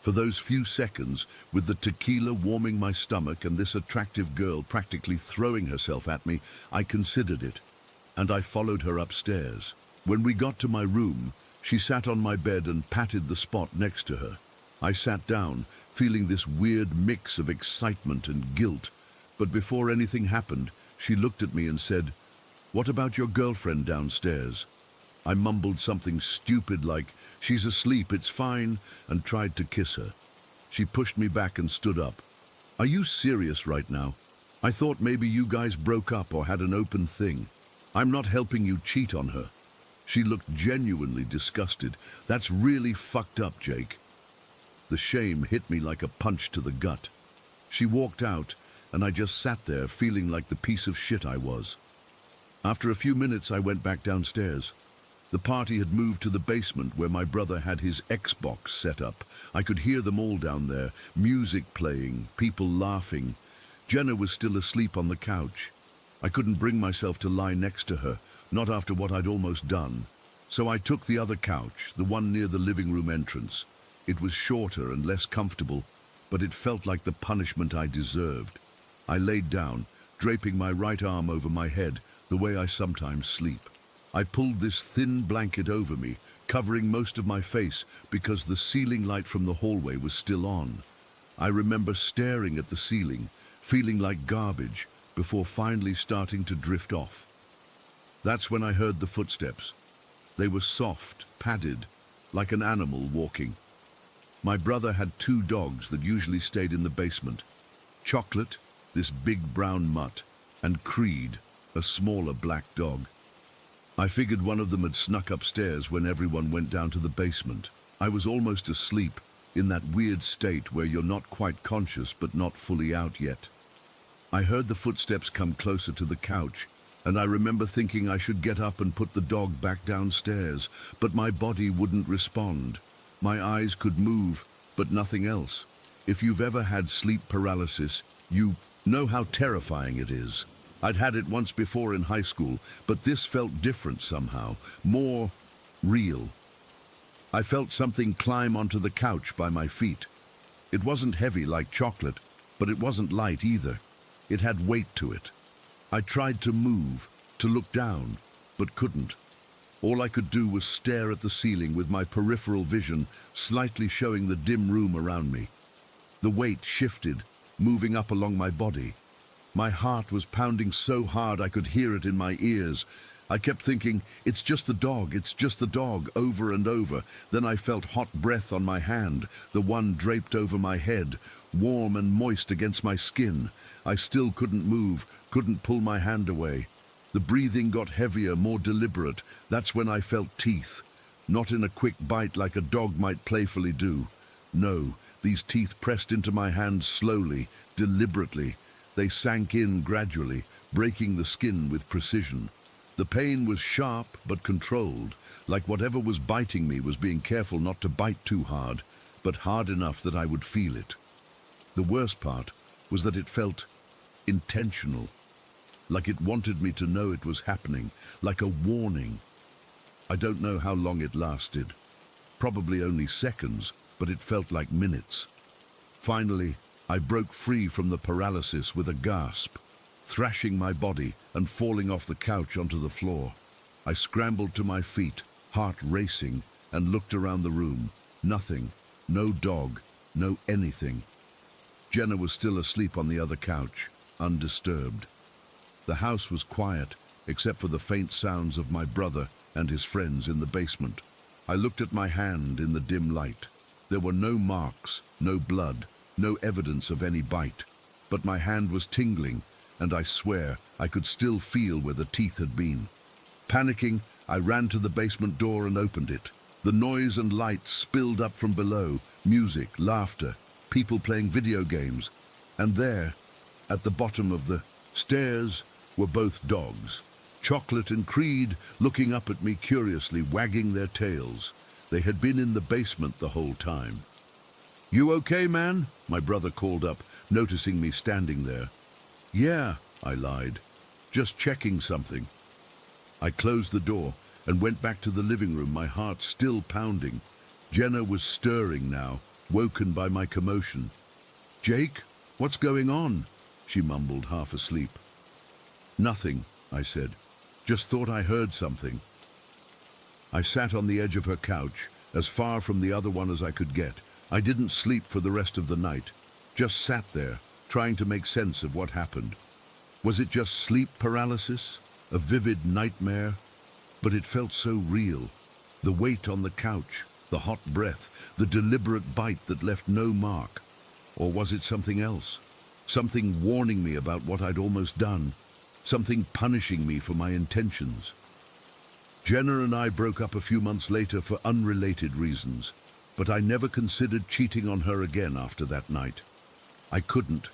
Speaker 1: For those few seconds, with the tequila warming my stomach and this attractive girl practically throwing herself at me, I considered it. And I followed her upstairs. When we got to my room, she sat on my bed and patted the spot next to her. I sat down, feeling this weird mix of excitement and guilt. But before anything happened, she looked at me and said, "What about your girlfriend downstairs?" I mumbled something stupid like, "She's asleep, it's fine," and tried to kiss her. She pushed me back and stood up. "Are you serious right now? I thought maybe you guys broke up or had an open thing. I'm not helping you cheat on her." She looked genuinely disgusted. "That's really fucked up, Jake." The shame hit me like a punch to the gut. She walked out, and I just sat there feeling like the piece of shit I was. After a few minutes, I went back downstairs. The party had moved to the basement where my brother had his Xbox set up. I could hear them all down there, music playing, people laughing. Jenna was still asleep on the couch. I couldn't bring myself to lie next to her, not after what I'd almost done. So I took the other couch, the one near the living room entrance. It was shorter and less comfortable, but it felt like the punishment I deserved. I laid down, draping my right arm over my head, the way I sometimes sleep. I pulled this thin blanket over me, covering most of my face because the ceiling light from the hallway was still on. I remember staring at the ceiling, feeling like garbage, before finally starting to drift off. That's when I heard the footsteps. They were soft, padded, like an animal walking. My brother had 2 dogs that usually stayed in the basement. Chocolate, this big brown mutt, and Creed, a smaller black dog. I figured one of them had snuck upstairs when everyone went down to the basement. I was almost asleep. in that weird state where you're not quite conscious but not fully out yet. I heard the footsteps come closer to the couch, and I remember thinking I should get up and put the dog back downstairs, but my body wouldn't respond. My eyes could move, but nothing else. If you've ever had sleep paralysis, you know how terrifying it is. I'd had it once before in high school, but this felt different somehow, more real. I felt something climb onto the couch by my feet. It wasn't heavy like chocolate, but it wasn't light either. It had weight to it. I tried to move, to look down, but couldn't. All I could do was stare at the ceiling with my peripheral vision slightly showing the dim room around me. The weight shifted, moving up along my body. My heart was pounding so hard I could hear it in my ears. I kept thinking, it's just the dog, over and over. Then I felt hot breath on my hand, the one draped over my head, warm and moist against my skin. I still couldn't move, couldn't pull my hand away. The breathing got heavier, more deliberate. That's when I felt teeth. Not in a quick bite like a dog might playfully do. No, these teeth pressed into my hand slowly, deliberately. They sank in gradually, breaking the skin with precision. The pain was sharp but controlled, like whatever was biting me was being careful not to bite too hard, but hard enough that I would feel it. The worst part was that it felt intentional, like it wanted me to know it was happening, like a warning. I don't know how long it lasted, probably only seconds, but it felt like minutes. Finally, I broke free from the paralysis with a gasp, thrashing my body and falling off the couch onto the floor. I scrambled to my feet, heart racing, and looked around the room. Nothing, no dog, no anything. Jenna was still asleep on the other couch, undisturbed. The house was quiet, except for the faint sounds of my brother and his friends in the basement. I looked at my hand in the dim light. There were no marks, no blood, no evidence of any bite. But my hand was tingling, and I swear I could still feel where the teeth had been. Panicking, I ran to the basement door and opened it. The noise and light spilled up from below, music, laughter, people playing video games. And there, at the bottom of the stairs, were both dogs. Chocolate and Creed looking up at me curiously, wagging their tails. They had been in the basement the whole time. "You okay, man?" my brother called up, noticing me standing there. "Yeah," I lied. "Just checking something." I closed the door and went back to the living room, my heart still pounding. Jenna was stirring now, woken by my commotion. "Jake, what's going on?" she mumbled, half asleep. "Nothing," I said. "Just thought I heard something." I sat on the edge of her couch, as far from the other one as I could get. I didn't sleep for the rest of the night, just sat there, trying to make sense of what happened. Was it just sleep paralysis? A vivid nightmare? But it felt so real. The weight on the couch, the hot breath, the deliberate bite that left no mark. Or was it something else? Something warning me about what I'd almost done. Something punishing me for my intentions. Jenna and I broke up a few months later for unrelated reasons, but I never considered cheating on her again after that night. I couldn't.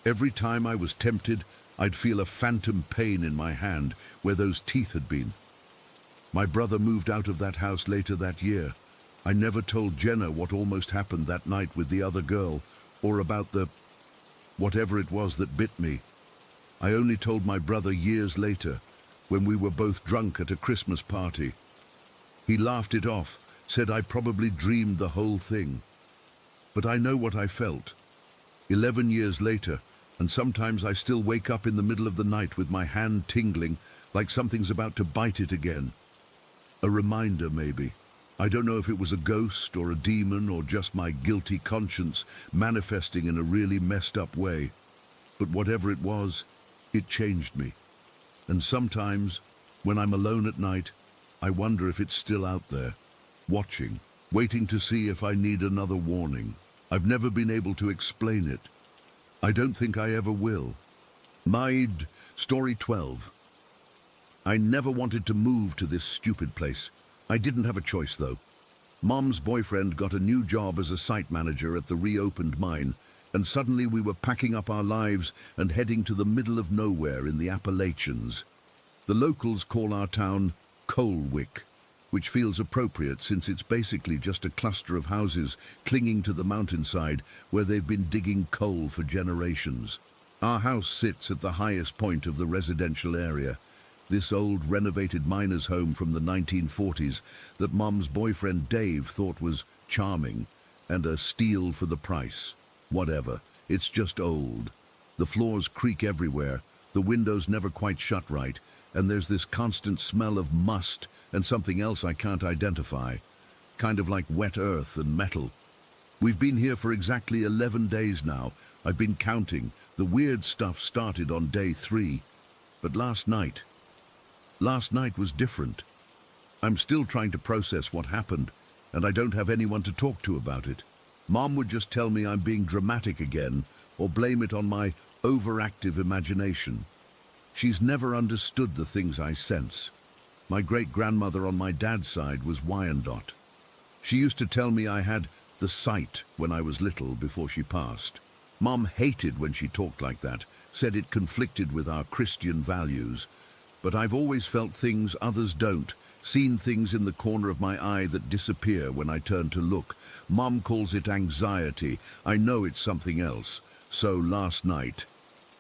Speaker 1: Every time I was tempted, I'd feel a phantom pain in my hand where those teeth had been. My brother moved out of that house later that year. I never told Jenna what almost happened that night with the other girl, or about the whatever it was that bit me. I only told my brother years later, when we were both drunk at a Christmas party. He laughed it off, said I probably dreamed the whole thing. But I know what I felt. 11 years later, and sometimes I still wake up in the middle of the night with my hand tingling, like something's about to bite it again. A reminder, maybe. I don't know if it was a ghost or a demon or just my guilty conscience manifesting in a really messed up way. But whatever it was, it changed me. And sometimes, when I'm alone at night, I wonder if it's still out there, watching, waiting to see if I need another warning. I've never been able to explain it. I don't think I ever will. Story 12. I never wanted to move to this stupid place. I didn't have a choice, though. Mom's boyfriend got a new job as a site manager at the reopened mine, and suddenly we were packing up our lives and heading to the middle of nowhere in the Appalachians. The locals call our town Coalwick, which feels appropriate since it's basically just a cluster of houses clinging to the mountainside where they've been digging coal for generations. Our house sits at the highest point of the residential area, this old renovated miner's home from the 1940s that Mom's boyfriend Dave thought was charming and a steal for the price. Whatever, it's just old. The floors creak everywhere, the windows never quite shut right, and there's this constant smell of must and something else I can't identify, kind of like wet earth and metal. We've been here for exactly 11 days now. I've been counting. The weird stuff started on day 3, but last night was different. I'm still trying to process what happened, and I don't have anyone to talk to about it. Mom would just tell me I'm being dramatic again, or blame it on my overactive imagination. She's never understood the things I sense. My great-grandmother on my dad's side was Wyandotte. She used to tell me I had the sight when I was little before she passed. Mom hated when she talked like that, said it conflicted with our Christian values. But I've always felt things others don't, seen things in the corner of my eye that disappear when I turn to look. Mom calls it anxiety. I know it's something else. So last night,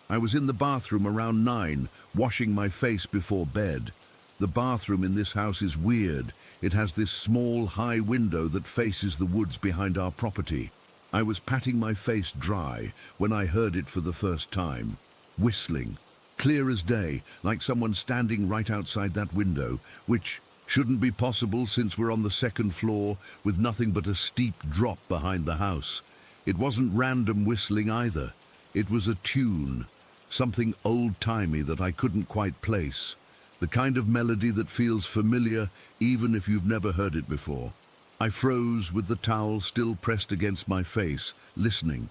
Speaker 1: I was in the bathroom around 9, washing my face before bed. The bathroom in this house is weird. It has this small, high window that faces the woods behind our property. I was patting my face dry when I heard it for the first time. Whistling. Clear as day, like someone standing right outside that window, which shouldn't be possible since we're on the 2nd floor with nothing but a steep drop behind the house. It wasn't random whistling either. It was a tune, something old-timey that I couldn't quite place. The kind of melody that feels familiar even if you've never heard it before. I froze with the towel still pressed against my face, listening.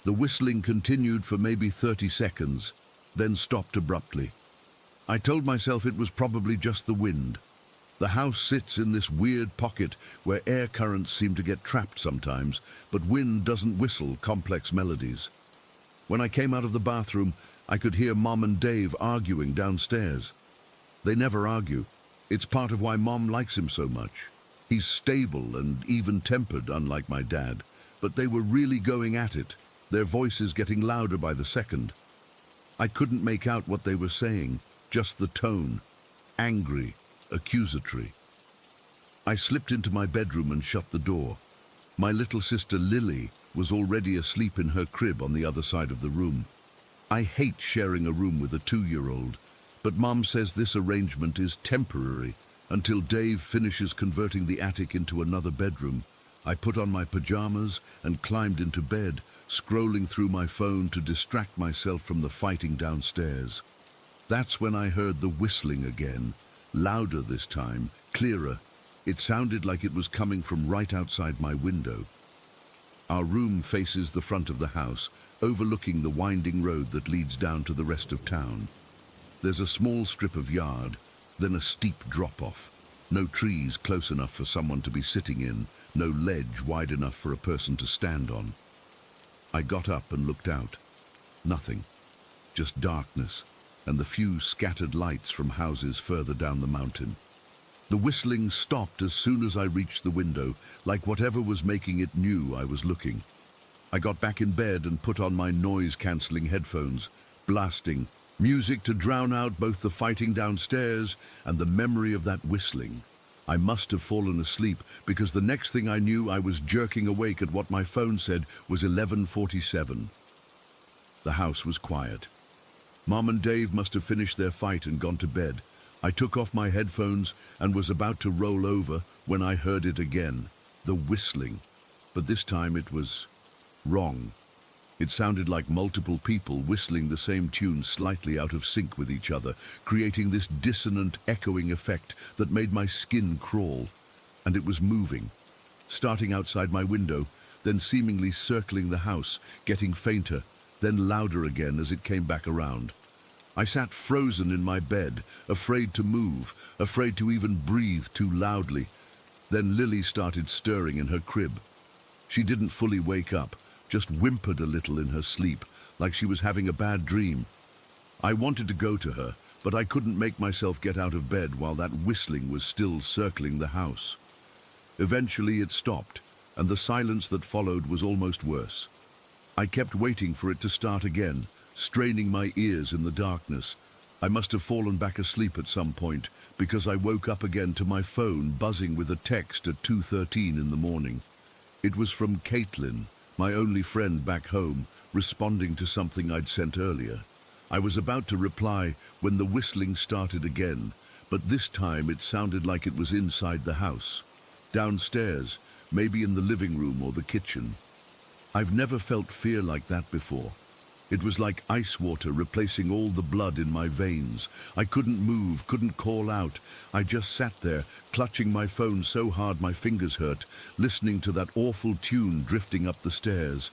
Speaker 1: The whistling continued for maybe 30 seconds, then stopped abruptly. I told myself it was probably just the wind. The house sits in this weird pocket where air currents seem to get trapped sometimes, but wind doesn't whistle complex melodies. When I came out of the bathroom, I could hear Mom and Dave arguing downstairs. They never argue. It's part of why Mom likes him so much. He's stable and even-tempered, unlike my dad, but they were really going at it, their voices getting louder by the second. I couldn't make out what they were saying, just the tone, angry, accusatory. I slipped into my bedroom and shut the door. My little sister Lily was already asleep in her crib on the other side of the room. I hate sharing a room with a 2-year-old, but Mom says this arrangement is temporary until Dave finishes converting the attic into another bedroom. I put on my pajamas and climbed into bed, scrolling through my phone to distract myself from the fighting downstairs. That's when I heard the whistling again, louder this time, clearer. It sounded like it was coming from right outside my window. Our room faces the front of the house, overlooking the winding road that leads down to the rest of town. There's a small strip of yard, then a steep drop-off. No trees close enough for someone to be sitting in, no ledge wide enough for a person to stand on. I got up and looked out. Nothing. Just darkness, and the few scattered lights from houses further down the mountain. The whistling stopped as soon as I reached the window, like whatever was making it knew I was looking. I got back in bed and put on my noise-cancelling headphones, blasting music to drown out both the fighting downstairs and the memory of that whistling. I must have fallen asleep because the next thing I knew I was jerking awake at what my phone said was 11:47. The house was quiet. Mom and Dave must have finished their fight and gone to bed. I took off my headphones and was about to roll over when I heard it again, the whistling. But this time it was wrong. It sounded like multiple people whistling the same tune slightly out of sync with each other, creating this dissonant, echoing effect that made my skin crawl. And it was moving, starting outside my window, then seemingly circling the house, getting fainter, then louder again as it came back around. I sat frozen in my bed, afraid to move, afraid to even breathe too loudly. Then Lily started stirring in her crib. She didn't fully wake up, just whimpered a little in her sleep, like she was having a bad dream. I wanted to go to her, but I couldn't make myself get out of bed while that whistling was still circling the house. Eventually it stopped, and the silence that followed was almost worse. I kept waiting for it to start again, straining my ears in the darkness. I must have fallen back asleep at some point, because I woke up again to my phone buzzing with a text at 2:13 in the morning. It was from Caitlin, my only friend back home, responding to something I'd sent earlier. I was about to reply when the whistling started again, but this time it sounded like it was inside the house. Downstairs, maybe in the living room or the kitchen. I've never felt fear like that before. It was like ice water replacing all the blood in my veins. I couldn't move, couldn't call out. I just sat there, clutching my phone so hard my fingers hurt, listening to that awful tune drifting up the stairs.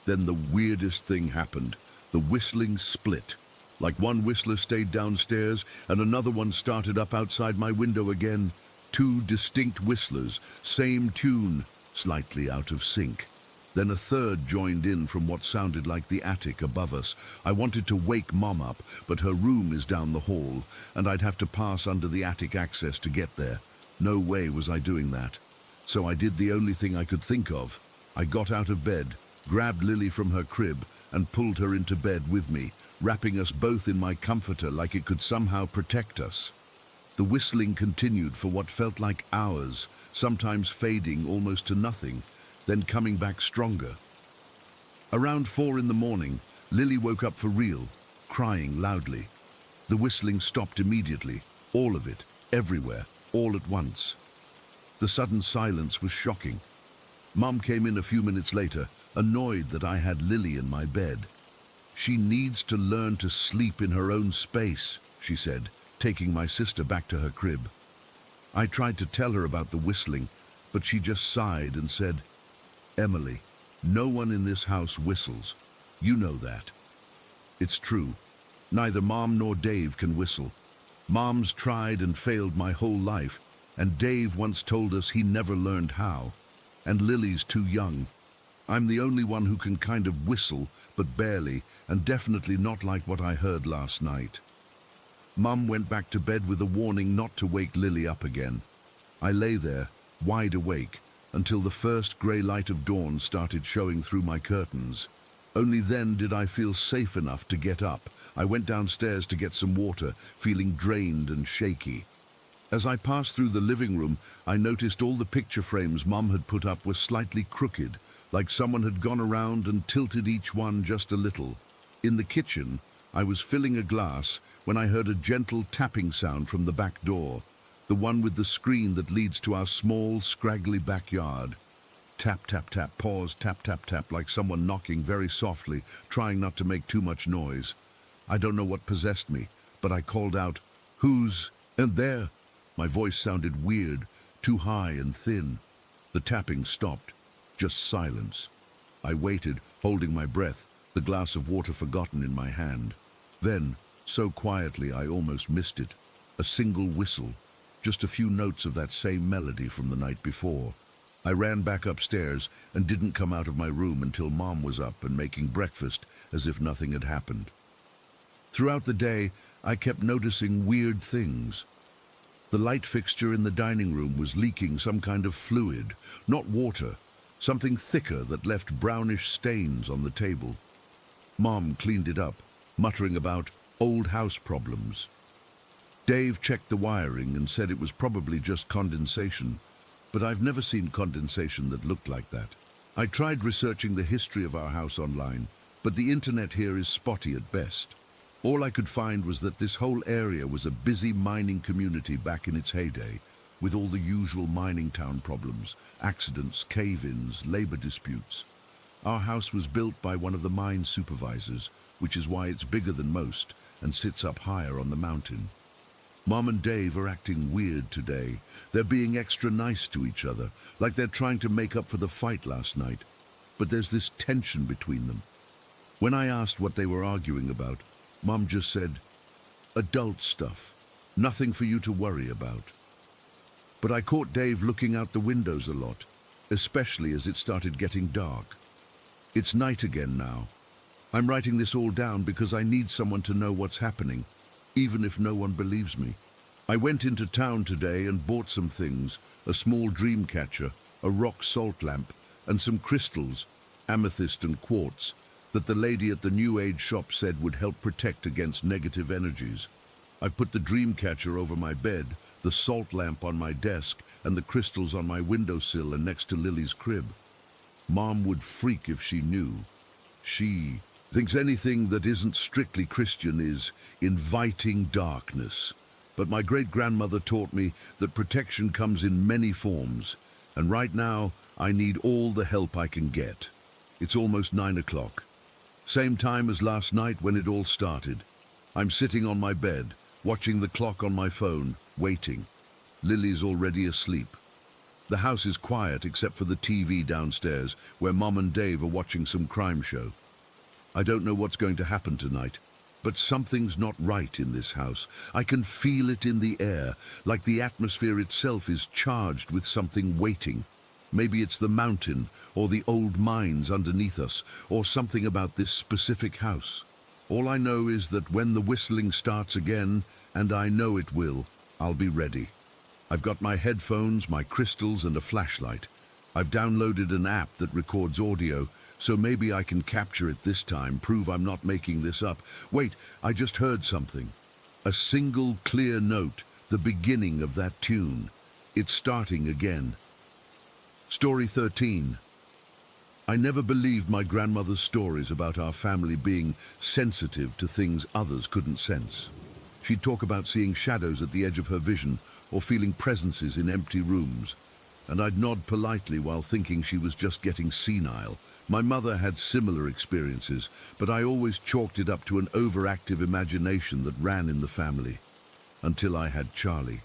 Speaker 1: Then the weirdest thing happened. The whistling split. Like one whistler stayed downstairs and another one started up outside my window again. Two distinct whistlers, same tune, slightly out of sync. Then a third joined in from what sounded like the attic above us. I wanted to wake Mom up, but her room is down the hall, and I'd have to pass under the attic access to get there. No way was I doing that. So I did the only thing I could think of. I got out of bed, grabbed Lily from her crib, and pulled her into bed with me, wrapping us both in my comforter like it could somehow protect us. The whistling continued for what felt like hours, sometimes fading almost to nothing, then coming back stronger. Around 4 in the morning, Lily woke up for real, crying loudly. The whistling stopped immediately, all of it, everywhere, all at once. The sudden silence was shocking. Mom came in a few minutes later, annoyed that I had Lily in my bed. "She needs to learn to sleep in her own space," she said, taking my sister back to her crib. I tried to tell her about the whistling, but she just sighed and said, "Emily, no one in this house whistles. You know that." It's true. Neither Mom nor Dave can whistle. Mom's tried and failed my whole life, and Dave once told us he never learned how. And Lily's too young. I'm the only one who can kind of whistle, but barely, and definitely not like what I heard last night. Mum went back to bed with a warning not to wake Lily up again. I lay there, wide awake, until the first grey light of dawn started showing through my curtains. Only then did I feel safe enough to get up. I went downstairs to get some water, feeling drained and shaky. As I passed through the living room, I noticed all the picture frames Mum had put up were slightly crooked, like someone had gone around and tilted each one just a little. In the kitchen, I was filling a glass when I heard a gentle tapping sound from the back door, the one with the screen that leads to our small, scraggly backyard. Tap, tap, tap, pause, tap, tap, tap, like someone knocking very softly, trying not to make too much noise. I don't know what possessed me, but I called out, "Who's in there?" My voice sounded weird, too high and thin. The tapping stopped, just silence. I waited, holding my breath, the glass of water forgotten in my hand. Then, so quietly I almost missed it, a single whistle, just a few notes of that same melody from the night before. I ran back upstairs and didn't come out of my room until Mom was up and making breakfast as if nothing had happened. Throughout the day, I kept noticing weird things. The light fixture in the dining room was leaking some kind of fluid, not water, something thicker that left brownish stains on the table. Mom cleaned it up, muttering about old house problems. Dave checked the wiring and said it was probably just condensation, but I've never seen condensation that looked like that. I tried researching the history of our house online, but the internet here is spotty at best. All I could find was that this whole area was a busy mining community back in its heyday, with all the usual mining town problems, accidents, cave-ins, labor disputes. Our house was built by one of the mine supervisors, which is why it's bigger than most and sits up higher on the mountain. Mom and Dave are acting weird today. They're being extra nice to each other, like they're trying to make up for the fight last night. But there's this tension between them. When I asked what they were arguing about, Mom just said, "Adult stuff. Nothing for you to worry about." But I caught Dave looking out the windows a lot, especially as it started getting dark. It's night again now. I'm writing this all down because I need someone to know what's happening, even if no one believes me. I went into town today and bought some things, a small dream catcher, a rock salt lamp, and some crystals, amethyst and quartz, that the lady at the New Age shop said would help protect against negative energies. I've put the dream catcher over my bed, the salt lamp on my desk, and the crystals on my windowsill and next to Lily's crib. Mom would freak if she knew. She thinks anything that isn't strictly Christian is inviting darkness. But my great-grandmother taught me that protection comes in many forms, and right now I need all the help I can get. It's almost 9 o'clock. Same time as last night when it all started. I'm sitting on my bed, watching the clock on my phone, waiting. Lily's already asleep. The house is quiet except for the TV downstairs, where Mom and Dave are watching some crime show. I don't know what's going to happen tonight, but something's not right in this house. I can feel it in the air, like the atmosphere itself is charged with something waiting. Maybe it's the mountain, or the old mines underneath us, or something about this specific house. All I know is that when the whistling starts again, and I know it will, I'll be ready. I've got my headphones, my crystals, and a flashlight. I've downloaded an app that records audio, so maybe I can capture it this time, prove I'm not making this up. Wait, I just heard something. A single clear note, the beginning of that tune. It's starting again. Story 13. I never believed my grandmother's stories about our family being sensitive to things others couldn't sense. She'd talk about seeing shadows at the edge of her vision or feeling presences in empty rooms, and I'd nod politely while thinking she was just getting senile. My mother had similar experiences, but I always chalked it up to an overactive imagination that ran in the family, until I had Charlie.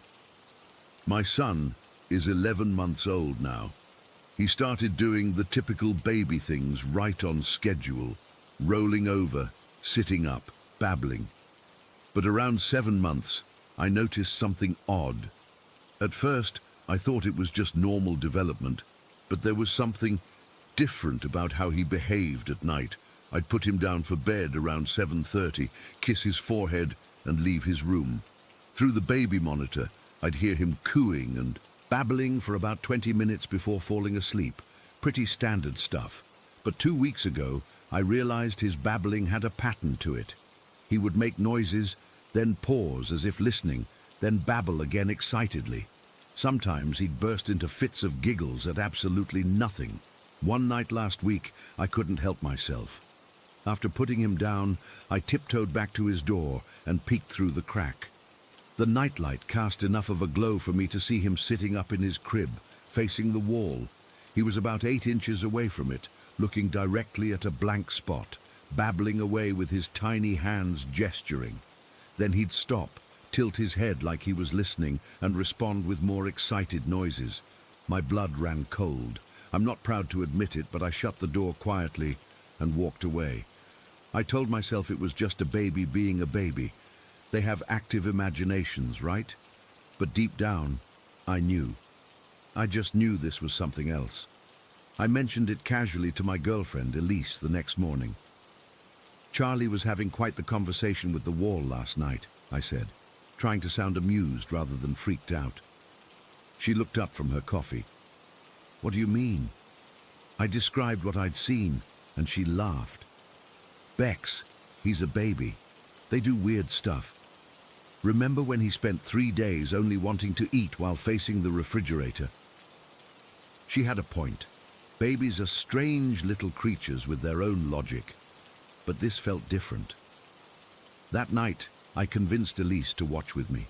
Speaker 1: My son is 11 months old now. He started doing the typical baby things right on schedule, rolling over, sitting up, babbling. But around 7 months, I noticed something odd. At first, I thought it was just normal development, but there was something different about how he behaved at night. I'd put him down for bed around 7:30, kiss his forehead, and leave his room. Through the baby monitor, I'd hear him cooing and babbling for about 20 minutes before falling asleep. Pretty standard stuff. But 2 weeks ago, I realized his babbling had a pattern to it. He would make noises, then pause as if listening, then babble again excitedly. Sometimes he'd burst into fits of giggles at absolutely nothing. One night last week, I couldn't help myself. After putting him down, I tiptoed back to his door and peeked through the crack. The nightlight cast enough of a glow for me to see him sitting up in his crib, facing the wall. He was about 8 inches away from it, looking directly at a blank spot, babbling away with his tiny hands gesturing. Then he'd stop, tilt his head like he was listening, and respond with more excited noises. My blood ran cold. I'm not proud to admit it, but I shut the door quietly and walked away. I told myself it was just a baby being a baby. They have active imaginations, right? But deep down, I knew. I just knew this was something else. I mentioned it casually to my girlfriend, Elise, the next morning. Charlie was having quite the conversation with the wall last night, I said, trying to sound amused rather than freaked out. She looked up from her coffee. What do you mean? I described what I'd seen, and she laughed. Bex, he's a baby. They do weird stuff. Remember when he spent 3 days only wanting to eat while facing the refrigerator? She had a point. Babies are strange little creatures with their own logic. But this felt different. That night, I convinced Elise to watch with me.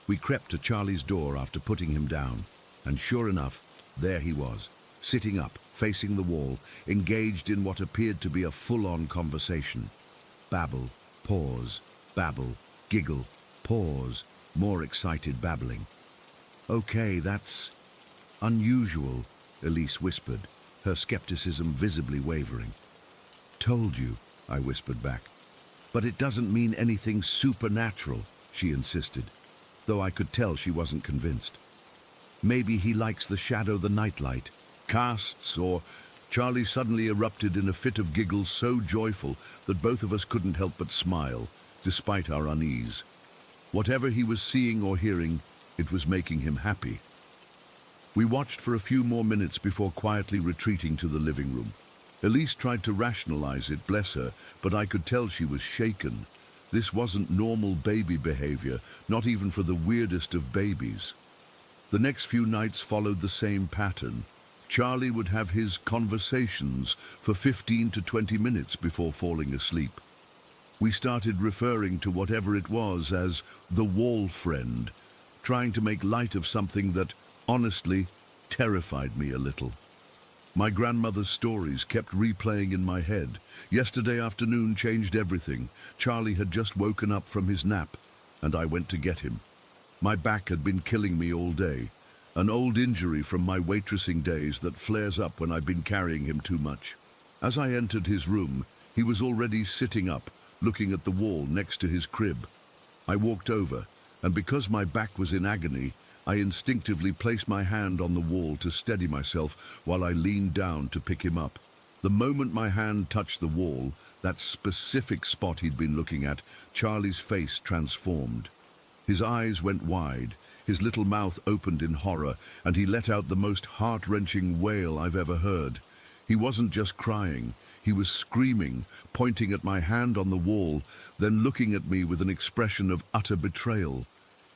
Speaker 1: We crept to Charlie's door after putting him down, and sure enough, there he was, sitting up, facing the wall, engaged in what appeared to be a full-on conversation. Babble, pause, babble, giggle, pause, more excited babbling. Okay, that's unusual, Elise whispered, her skepticism visibly wavering. Told you, I whispered back. But it doesn't mean anything supernatural, she insisted, though I could tell she wasn't convinced. Maybe he likes the shadow the nightlight casts, or Charlie suddenly erupted in a fit of giggles so joyful that both of us couldn't help but smile, despite our unease. Whatever he was seeing or hearing, it was making him happy. We watched for a few more minutes before quietly retreating to the living room. Elise tried to rationalize it, bless her, but I could tell she was shaken. This wasn't normal baby behavior, not even for the weirdest of babies. The next few nights followed the same pattern. Charlie would have his conversations for 15 to 20 minutes before falling asleep. We started referring to whatever it was as the wall friend, trying to make light of something that, honestly, terrified me a little. My grandmother's stories kept replaying in my head. Yesterday afternoon changed everything. Charlie had just woken up from his nap, and I went to get him. My back had been killing me all day, an old injury from my waitressing days that flares up when I've been carrying him too much. As I entered his room, he was already sitting up, looking at the wall next to his crib. I walked over, and because my back was in agony, I instinctively placed my hand on the wall to steady myself while I leaned down to pick him up. The moment my hand touched the wall, that specific spot he'd been looking at, Charlie's face transformed. His eyes went wide, his little mouth opened in horror, and he let out the most heart-wrenching wail I've ever heard. He wasn't just crying, he was screaming, pointing at my hand on the wall, then looking at me with an expression of utter betrayal.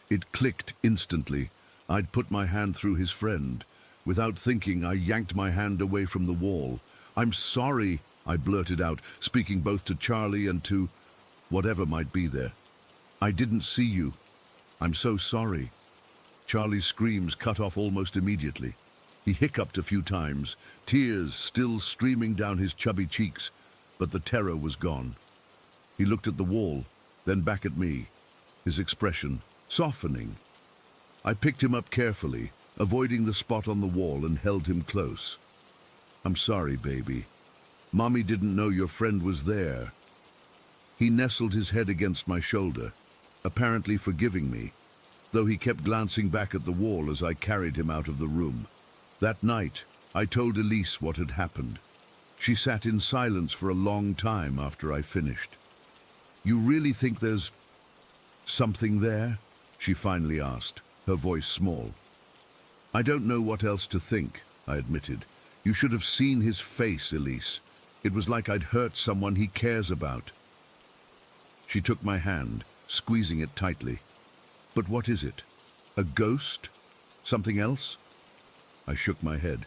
Speaker 1: It clicked instantly. I'd put my hand through his friend. Without thinking, I yanked my hand away from the wall. "I'm sorry," I blurted out, speaking both to Charlie and to whatever might be there. "I didn't see you. I'm so sorry." Charlie's screams cut off almost immediately. He hiccuped a few times, tears still streaming down his chubby cheeks, but the terror was gone. He looked at the wall, then back at me, his expression softening. I picked him up carefully, avoiding the spot on the wall, and held him close. "I'm sorry, baby. Mommy didn't know your friend was there." He nestled his head against my shoulder, apparently forgiving me, though he kept glancing back at the wall as I carried him out of the room. That night, I told Elise what had happened. She sat in silence for a long time after I finished. "You really think there's something there?" she finally asked, her voice small. "I don't know what else to think," I admitted. "You should have seen his face, Elise. It was like I'd hurt someone he cares about." She took my hand, squeezing it tightly. "But what is it? A ghost? Something else?" I shook my head.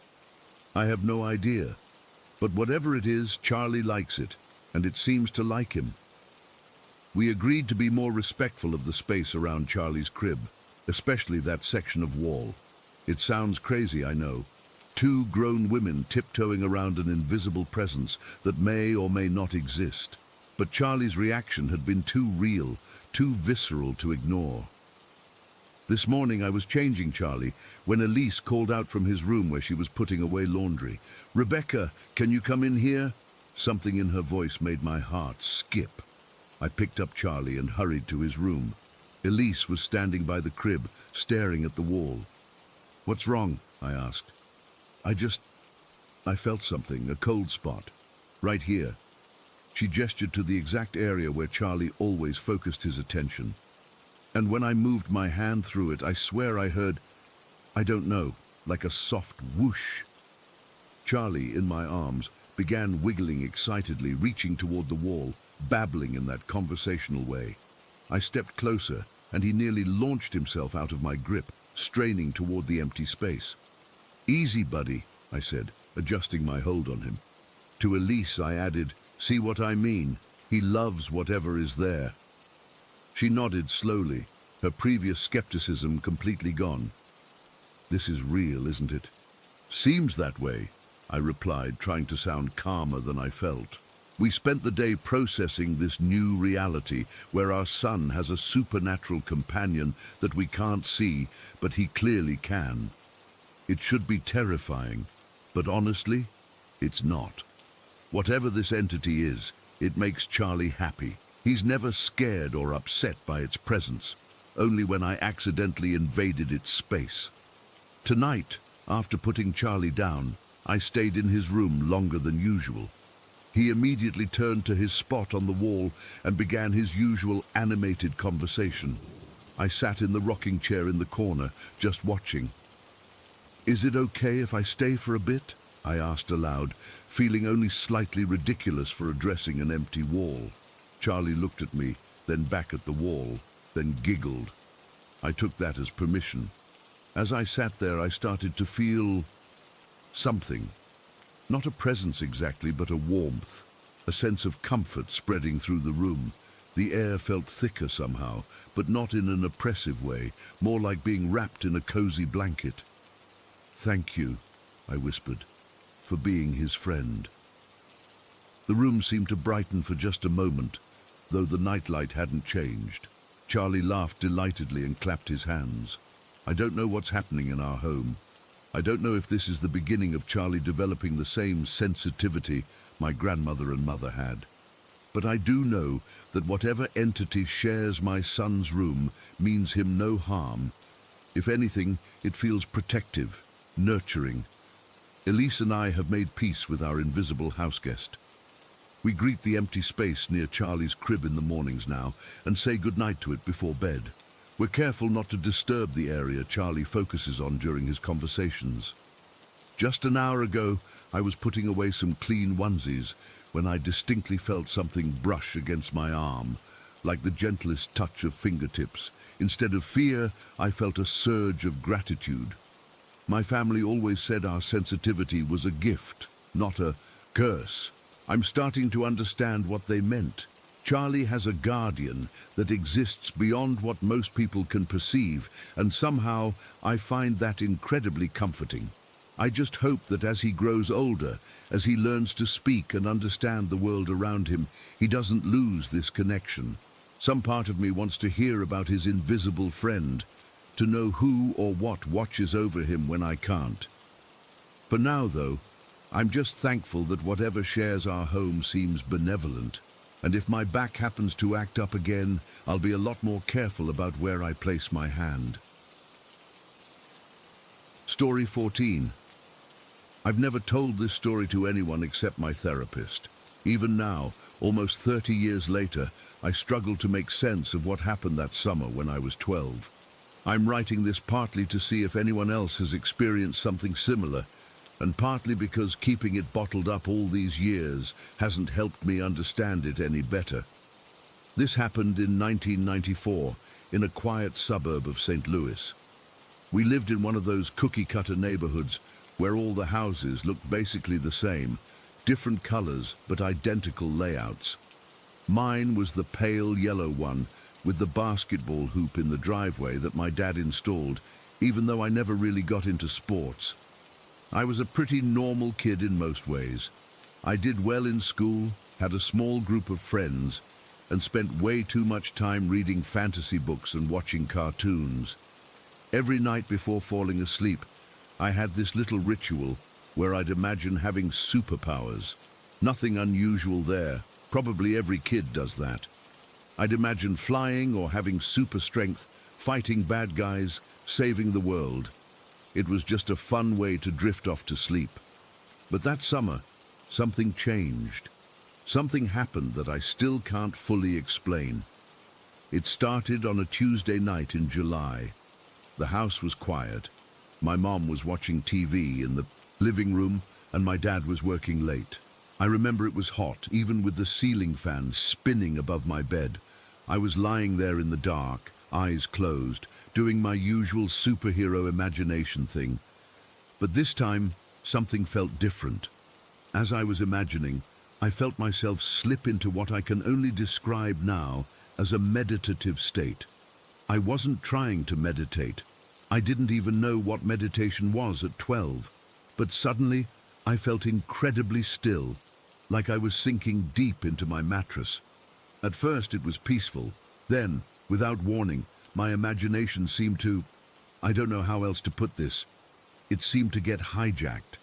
Speaker 1: "I have no idea. But whatever it is, Charlie likes it, and it seems to like him." We agreed to be more respectful of the space around Charlie's crib, especially that section of wall. It sounds crazy, I know. Two grown women tiptoeing around an invisible presence that may or may not exist. But Charlie's reaction had been too real, too visceral to ignore. This morning I was changing Charlie when Elise called out from his room where she was putting away laundry. "Rebecca, can you come in here?" Something in her voice made my heart skip. I picked up Charlie and hurried to his room. Elise was standing by the crib, staring at the wall. "What's wrong?" I asked. I felt something, a cold spot, right here." She gestured to the exact area where Charlie always focused his attention. And when I moved my hand through it, I swear I heard, I don't know, like a soft whoosh. Charlie, in my arms, began wiggling excitedly, reaching toward the wall, babbling in that conversational way. I stepped closer, and he nearly launched himself out of my grip, straining toward the empty space. "Easy, buddy," I said, adjusting my hold on him. To Elise, I added, "See what I mean? He loves whatever is there." She nodded slowly, her previous skepticism completely gone. "This is real, isn't it?" "Seems that way," I replied, trying to sound calmer than I felt. "We spent the day processing this new reality where our son has a supernatural companion that we can't see, but he clearly can. It should be terrifying, but honestly, it's not. Whatever this entity is, it makes Charlie happy. He's never scared or upset by its presence, only when I accidentally invaded its space." Tonight, after putting Charlie down, I stayed in his room longer than usual. He immediately turned to his spot on the wall and began his usual animated conversation. I sat in the rocking chair in the corner, just watching. "Is it okay if I stay for a bit?" I asked aloud, feeling only slightly ridiculous for addressing an empty wall. Charlie looked at me, then back at the wall, then giggled. I took that as permission. As I sat there, I started to feel something. Not a presence exactly, but a warmth, a sense of comfort spreading through the room. The air felt thicker somehow, but not in an oppressive way, more like being wrapped in a cozy blanket. "Thank you," I whispered, "for being his friend." The room seemed to brighten for just a moment, though the nightlight hadn't changed. Charlie laughed delightedly and clapped his hands. I don't know what's happening in our home. I don't know if this is the beginning of Charlie developing the same sensitivity my grandmother and mother had. But I do know that whatever entity shares my son's room means him no harm. If anything, it feels protective, nurturing. Elise and I have made peace with our invisible houseguest. We greet the empty space near Charlie's crib in the mornings now and say goodnight to it before bed. We're careful not to disturb the area Charlie focuses on during his conversations. Just an hour ago, I was putting away some clean onesies when I distinctly felt something brush against my arm, like the gentlest touch of fingertips. Instead of fear, I felt a surge of gratitude. My family always said our sensitivity was a gift, not a curse. I'm starting to understand what they meant. Charlie has a guardian that exists beyond what most people can perceive, and somehow I find that incredibly comforting. I just hope that as he grows older, as he learns to speak and understand the world around him, he doesn't lose this connection. Some part of me wants to hear about his invisible friend, to know who or what watches over him when I can't. For now, though, I'm just thankful that whatever shares our home seems benevolent. And if my back happens to act up again, I'll be a lot more careful about where I place my hand. Story 14. I've never told this story to anyone except my therapist. Even now, almost 30 years later, I struggle to make sense of what happened that summer when I was 12. I'm writing this partly to see if anyone else has experienced something similar, and partly because keeping it bottled up all these years hasn't helped me understand it any better. This happened in 1994, in a quiet suburb of St. Louis. We lived in one of those cookie-cutter neighborhoods where all the houses looked basically the same, different colors but identical layouts. Mine was the pale yellow one with the basketball hoop in the driveway that my dad installed, even though I never really got into sports. I was a pretty normal kid in most ways. I did well in school, had a small group of friends, and spent way too much time reading fantasy books and watching cartoons. Every night before falling asleep, I had this little ritual where I'd imagine having superpowers. Nothing unusual there. Probably every kid does that. I'd imagine flying or having super strength, fighting bad guys, saving the world. It was just a fun way to drift off to sleep. But that summer, something changed. Something happened that I still can't fully explain. It started on a Tuesday night in July. The house was quiet. My mom was watching TV in the living room, and my dad was working late. I remember it was hot, even with the ceiling fan spinning above my bed. I was lying there in the dark, eyes closed, doing my usual superhero imagination thing. But this time, something felt different. As I was imagining, I felt myself slip into what I can only describe now as a meditative state. I wasn't trying to meditate. I didn't even know what meditation was at 12. But suddenly, I felt incredibly still, like I was sinking deep into my mattress. At first, it was peaceful. Then, without warning, my imagination seemed to, I don't know how else to put this, it seemed to get hijacked.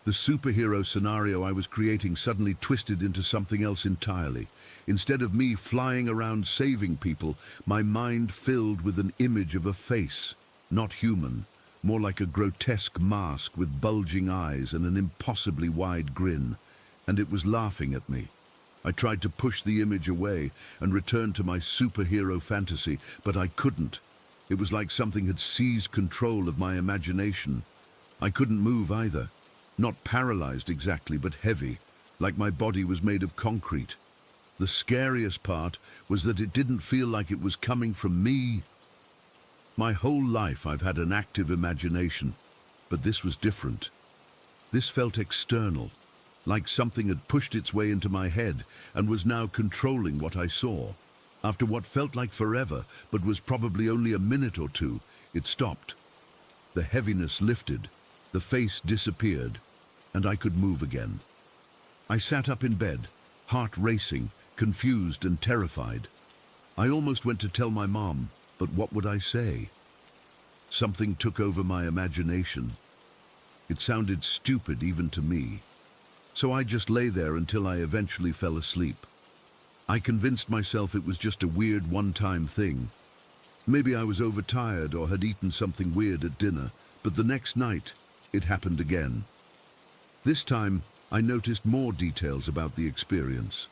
Speaker 1: The superhero scenario I was creating suddenly twisted into something else entirely. Instead of me flying around saving people, my mind filled with an image of a face, not human, more like a grotesque mask with bulging eyes and an impossibly wide grin, and it was laughing at me. I tried to push the image away and return to my superhero fantasy, but I couldn't. It was like something had seized control of my imagination. I couldn't move either. Not paralyzed exactly, but heavy, like my body was made of concrete. The scariest part was that it didn't feel like it was coming from me. My whole life I've had an active imagination, but this was different. This felt external, like something had pushed its way into my head and was now controlling what I saw. After what felt like forever, but was probably only a minute or two, it stopped. The heaviness lifted, the face disappeared, and I could move again. I sat up in bed, heart racing, confused and terrified. I almost went to tell my mom, but what would I say? Something took over my imagination. It sounded stupid even to me. So I just lay there until I eventually fell asleep. I convinced myself it was just a weird one-time thing. Maybe I was overtired or had eaten something weird at dinner, but the next night, it happened again. This time, I noticed more details about the experience.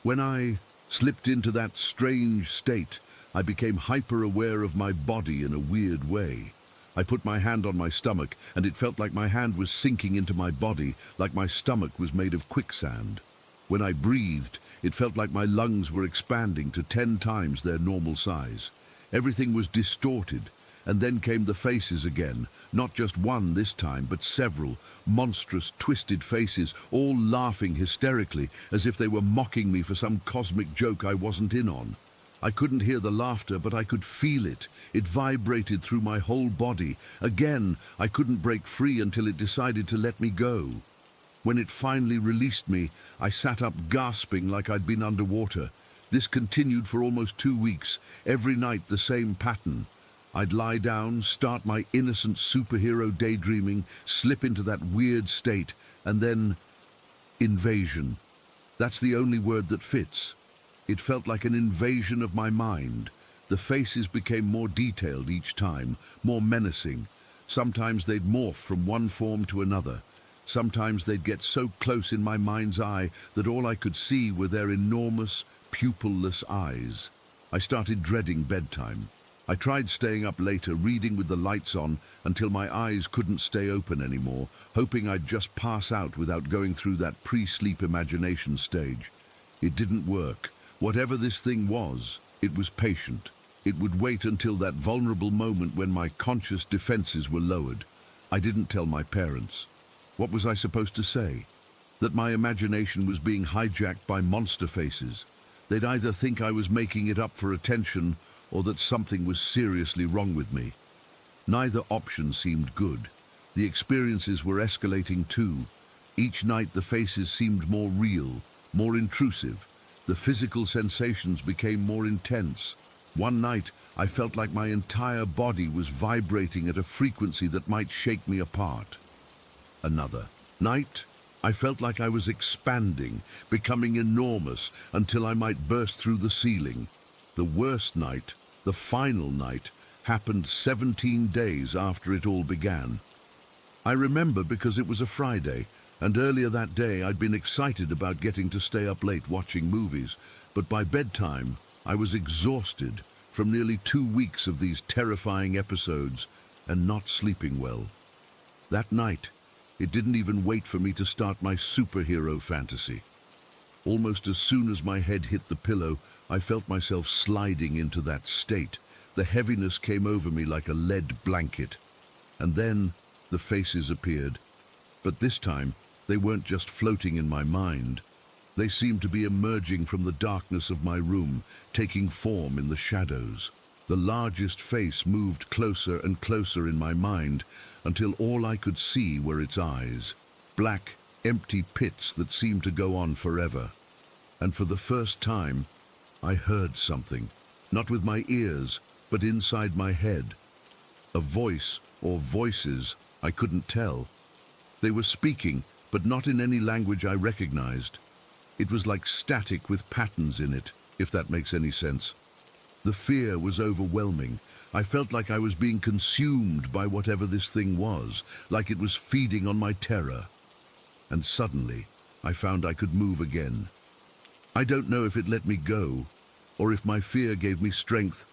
Speaker 1: When I slipped into that strange state, I became hyper-aware of my body in a weird way. I put my hand on my stomach, and it felt like my hand was sinking into my body, like my stomach was made of quicksand. When I breathed, it felt like my lungs were expanding to 10 times their normal size. Everything was distorted, and then came the faces again, not just one this time, but several, monstrous, twisted faces, all laughing hysterically, as if they were mocking me for some cosmic joke I wasn't in on. I couldn't hear the laughter, but I could feel it. It vibrated through my whole body. Again, I couldn't break free until it decided to let me go. When it finally released me, I sat up gasping like I'd been underwater. This continued for almost 2 weeks, every night the same pattern. I'd lie down, start my innocent superhero daydreaming, slip into that weird state, and then invasion. That's the only word that fits. It felt like an invasion of my mind. The faces became more detailed each time, more menacing. Sometimes they'd morph from one form to another. Sometimes they'd get so close in my mind's eye that all I could see were their enormous, pupilless eyes. I started dreading bedtime. I tried staying up later, reading with the lights on, until my eyes couldn't stay open anymore, hoping I'd just pass out without going through that pre-sleep imagination stage. It didn't work. Whatever this thing was, it was patient. It would wait until that vulnerable moment when my conscious defenses were lowered. I didn't tell my parents. What was I supposed to say? That my imagination was being hijacked by monster faces. They'd either think I was making it up for attention or that something was seriously wrong with me. Neither option seemed good. The experiences were escalating too. Each night the faces seemed more real, more intrusive. The physical sensations became more intense. One night, I felt like my entire body was vibrating at a frequency that might shake me apart. Another night, I felt like I was expanding, becoming enormous until I might burst through the ceiling. The worst night, the final night, happened 17 days after it all began. I remember because it was a Friday, and earlier that day I'd been excited about getting to stay up late watching movies, but by bedtime I was exhausted from nearly 2 weeks of these terrifying episodes and not sleeping well. That night, it didn't even wait for me to start my superhero fantasy. Almost as soon as my head hit the pillow, I felt myself sliding into that state. The heaviness came over me like a lead blanket. And then the faces appeared. But this time, they weren't just floating in my mind. They seemed to be emerging from the darkness of my room, taking form in the shadows. The largest face moved closer and closer in my mind until all I could see were its eyes. Black, empty pits that seemed to go on forever. And for the first time, I heard something, not with my ears, but inside my head. A voice or voices, I couldn't tell. They were speaking, but not in any language I recognized. It was like static with patterns in it, if that makes any sense. The fear was overwhelming. I felt like I was being consumed by whatever this thing was, like it was feeding on my terror. And suddenly, I found I could move again. I don't know if it let me go, or if my fear gave me strength,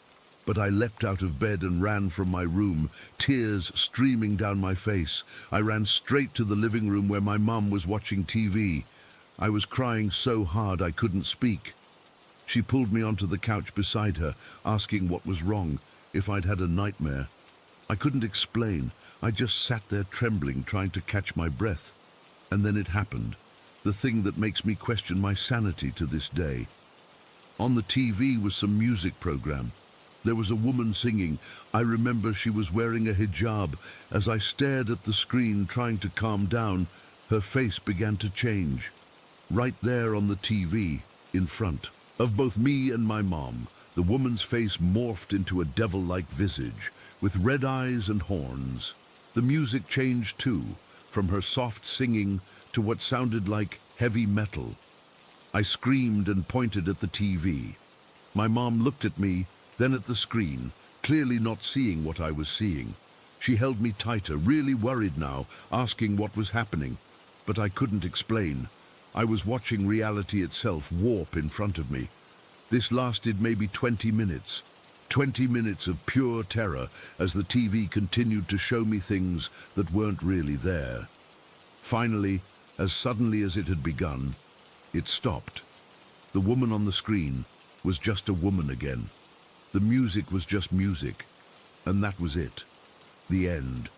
Speaker 1: but I leapt out of bed and ran from my room, tears streaming down my face. I ran straight to the living room where my mum was watching TV. I was crying so hard I couldn't speak. She pulled me onto the couch beside her, asking what was wrong, if I'd had a nightmare. I couldn't explain. I just sat there trembling, trying to catch my breath. And then it happened, the thing that makes me question my sanity to this day. On the TV was some music program. There was a woman singing. I remember she was wearing a hijab. As I stared at the screen, trying to calm down, her face began to change. Right there on the TV, in front of both me and my mom, the woman's face morphed into a devil-like visage, with red eyes and horns. The music changed too, from her soft singing to what sounded like heavy metal. I screamed and pointed at the TV. My mom looked at me, then at the screen, clearly not seeing what I was seeing. She held me tighter, really worried now, asking what was happening. But I couldn't explain. I was watching reality itself warp in front of me. This lasted maybe 20 minutes. 20 minutes of pure terror as the TV continued to show me things that weren't really there. Finally, as suddenly as it had begun, it stopped. The woman on the screen was just a woman again. The music was just music, and that was it. The end.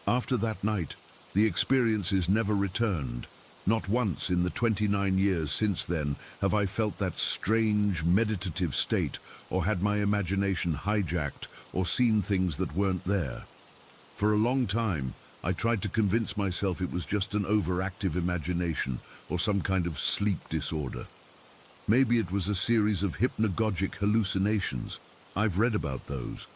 Speaker 1: After that night, the experiences never returned. Not once in the 29 years since then have I felt that strange, meditative state or had my imagination hijacked or seen things that weren't there. For a long time, I tried to convince myself it was just an overactive imagination or some kind of sleep disorder. Maybe it was a series of hypnagogic hallucinations. I've read about those.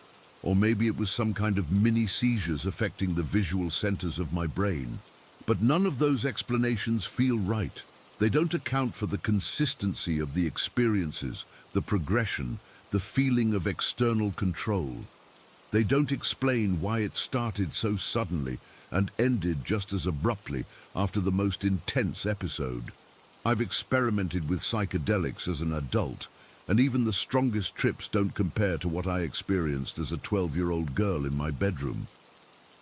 Speaker 1: Or maybe it was some kind of mini seizures affecting the visual centers of my brain. But none of those explanations feel right. They don't account for the consistency of the experiences, the progression, the feeling of external control. They don't explain why it started so suddenly and ended just as abruptly after the most intense episode. I've experimented with psychedelics as an adult, and even the strongest trips don't compare to what I experienced as a 12-year-old girl in my bedroom.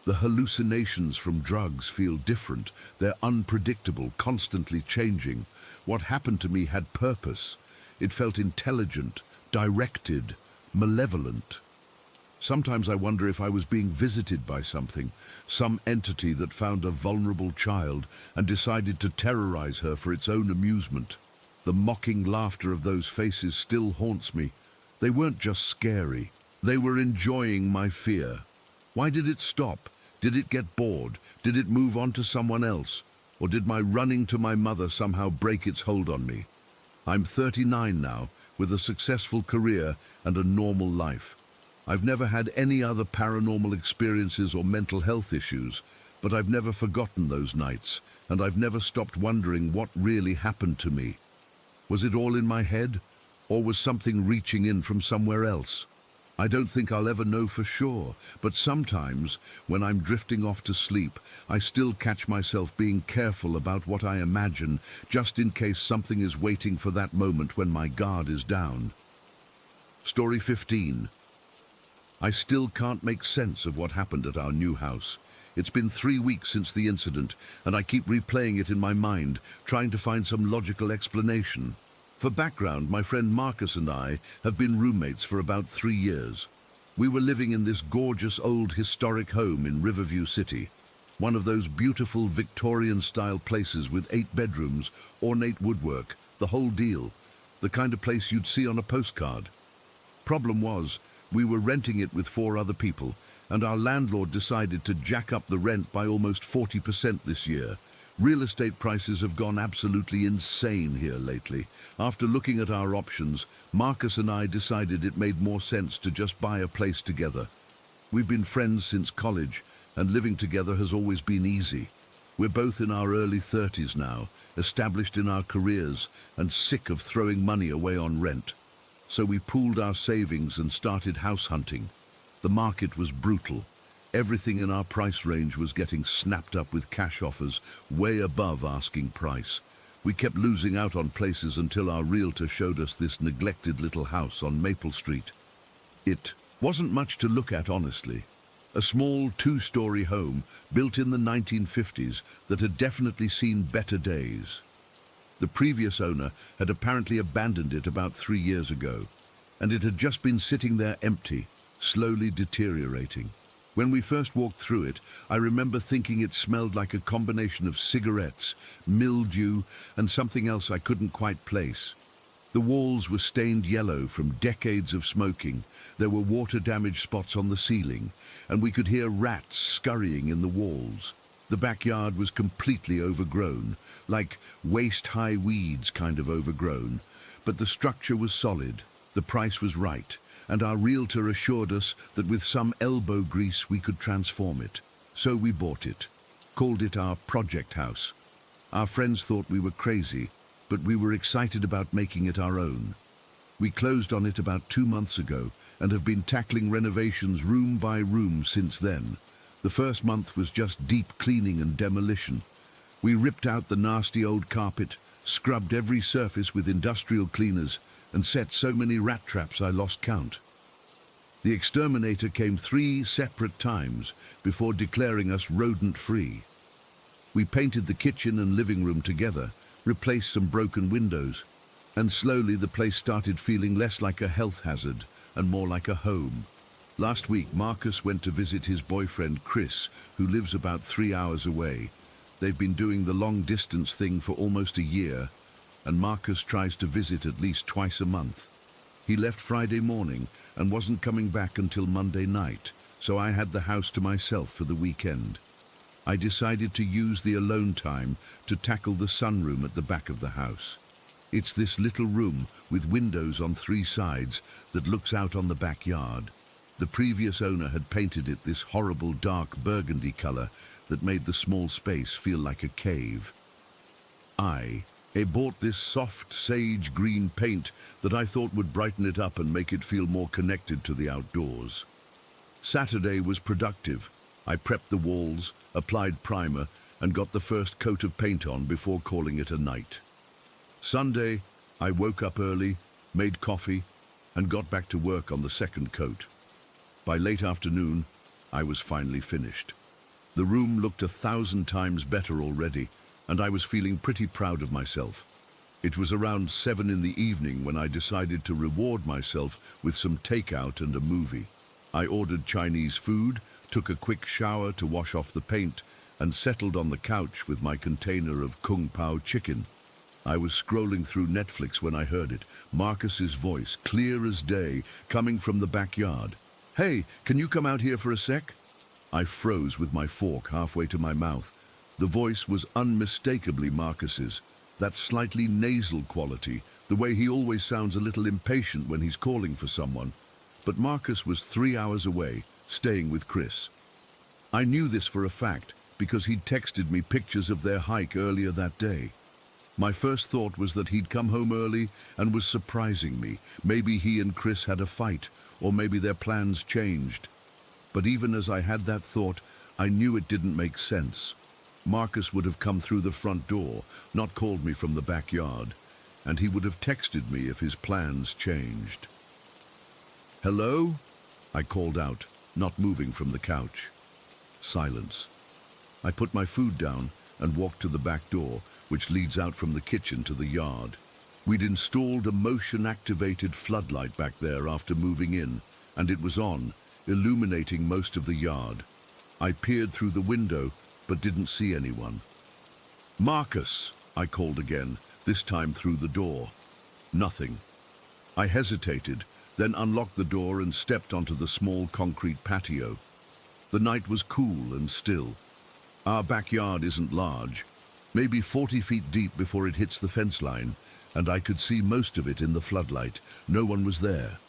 Speaker 1: The hallucinations from drugs feel different. They're unpredictable, constantly changing. What happened to me had purpose. It felt intelligent, directed, malevolent. Sometimes I wonder if I was being visited by something, some entity that found a vulnerable child and decided to terrorize her for its own amusement. The mocking laughter of those faces still haunts me. They weren't just scary. They were enjoying my fear. Why did it stop? Did it get bored? Did it move on to someone else? Or did my running to my mother somehow break its hold on me? I'm 39 now, with a successful career and a normal life. I've never had any other paranormal experiences or mental health issues, but I've never forgotten those nights, and I've never stopped wondering what really happened to me. Was it all in my head, or was something reaching in from somewhere else? I don't think I'll ever know for sure, but sometimes, when I'm drifting off to sleep, I still catch myself being careful about what I imagine, just in case something is waiting for that moment when my guard is down. Story 15. I still can't make sense of what happened at our new house. It's been 3 weeks since the incident, and I keep replaying it in my mind, trying to find some logical explanation. For background, my friend Marcus and I have been roommates for about 3 years. We were living in this gorgeous old historic home in Riverview City, one of those beautiful Victorian-style places with 8 bedrooms, ornate woodwork, the whole deal, the kind of place you'd see on a postcard. Problem was, we were renting it with 4 other people, and our landlord decided to jack up the rent by almost 40% this year. Real estate prices have gone absolutely insane here lately. After looking at our options, Marcus and I decided it made more sense to just buy a place together. We've been friends since college, and living together has always been easy. We're both in our early 30s now, established in our careers, and sick of throwing money away on rent. So we pooled our savings and started house hunting. The market was brutal. Everything in our price range was getting snapped up with cash offers way above asking price. We kept losing out on places until our realtor showed us this neglected little house on Maple Street. It wasn't much to look at, honestly. A small two-story home built in the 1950s that had definitely seen better days. The previous owner had apparently abandoned it about 3 years ago, and it had just been sitting there empty, slowly deteriorating. When we first walked through it, I remember thinking it smelled like a combination of cigarettes, mildew, and something else I couldn't quite place. The walls were stained yellow from decades of smoking. There were water-damaged spots on the ceiling, and we could hear rats scurrying in the walls. The backyard was completely overgrown, like waist-high weeds kind of overgrown, but the structure was solid, the price was right, and our realtor assured us that with some elbow grease we could transform it. So we bought it, called it our project house. Our friends thought we were crazy, but we were excited about making it our own. We closed on it about 2 months ago and have been tackling renovations room by room since then. The first month was just deep cleaning and demolition. We ripped out the nasty old carpet, scrubbed every surface with industrial cleaners, and set so many rat traps I lost count. The exterminator came 3 separate times before declaring us rodent-free. We painted the kitchen and living room together, replaced some broken windows, and slowly the place started feeling less like a health hazard and more like a home. Last week, Marcus went to visit his boyfriend Chris, who lives about 3 hours away. They've been doing the long-distance thing for almost a year, and Marcus tries to visit at least twice a month. He left Friday morning and wasn't coming back until Monday night, so I had the house to myself for the weekend. I decided to use the alone time to tackle the sunroom at the back of the house. It's this little room with windows on 3 sides that looks out on the backyard. The previous owner had painted it this horrible dark burgundy color that made the small space feel like a cave. I bought this soft sage green paint that I thought would brighten it up and make it feel more connected to the outdoors. Saturday was productive. I prepped the walls, applied primer, and got the first coat of paint on before calling it a night. Sunday, I woke up early, made coffee, and got back to work on the second coat. By late afternoon, I was finally finished. The room looked 1,000 times better already, and I was feeling pretty proud of myself. It was around 7 in the evening when I decided to reward myself with some takeout and a movie. I ordered Chinese food, took a quick shower to wash off the paint, and settled on the couch with my container of Kung Pao chicken. I was scrolling through Netflix when I heard it, Marcus's voice, clear as day, coming from the backyard. "Hey, can you come out here for a sec?" I froze with my fork halfway to my mouth. The voice was unmistakably Marcus's, that slightly nasal quality, the way he always sounds a little impatient when he's calling for someone. But Marcus was 3 hours away, staying with Chris. I knew this for a fact because he'd texted me pictures of their hike earlier that day. My first thought was that he'd come home early and was surprising me. Maybe he and Chris had a fight, or maybe their plans changed. But even as I had that thought, I knew it didn't make sense. Marcus would have come through the front door, not called me from the backyard, and he would have texted me if his plans changed. "Hello?" I called out, not moving from the couch. Silence. I put my food down and walked to the back door, which leads out from the kitchen to the yard. We'd installed a motion-activated floodlight back there after moving in, and it was on, illuminating most of the yard. I peered through the window, but didn't see anyone. "Marcus," I called again, this time through the door. Nothing. I hesitated, then unlocked the door and stepped onto the small concrete patio. The night was cool and still. Our backyard isn't large, maybe 40 feet deep before it hits the fence line, and I could see most of it in the floodlight. No one was there.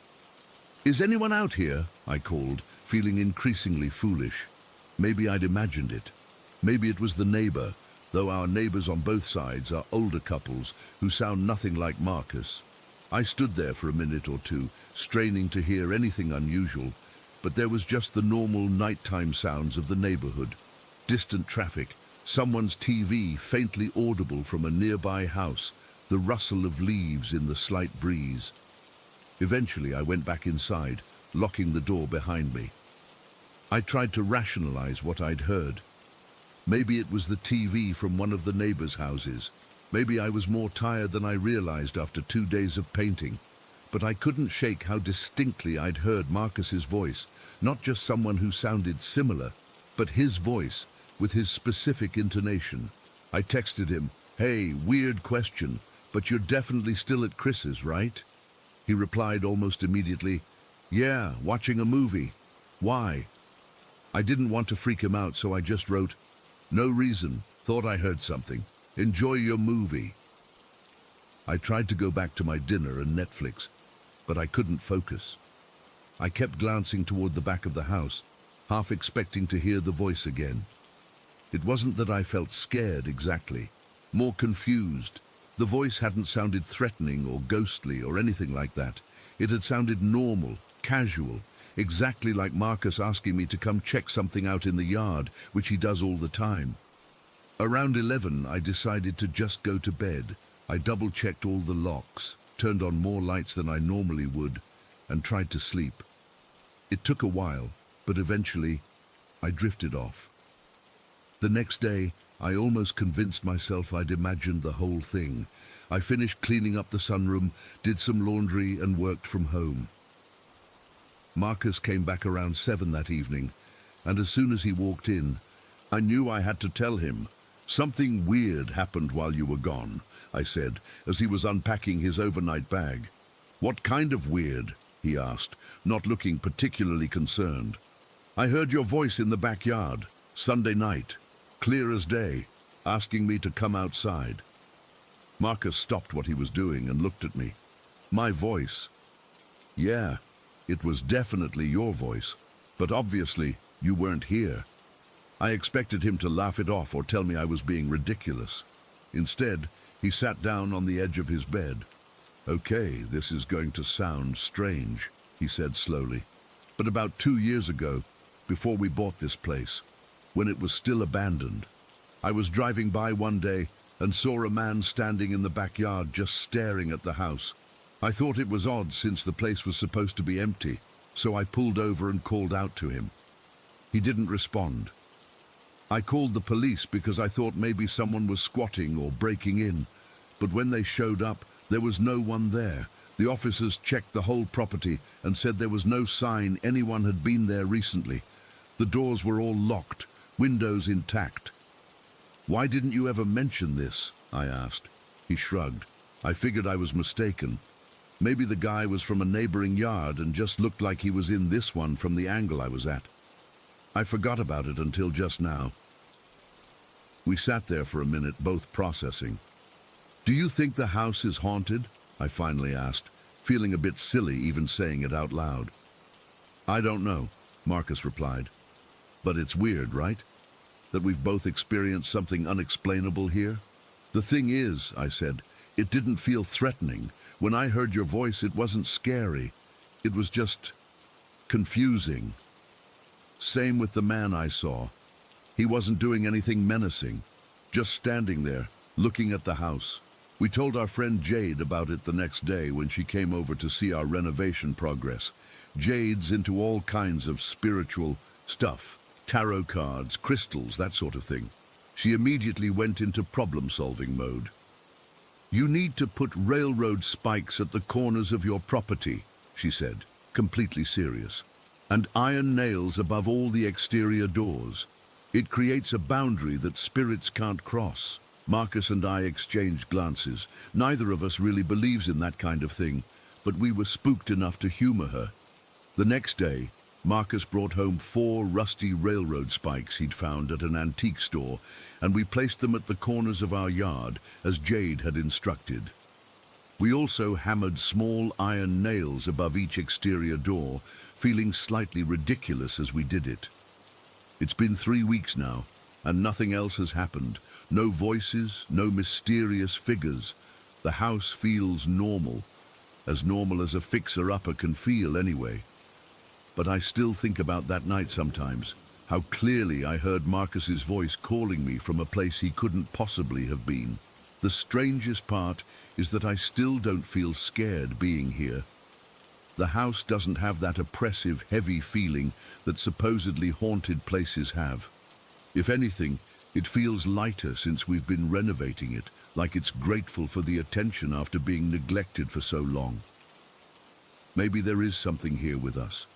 Speaker 1: "Is anyone out here?" I called, feeling increasingly foolish. Maybe I'd imagined it. Maybe it was the neighbor, though our neighbors on both sides are older couples who sound nothing like Marcus. I stood there for a minute or two, straining to hear anything unusual, but there was just the normal nighttime sounds of the neighborhood. Distant traffic, someone's TV faintly audible from a nearby house, the rustle of leaves in the slight breeze. Eventually I went back inside, locking the door behind me. I tried to rationalize what I'd heard. Maybe it was the TV from one of the neighbors' houses. Maybe I was more tired than I realized after 2 days of painting. But I couldn't shake how distinctly I'd heard Marcus's voice, not just someone who sounded similar, but his voice, with his specific intonation. I texted him, "Hey, weird question, but you're definitely still at Chris's, right?" He replied almost immediately, "Yeah, watching a movie. Why?" I didn't want to freak him out, so I just wrote, "No reason, thought I heard something. Enjoy your movie." I tried to go back to my dinner and Netflix, but I couldn't focus. I kept glancing toward the back of the house, half expecting to hear the voice again. It wasn't that I felt scared exactly, more confused. The voice hadn't sounded threatening or ghostly or anything like that. It had sounded normal, casual, exactly like Marcus asking me to come check something out in the yard, which he does all the time. Around 11, I decided to just go to bed. I double-checked all the locks, turned on more lights than I normally would, and tried to sleep. It took a while, but eventually, I drifted off. The next day, I almost convinced myself I'd imagined the whole thing. I finished cleaning up the sunroom, did some laundry, and worked from home. Marcus came back around 7 that evening, and as soon as he walked in, I knew I had to tell him. "Something weird happened while you were gone," I said, as he was unpacking his overnight bag. "What kind of weird?" he asked, not looking particularly concerned. "I heard your voice in the backyard, Sunday night, clear as day, asking me to come outside." Marcus stopped what he was doing and looked at me. "My voice?" "Yeah, it was definitely your voice, but obviously you weren't here." I expected him to laugh it off or tell me I was being ridiculous. Instead, he sat down on the edge of his bed. "Okay, this is going to sound strange," he said slowly. "But about 2 years ago, before we bought this place, when it was still abandoned, I was driving by one day and saw a man standing in the backyard just staring at the house. I thought it was odd since the place was supposed to be empty, so I pulled over and called out to him. He didn't respond. I called the police because I thought maybe someone was squatting or breaking in, but when they showed up, there was no one there. The officers checked the whole property and said there was no sign anyone had been there recently. The doors were all locked, windows intact." "Why didn't you ever mention this?" I asked. He shrugged. "I figured I was mistaken. Maybe the guy was from a neighboring yard and just looked like he was in this one from the angle I was at. I forgot about it until just now." We sat there for a minute, both processing. "Do you think the house is haunted?" I finally asked, feeling a bit silly even saying it out loud. "I don't know," Marcus replied. "But it's weird, right? That we've both experienced something unexplainable here?" "The thing is," I said, "it didn't feel threatening. When I heard your voice, it wasn't scary. It was just confusing. Same with the man I saw. He wasn't doing anything menacing, just standing there, looking at the house." We told our friend Jade about it the next day when she came over to see our renovation progress. Jade's into all kinds of spiritual stuff, tarot cards, crystals, that sort of thing. She immediately went into problem-solving mode. "You need to put railroad spikes at the corners of your property," she said, completely serious, "and iron nails above all the exterior doors. It creates a boundary that spirits can't cross." Marcus and I exchanged glances. Neither of us really believes in that kind of thing, but we were spooked enough to humor her. The next day, Marcus brought home 4 rusty railroad spikes he'd found at an antique store, and we placed them at the corners of our yard, as Jade had instructed. We also hammered small iron nails above each exterior door, feeling slightly ridiculous as we did it. It's been 3 weeks now, and nothing else has happened. No voices, no mysterious figures. The house feels normal. as normal as a fixer-upper can feel anyway. But I still think about that night sometimes, how clearly I heard Marcus's voice calling me from a place he couldn't possibly have been. The strangest part is that I still don't feel scared being here. The house doesn't have that oppressive, heavy feeling that supposedly haunted places have. If anything, it feels lighter since we've been renovating it, like it's grateful for the attention after being neglected for so long. Maybe there is something here with us.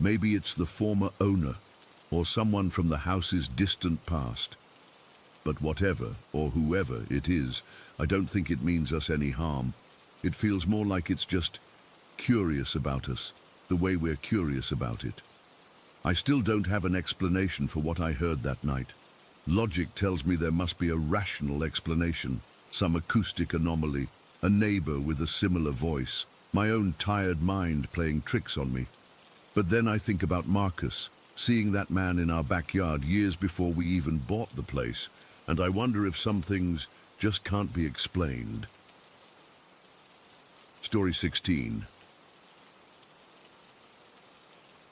Speaker 1: Maybe it's the former owner, or someone from the house's distant past. But whatever, or whoever it is, I don't think it means us any harm. It feels more like it's just curious about us, the way we're curious about it. I still don't have an explanation for what I heard that night. Logic tells me there must be a rational explanation, some acoustic anomaly, a neighbor with a similar voice, my own tired mind playing tricks on me. But then I think about Marcus, seeing that man in our backyard years before we even bought the place, and I wonder if some things just can't be explained. Story 16.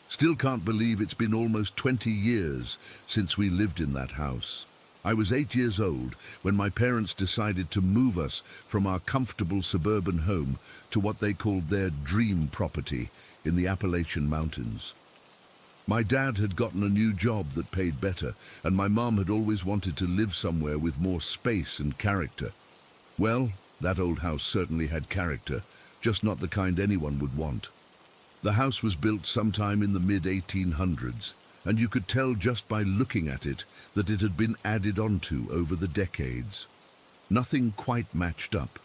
Speaker 1: Still can't believe it's been almost 20 years since we lived in that house. I was 8 years old when my parents decided to move us from our comfortable suburban home to what they called their dream property in the Appalachian Mountains. My dad had gotten a new job that paid better, and my mom had always wanted to live somewhere with more space and character. Well, that old house certainly had character, just not the kind anyone would want. The house was built sometime in the mid-1800s, and you could tell just by looking at it that it had been added onto over the decades. Nothing quite matched up.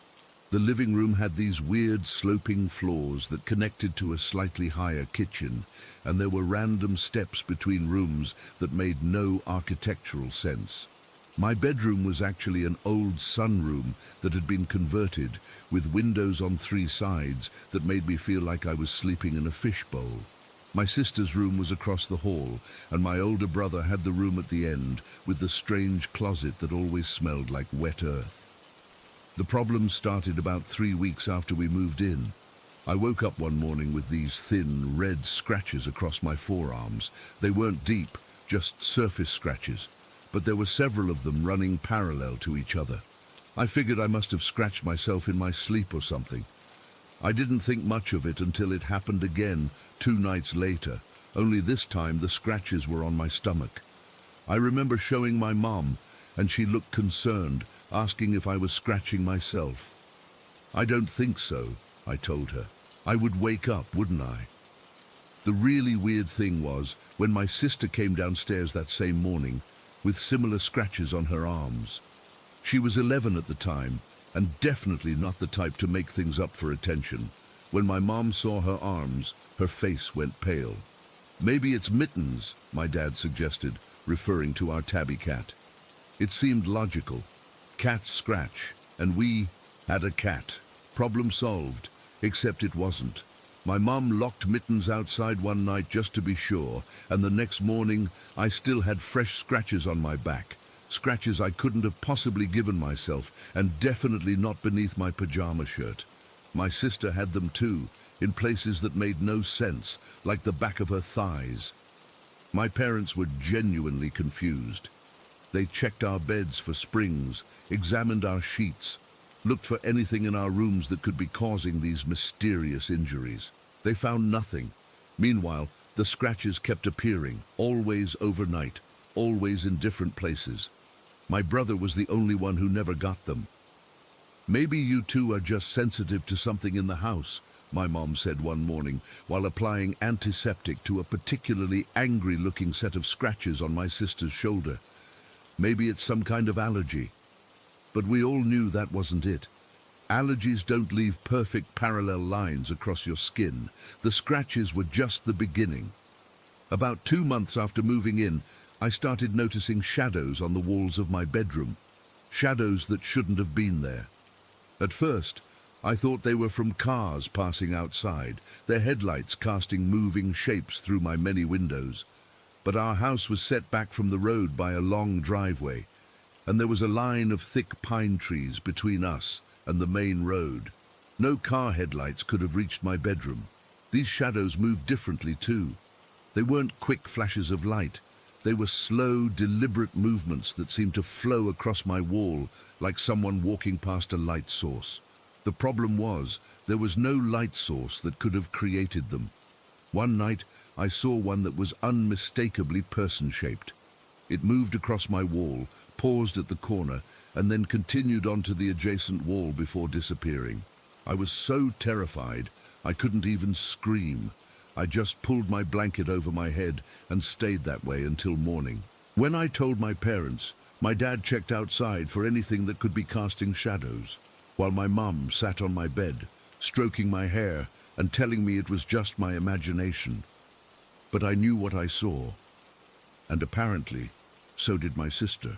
Speaker 1: The living room had these weird sloping floors that connected to a slightly higher kitchen, and there were random steps between rooms that made no architectural sense. My bedroom was actually an old sunroom that had been converted, with windows on 3 sides that made me feel like I was sleeping in a fishbowl. My sister's room was across the hall, and my older brother had the room at the end with the strange closet that always smelled like wet earth. The problem started about 3 weeks after we moved in. I woke up one morning with these thin, red scratches across my forearms. They weren't deep, just surface scratches, but there were several of them running parallel to each other. I figured I must have scratched myself in my sleep or something. I didn't think much of it until it happened again 2 nights later, only this time the scratches were on my stomach. I remember showing my mom, and she looked concerned, asking if I was scratching myself. "I don't think so," I told her. "I would wake up, wouldn't I?" The really weird thing was, when my sister came downstairs that same morning, with similar scratches on her arms. She was 11 at the time, and definitely not the type to make things up for attention. When my mom saw her arms, her face went pale. "Maybe it's mittens," my dad suggested, referring to our tabby cat. It seemed logical. Cats scratch, and we had a cat. Problem solved, except it wasn't. My mom locked Mittens outside one night just to be sure, and the next morning I still had fresh scratches on my back. Scratches I couldn't have possibly given myself, and definitely not beneath my pajama shirt. My sister had them too, in places that made no sense, like the back of her thighs. My parents were genuinely confused. They checked our beds for springs, examined our sheets, looked for anything in our rooms that could be causing these mysterious injuries. They found nothing. Meanwhile, the scratches kept appearing, always overnight, always in different places. My brother was the only one who never got them. "Maybe you two are just sensitive to something in the house," my mom said one morning while applying antiseptic to a particularly angry-looking set of scratches on my sister's shoulder. "Maybe it's some kind of allergy." But we all knew that wasn't it. Allergies don't leave perfect parallel lines across your skin. The scratches were just the beginning. About 2 months after moving in, I started noticing shadows on the walls of my bedroom. Shadows that shouldn't have been there. At first, I thought they were from cars passing outside, their headlights casting moving shapes through my many windows. But our house was set back from the road by a long driveway, and there was a line of thick pine trees between us and the main road. No car headlights could have reached my bedroom. These shadows moved differently too. They weren't quick flashes of light. They were slow, deliberate movements that seemed to flow across my wall like someone walking past a light source. The problem was, there was no light source that could have created them. One night, I saw one that was unmistakably person-shaped. It moved across my wall, paused at the corner, and then continued onto the adjacent wall before disappearing. I was so terrified, I couldn't even scream. I just pulled my blanket over my head and stayed that way until morning. When I told my parents, my dad checked outside for anything that could be casting shadows, while my mum sat on my bed, stroking my hair and telling me it was just my imagination. But I knew what I saw, and apparently, so did my sister.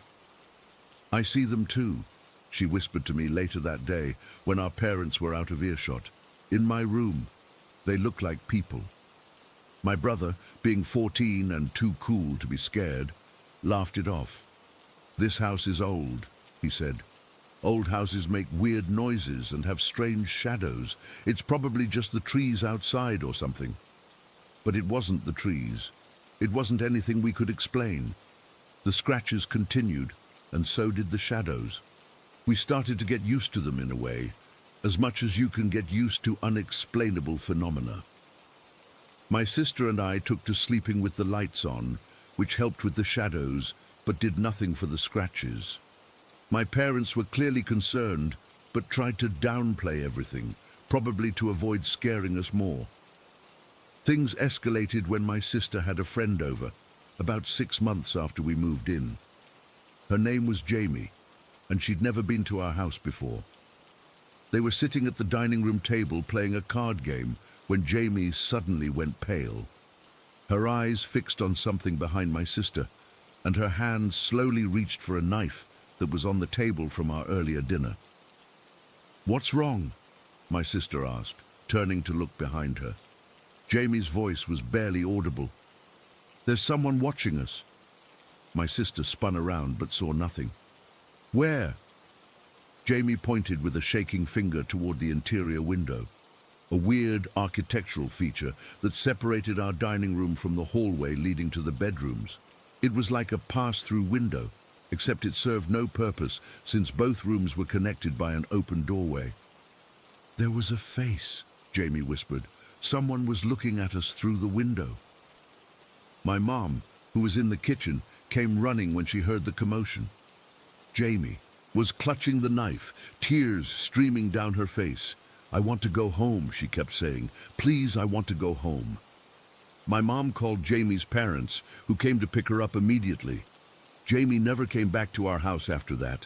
Speaker 1: "I see them too," she whispered to me later that day when our parents were out of earshot. "In my room, they look like people." My brother, being 14 and too cool to be scared, laughed it off. "This house is old," he said. "Old houses make weird noises and have strange shadows. It's probably just the trees outside or something." But it wasn't the trees. It wasn't anything we could explain. The scratches continued, and so did the shadows. We started to get used to them in a way, as much as you can get used to unexplainable phenomena. My sister and I took to sleeping with the lights on, which helped with the shadows, but did nothing for the scratches. My parents were clearly concerned, but tried to downplay everything, probably to avoid scaring us more. Things escalated when my sister had a friend over, about 6 months after we moved in. Her name was Jamie, and she'd never been to our house before. They were sitting at the dining room table playing a card game when Jamie suddenly went pale. Her eyes fixed on something behind my sister, and her hand slowly reached for a knife that was on the table from our earlier dinner. "What's wrong?" my sister asked, turning to look behind her. Jamie's voice was barely audible. "There's someone watching us." My sister spun around but saw nothing. "Where?" Jamie pointed with a shaking finger toward the interior window, a weird architectural feature that separated our dining room from the hallway leading to the bedrooms. It was like a pass-through window, except it served no purpose since both rooms were connected by an open doorway. "There was a face," Jamie whispered. "Someone was looking at us through the window." My mom, who was in the kitchen, came running when she heard the commotion. Jamie was clutching the knife, tears streaming down her face. "I want to go home," she kept saying. "Please, I want to go home." My mom called Jamie's parents, who came to pick her up immediately. Jamie never came back to our house after that.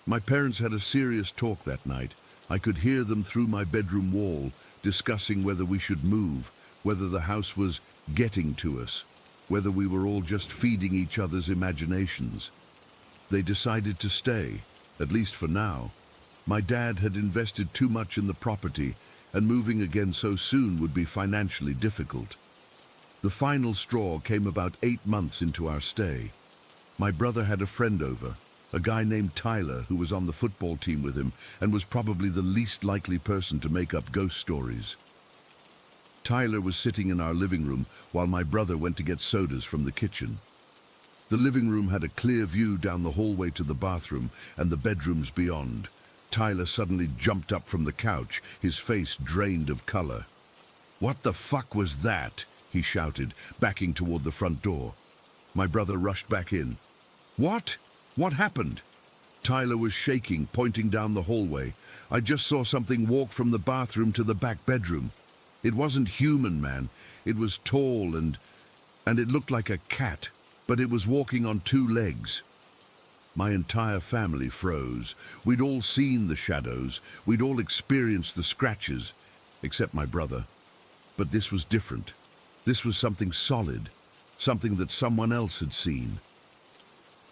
Speaker 1: My parents had a serious talk that night. I could hear them through my bedroom wall, discussing whether we should move, whether the house was getting to us, whether we were all just feeding each other's imaginations. They decided to stay, at least for now. My dad had invested too much in the property, and moving again so soon would be financially difficult. The final straw came about 8 months into our stay. My brother had a friend over, a guy named Tyler who was on the football team with him and was probably the least likely person to make up ghost stories. Tyler was sitting in our living room while my brother went to get sodas from the kitchen. The living room had a clear view down the hallway to the bathroom and the bedrooms beyond. Tyler suddenly jumped up from the couch, his face drained of color. "What the fuck was that?" he shouted, backing toward the front door. My brother rushed back in. "What? What happened?" Tyler was shaking, pointing down the hallway. "I just saw something walk from the bathroom to the back bedroom. It wasn't human, man. It was tall and it looked like a cat, but it was walking on 2 legs. My entire family froze. We'd all seen the shadows. We'd all experienced the scratches, except my brother. But this was different. This was something solid, something that someone else had seen.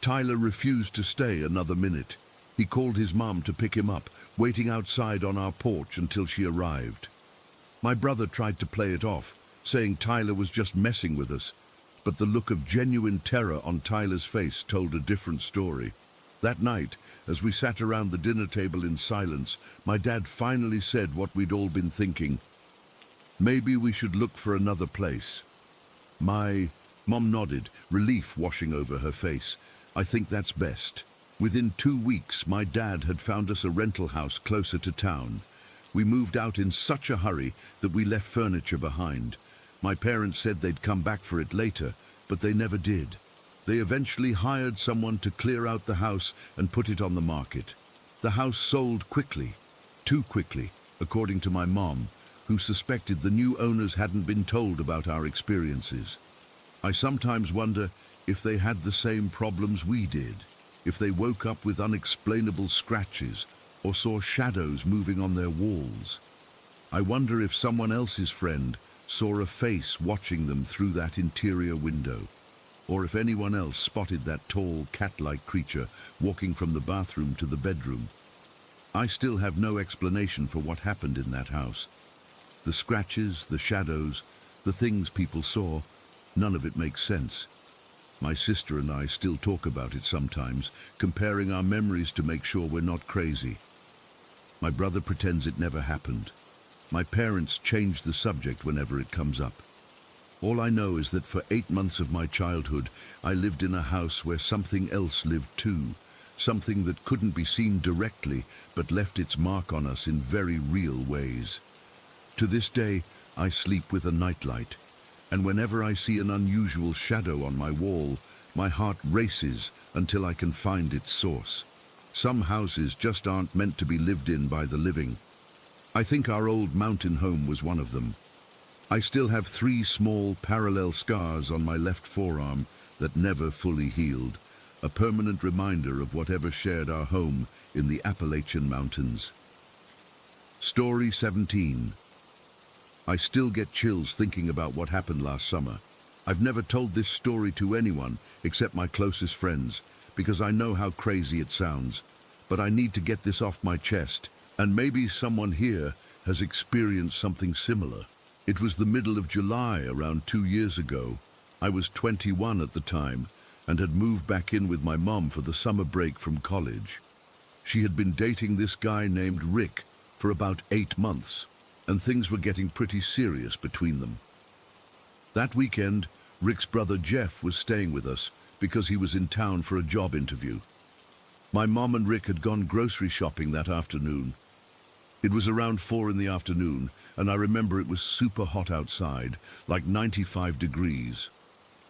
Speaker 1: Tyler refused to stay another minute. He called his mom to pick him up, waiting outside on our porch until she arrived. My brother tried to play it off, saying Tyler was just messing with us, but the look of genuine terror on Tyler's face told a different story. That night, as we sat around the dinner table in silence, my dad finally said what we'd all been thinking. Maybe we should look for another place. My mom nodded, relief washing over her face. I think that's best. Within 2 weeks, my dad had found us a rental house closer to town. We moved out in such a hurry that we left furniture behind. My parents said they'd come back for it later, but they never did. They eventually hired someone to clear out the house and put it on the market. The house sold quickly, too quickly, according to my mom, who suspected the new owners hadn't been told about our experiences. I sometimes wonder if they had the same problems we did, if they woke up with unexplainable scratches or saw shadows moving on their walls. I wonder if someone else's friend saw a face watching them through that interior window, or if anyone else spotted that tall, cat-like creature walking from the bathroom to the bedroom. I still have no explanation for what happened in that house. The scratches, the shadows, the things people saw, none of it makes sense. My sister and I still talk about it sometimes, comparing our memories to make sure we're not crazy. My brother pretends it never happened. My parents change the subject whenever it comes up. All I know is that for 8 months of my childhood, I lived in a house where something else lived too, something that couldn't be seen directly, but left its mark on us in very real ways. To this day, I sleep with a nightlight, and whenever I see an unusual shadow on my wall, my heart races until I can find its source. Some houses just aren't meant to be lived in by the living. I think our old mountain home was one of them. I still have 3 small parallel scars on my left forearm that never fully healed, a permanent reminder of whatever shared our home in the Appalachian Mountains. Story 17. I still get chills thinking about what happened last summer. I've never told this story to anyone except my closest friends, because I know how crazy it sounds. But I need to get this off my chest, and maybe someone here has experienced something similar. It was the middle of July, around 2 years ago. I was 21 at the time, and had moved back in with my mom for the summer break from college. She had been dating this guy named Rick for about 8 months, and things were getting pretty serious between them. That weekend, Rick's brother Jeff was staying with us because he was in town for a job interview. My mom and Rick had gone grocery shopping that afternoon. It was around 4 in the afternoon, and I remember it was super hot outside, like 95 degrees.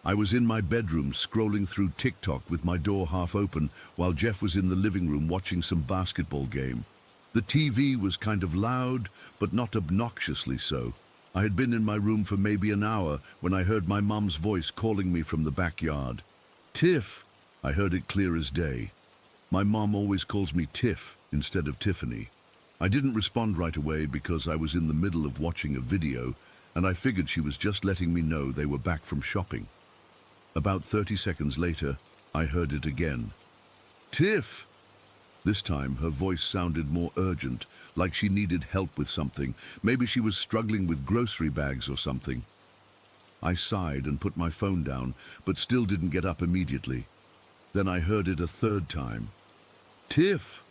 Speaker 1: I was in my bedroom scrolling through TikTok with my door half open while Jeff was in the living room watching some basketball game. The TV was kind of loud, but not obnoxiously so. I had been in my room for maybe an hour when I heard my mom's voice calling me from the backyard. Tiff! I heard it clear as day. My mom always calls me Tiff instead of Tiffany. I didn't respond right away because I was in the middle of watching a video, and I figured she was just letting me know they were back from shopping. About 30 seconds later, I heard it again. Tiff! This time, her voice sounded more urgent, like she needed help with something. Maybe she was struggling with grocery bags or something. I sighed and put my phone down, but still didn't get up immediately. Then I heard it a third time. Tiff!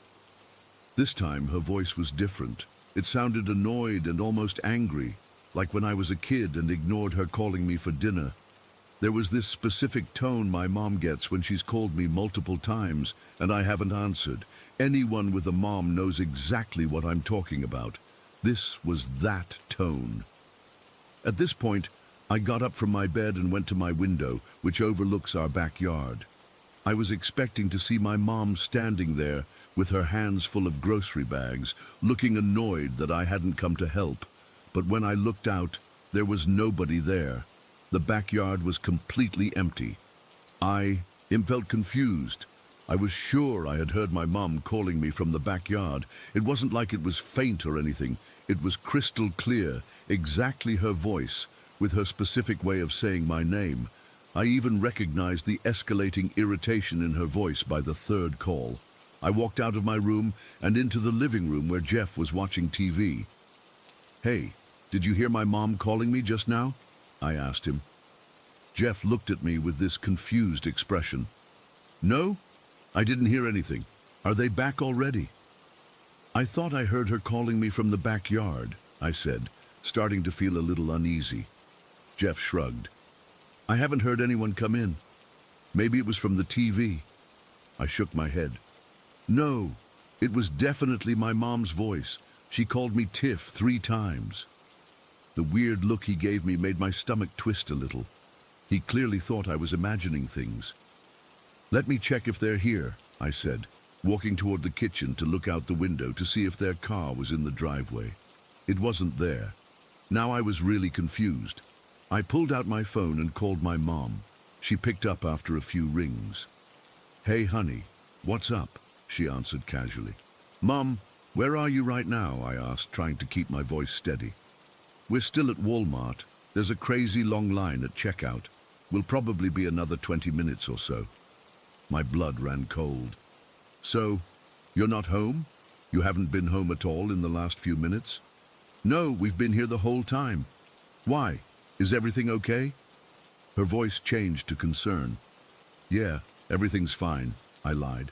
Speaker 1: This time, her voice was different. It sounded annoyed and almost angry, like when I was a kid and ignored her calling me for dinner. There was this specific tone my mom gets when she's called me multiple times and I haven't answered. Anyone with a mom knows exactly what I'm talking about. This was that tone. At this point, I got up from my bed and went to my window, which overlooks our backyard. I was expecting to see my mom standing there with her hands full of grocery bags, looking annoyed that I hadn't come to help. But when I looked out, there was nobody there. The backyard was completely empty. I felt confused. I was sure I had heard my mom calling me from the backyard. It wasn't like it was faint or anything. It was crystal clear, exactly her voice, with her specific way of saying my name. I even recognized the escalating irritation in her voice by the third call. I walked out of my room and into the living room where Jeff was watching TV. Hey, did you hear my mom calling me just now? I asked him. Jeff looked at me with this confused expression. No? I didn't hear anything. Are they back already? I thought I heard her calling me from the backyard, I said, starting to feel a little uneasy. Jeff shrugged. I haven't heard anyone come in. Maybe it was from the TV. I shook my head. No, it was definitely my mom's voice. She called me Tiff 3 times. The weird look he gave me made my stomach twist a little. He clearly thought I was imagining things. Let me check if they're here, I said, walking toward the kitchen to look out the window to see if their car was in the driveway. It wasn't there. Now I was really confused. I pulled out my phone and called my mom. She picked up after a few rings. Hey, honey, what's up? She answered casually. Mom, where are you right now? I asked, trying to keep my voice steady. We're still at Walmart. There's a crazy long line at checkout. Will probably be another 20 minutes or so. My blood ran cold. So, you're not home? You haven't been home at all in the last few minutes? No, we've been here the whole time. Why? Is everything okay? Her voice changed to concern. Yeah, everything's fine, I lied.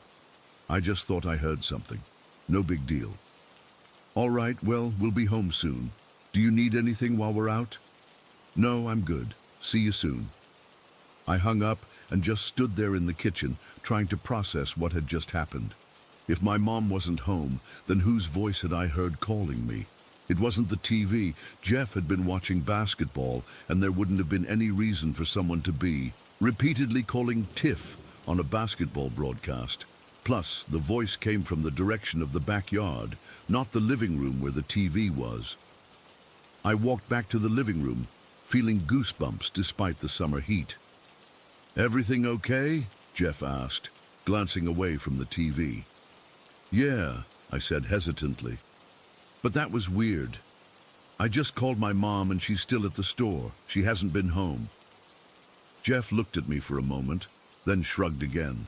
Speaker 1: I just thought I heard something. No big deal. All right, well, we'll be home soon. Do you need anything while we're out? No, I'm good. See you soon. I hung up and just stood there in the kitchen, trying to process what had just happened. If my mom wasn't home, then whose voice had I heard calling me? It wasn't the TV. Jeff had been watching basketball, and there wouldn't have been any reason for someone to be repeatedly calling Tiff on a basketball broadcast. Plus, the voice came from the direction of the backyard, not the living room where the TV was. I walked back to the living room, feeling goosebumps despite the summer heat. Everything okay? Jeff asked, glancing away from the TV. Yeah, I said hesitantly. But that was weird. I just called my mom and she's still at the store. She hasn't been home. Jeff looked at me for a moment, then shrugged again.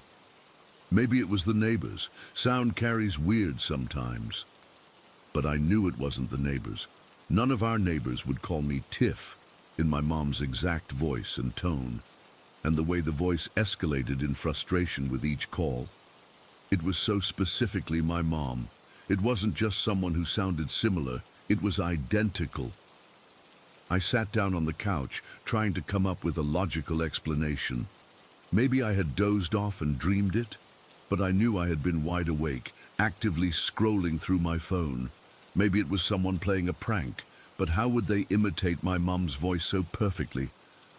Speaker 1: Maybe it was the neighbors. Sound carries weird sometimes. But I knew it wasn't the neighbors. None of our neighbors would call me Tiff in my mom's exact voice and tone, and the way the voice escalated in frustration with each call. It was so specifically my mom. It wasn't just someone who sounded similar, it was identical. I sat down on the couch, trying to come up with a logical explanation. Maybe I had dozed off and dreamed it, but I knew I had been wide awake, actively scrolling through my phone. Maybe it was someone playing a prank, but how would they imitate my mom's voice so perfectly?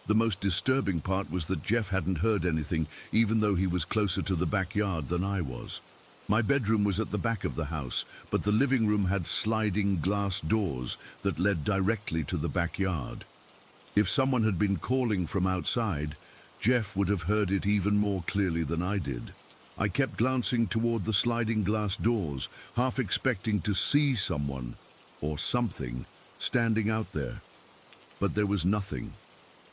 Speaker 1: The most disturbing part was that Jeff hadn't heard anything, even though he was closer to the backyard than I was. My bedroom was at the back of the house, but the living room had sliding glass doors that led directly to the backyard. If someone had been calling from outside, Jeff would have heard it even more clearly than I did. I kept glancing toward the sliding glass doors, half expecting to see someone, or something, standing out there. But there was nothing.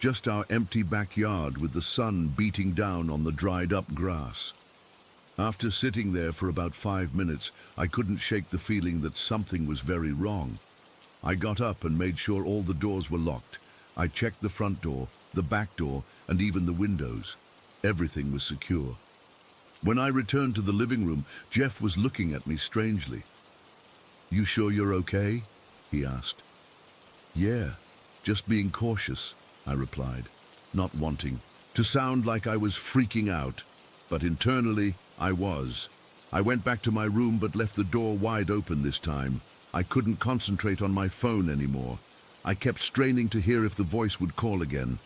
Speaker 1: Just our empty backyard with the sun beating down on the dried-up grass. After sitting there for about 5 minutes, I couldn't shake the feeling that something was very wrong. I got up and made sure all the doors were locked. I checked the front door, the back door, and even the windows. Everything was secure. When I returned to the living room, Jeff was looking at me strangely. "You sure you're okay?" he asked. "Yeah, just being cautious," I replied, not wanting to sound like I was freaking out, but internally I was. I went back to my room but left the door wide open this time. I couldn't concentrate on my phone anymore. I kept straining to hear if the voice would call again.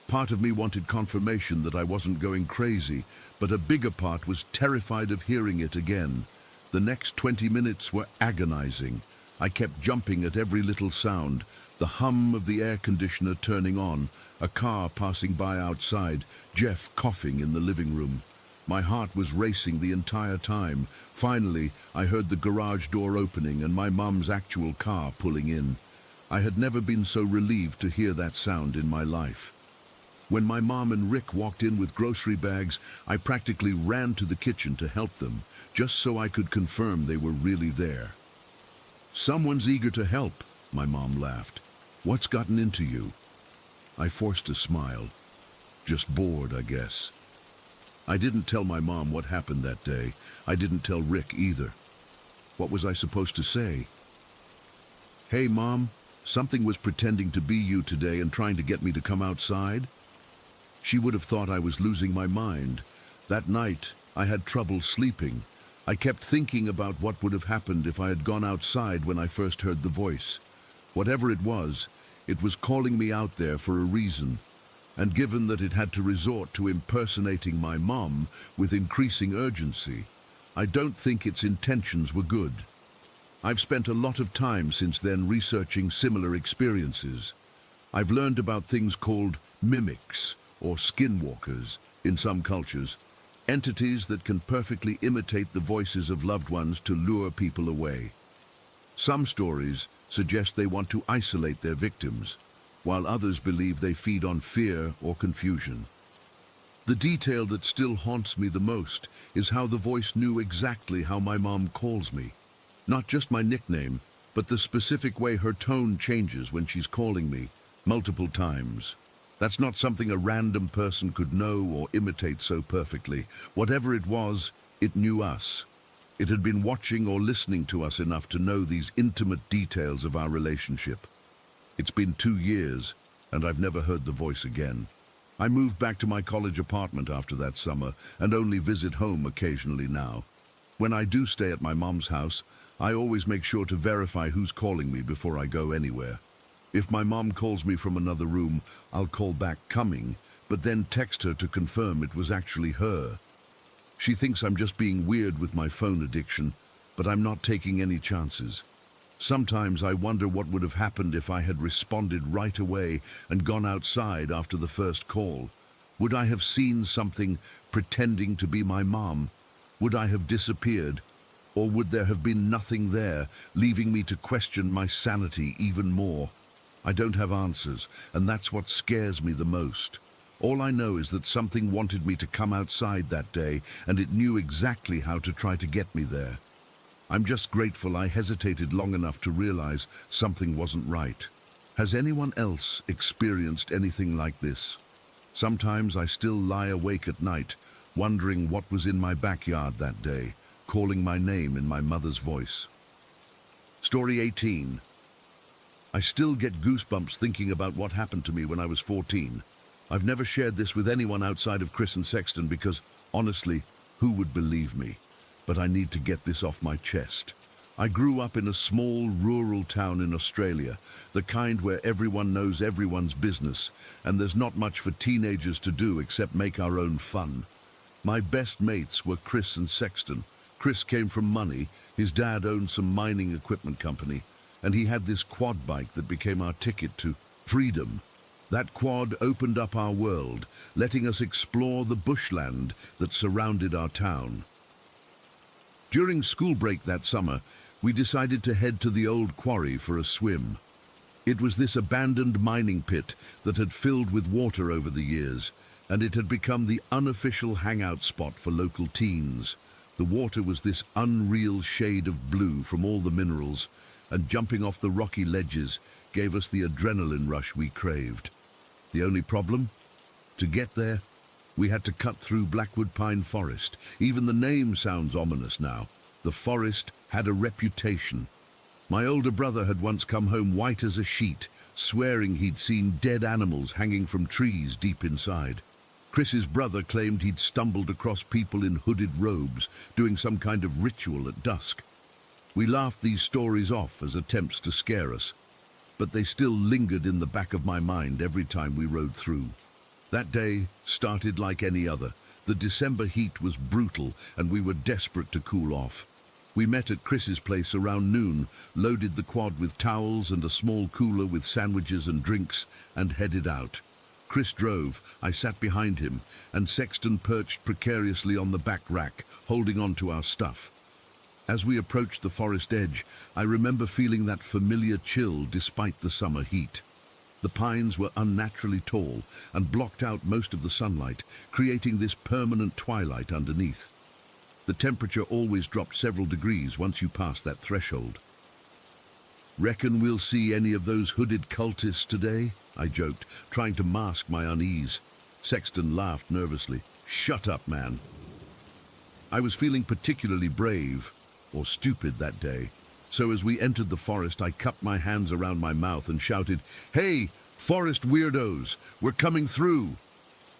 Speaker 1: Part of me wanted confirmation that I wasn't going crazy, but a bigger part was terrified of hearing it again. The next 20 minutes were agonizing. I kept jumping at every little sound, the hum of the air conditioner turning on, a car passing by outside, Jeff coughing in the living room. My heart was racing the entire time. Finally, I heard the garage door opening and my mum's actual car pulling in. I had never been so relieved to hear that sound in my life. When my mom and Rick walked in with grocery bags, I practically ran to the kitchen to help them, just so I could confirm they were really there. "Someone's eager to help," my mom laughed. "What's gotten into you?" I forced a smile. "Just bored, I guess." I didn't tell my mom what happened that day. I didn't tell Rick either. What was I supposed to say? Hey, Mom, something was pretending to be you today and trying to get me to come outside? She would have thought I was losing my mind. That night, I had trouble sleeping. I kept thinking about what would have happened if I had gone outside when I first heard the voice. Whatever it was calling me out there for a reason. And given that it had to resort to impersonating my mom with increasing urgency, I don't think its intentions were good. I've spent a lot of time since then researching similar experiences. I've learned about things called mimics or skinwalkers in some cultures, entities that can perfectly imitate the voices of loved ones to lure people away. Some stories suggest they want to isolate their victims, while others believe they feed on fear or confusion. The detail that still haunts me the most is how the voice knew exactly how my mom calls me. Not just my nickname, but the specific way her tone changes when she's calling me, multiple times. That's not something a random person could know or imitate so perfectly. Whatever it was, it knew us. It had been watching or listening to us enough to know these intimate details of our relationship. It's been 2 years, and I've never heard the voice again. I moved back to my college apartment after that summer and only visit home occasionally now. When I do stay at my mom's house, I always make sure to verify who's calling me before I go anywhere. If my mom calls me from another room, I'll call back coming, but then text her to confirm it was actually her. She thinks I'm just being weird with my phone addiction, but I'm not taking any chances. Sometimes I wonder what would have happened if I had responded right away and gone outside after the first call. Would I have seen something pretending to be my mom? Would I have disappeared? Or would there have been nothing there, leaving me to question my sanity even more? I don't have answers, and that's what scares me the most. All I know is that something wanted me to come outside that day, and it knew exactly how to try to get me there. I'm just grateful I hesitated long enough to realize something wasn't right. Has anyone else experienced anything like this? Sometimes I still lie awake at night, wondering what was in my backyard that day, calling my name in my mother's voice. Story 18. I still get goosebumps thinking about what happened to me when I was 14. I've never shared this with anyone outside of Chris and Sexton because, honestly, who would believe me? But I need to get this off my chest. I grew up in a small rural town in Australia, the kind where everyone knows everyone's business, and there's not much for teenagers to do except make our own fun. My best mates were Chris and Sexton. Chris came from money, his dad owned some mining equipment company, and he had this quad bike that became our ticket to freedom. That quad opened up our world, letting us explore the bushland that surrounded our town. During school break that summer, we decided to head to the old quarry for a swim. It was this abandoned mining pit that had filled with water over the years, and it had become the unofficial hangout spot for local teens. The water was this unreal shade of blue from all the minerals, and jumping off the rocky ledges gave us the adrenaline rush we craved. The only problem? To get there, we had to cut through Blackwood Pine Forest. Even the name sounds ominous now. The forest had a reputation. My older brother had once come home white as a sheet, swearing he'd seen dead animals hanging from trees deep inside. Chris's brother claimed he'd stumbled across people in hooded robes, doing some kind of ritual at dusk. We laughed these stories off as attempts to scare us, but they still lingered in the back of my mind every time we rode through. That day started like any other. The December heat was brutal, and we were desperate to cool off. We met at Chris's place around noon, loaded the quad with towels and a small cooler with sandwiches and drinks, and headed out. Chris drove, I sat behind him, and Sexton perched precariously on the back rack, holding on to our stuff. As we approached the forest edge, I remember feeling that familiar chill despite the summer heat. The pines were unnaturally tall and blocked out most of the sunlight, creating this permanent twilight underneath. The temperature always dropped several degrees once you passed that threshold. "Reckon we'll see any of those hooded cultists today?" I joked, trying to mask my unease. Sexton laughed nervously. Shut up, man. I was feeling particularly brave, or stupid that day. So as we entered the forest, I cupped my hands around my mouth and shouted, "Hey, forest weirdos, we're coming through!"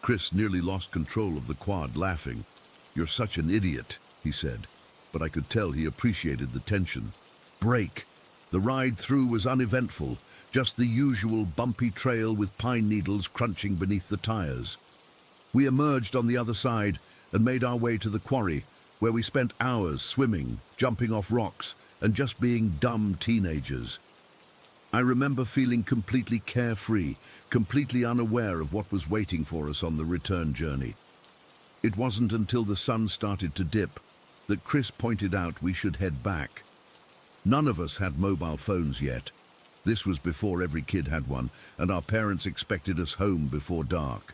Speaker 1: Chris nearly lost control of the quad, laughing. "You're such an idiot," he said, but I could tell he appreciated the tension. Break. The ride through was uneventful, just the usual bumpy trail with pine needles crunching beneath the tires. We emerged on the other side and made our way to the quarry, where we spent hours swimming, jumping off rocks, and just being dumb teenagers. I remember feeling completely carefree, completely unaware of what was waiting for us on the return journey. It wasn't until the sun started to dip that Chris pointed out we should head back. None of us had mobile phones yet. This was before every kid had one, and our parents expected us home before dark.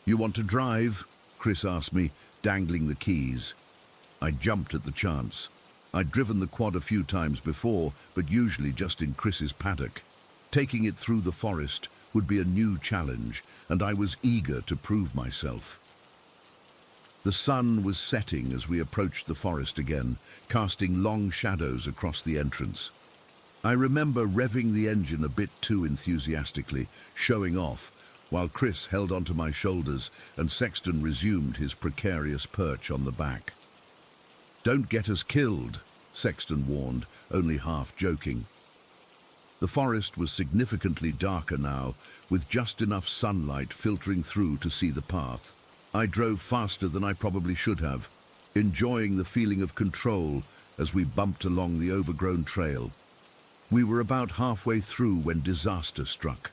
Speaker 1: "You want to drive?" Chris asked me, dangling the keys. I jumped at the chance. I'd driven the quad a few times before, but usually just in Chris's paddock. Taking it through the forest would be a new challenge, and I was eager to prove myself. The sun was setting as we approached the forest again, casting long shadows across the entrance. I remember revving the engine a bit too enthusiastically, showing off, while Chris held onto my shoulders and Sexton resumed his precarious perch on the back. "Don't get us killed," Sexton warned, only half joking. The forest was significantly darker now, with just enough sunlight filtering through to see the path. I drove faster than I probably should have, enjoying the feeling of control as we bumped along the overgrown trail. We were about halfway through when disaster struck.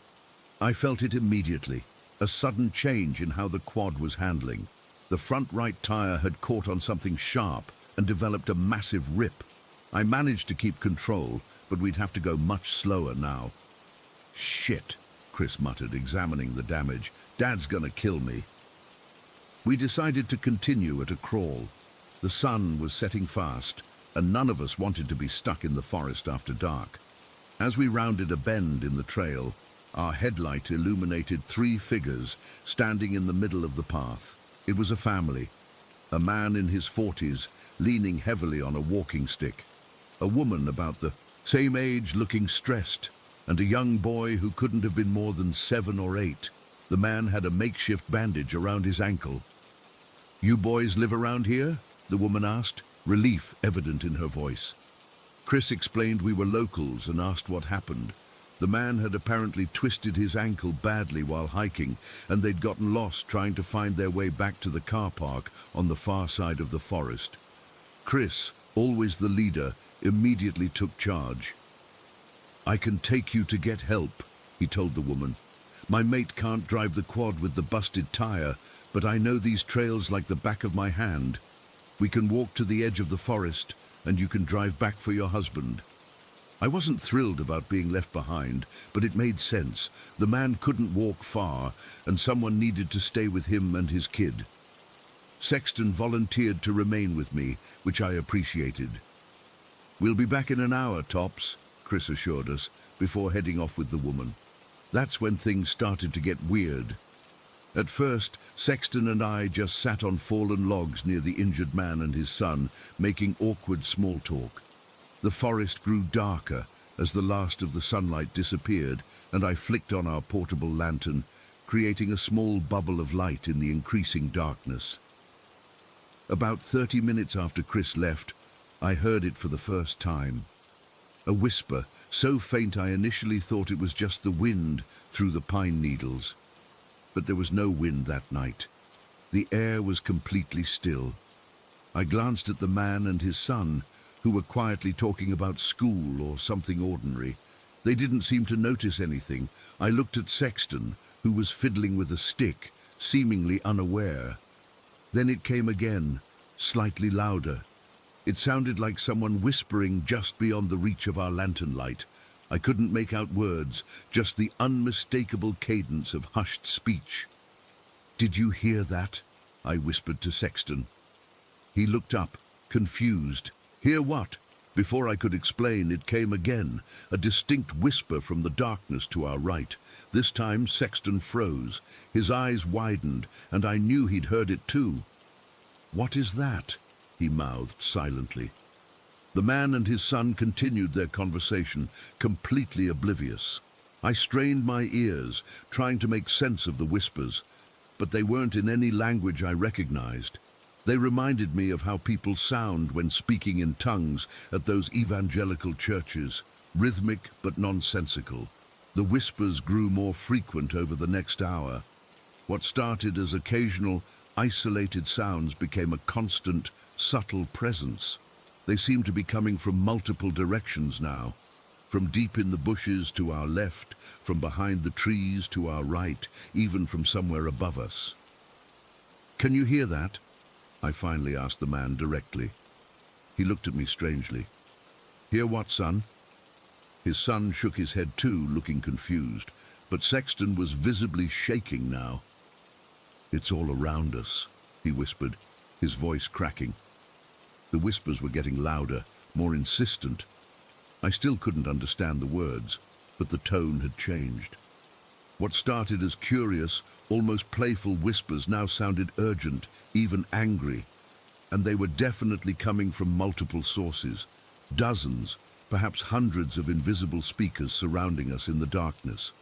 Speaker 1: I felt it immediately, a sudden change in how the quad was handling. The front right tire had caught on something sharp and developed a massive rip. I managed to keep control, but we'd have to go much slower now. "Shit," Chris muttered, examining the damage. "Dad's gonna kill me." We decided to continue at a crawl. The sun was setting fast, and none of us wanted to be stuck in the forest after dark. As we rounded a bend in the trail, our headlight illuminated three figures standing in the middle of the path. It was a family. A man in his 40s, leaning heavily on a walking stick. A woman about the same age looking stressed, and a young boy who couldn't have been more than 7 or 8. The man had a makeshift bandage around his ankle. "You boys live around here?" the woman asked, relief evident in her voice. Chris explained we were locals and asked what happened. The man had apparently twisted his ankle badly while hiking, and they'd gotten lost trying to find their way back to the car park on the far side of the forest. Chris, always the leader, immediately took charge. "I can take you to get help," he told the woman. "My mate can't drive the quad with the busted tire, but I know these trails like the back of my hand. We can walk to the edge of the forest, and you can drive back for your husband." I wasn't thrilled about being left behind, but it made sense. The man couldn't walk far, and someone needed to stay with him and his kid. Sexton volunteered to remain with me, which I appreciated. "We'll be back in an hour, tops," Chris assured us, before heading off with the woman. That's when things started to get weird. At first, Sexton and I just sat on fallen logs near the injured man and his son, making awkward small talk. The forest grew darker as the last of the sunlight disappeared, and I flicked on our portable lantern, creating a small bubble of light in the increasing darkness. About 30 minutes after Chris left, I heard it for the first time. A whisper, so faint I initially thought it was just the wind through the pine needles. But there was no wind that night. The air was completely still. I glanced at the man and his son, who were quietly talking about school or something ordinary. They didn't seem to notice anything. I looked at Sexton, who was fiddling with a stick, seemingly unaware. Then it came again, slightly louder. It sounded like someone whispering just beyond the reach of our lantern light. I couldn't make out words, just the unmistakable cadence of hushed speech. "Did you hear that?" I whispered to Sexton. He looked up, confused. "Hear what?" Before I could explain, it came again, a distinct whisper from the darkness to our right. This time Sexton froze, his eyes widened, and I knew he'd heard it too. "What is that?" he mouthed silently. The man and his son continued their conversation, completely oblivious. I strained my ears, trying to make sense of the whispers, but they weren't in any language I recognized. They reminded me of how people sound when speaking in tongues at those evangelical churches, rhythmic but nonsensical. The whispers grew more frequent over the next hour. What started as occasional, isolated sounds became a constant, subtle presence. They seemed to be coming from multiple directions now, from deep in the bushes to our left, from behind the trees to our right, even from somewhere above us. "Can you hear that?" I finally asked the man directly. He looked at me strangely. "Hear what, son?" His son shook his head too, looking confused, but Sexton was visibly shaking now. "It's all around us," he whispered, his voice cracking. The whispers were getting louder, more insistent. I still couldn't understand the words, but the tone had changed. What started as curious, almost playful whispers now sounded urgent, even angry, and they were definitely coming from multiple sources. Dozens, perhaps hundreds of invisible speakers surrounding us in the darkness.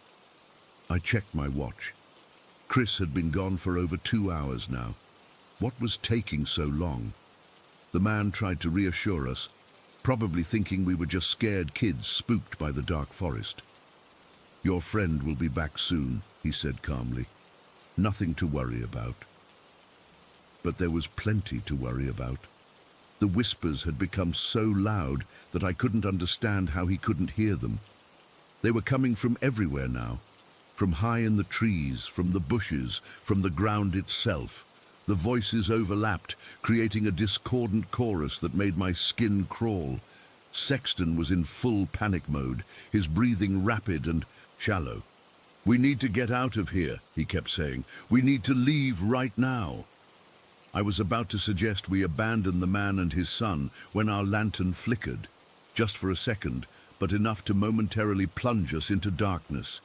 Speaker 1: I checked my watch. Chris had been gone for over 2 hours now. What was taking so long? The man tried to reassure us, probably thinking we were just scared kids spooked by the dark forest. "Your friend will be back soon," he said calmly. "Nothing to worry about." But there was plenty to worry about. The whispers had become so loud that I couldn't understand how he couldn't hear them. They were coming from everywhere now, from high in the trees, from the bushes, from the ground itself. The voices overlapped, creating a discordant chorus that made my skin crawl. Sexton was in full panic mode, his breathing rapid and shallow. "We need to get out of here," he kept saying. "We need to leave right now." I was about to suggest we abandon the man and his son when our lantern flickered, just for a second, but enough to momentarily plunge us into darkness.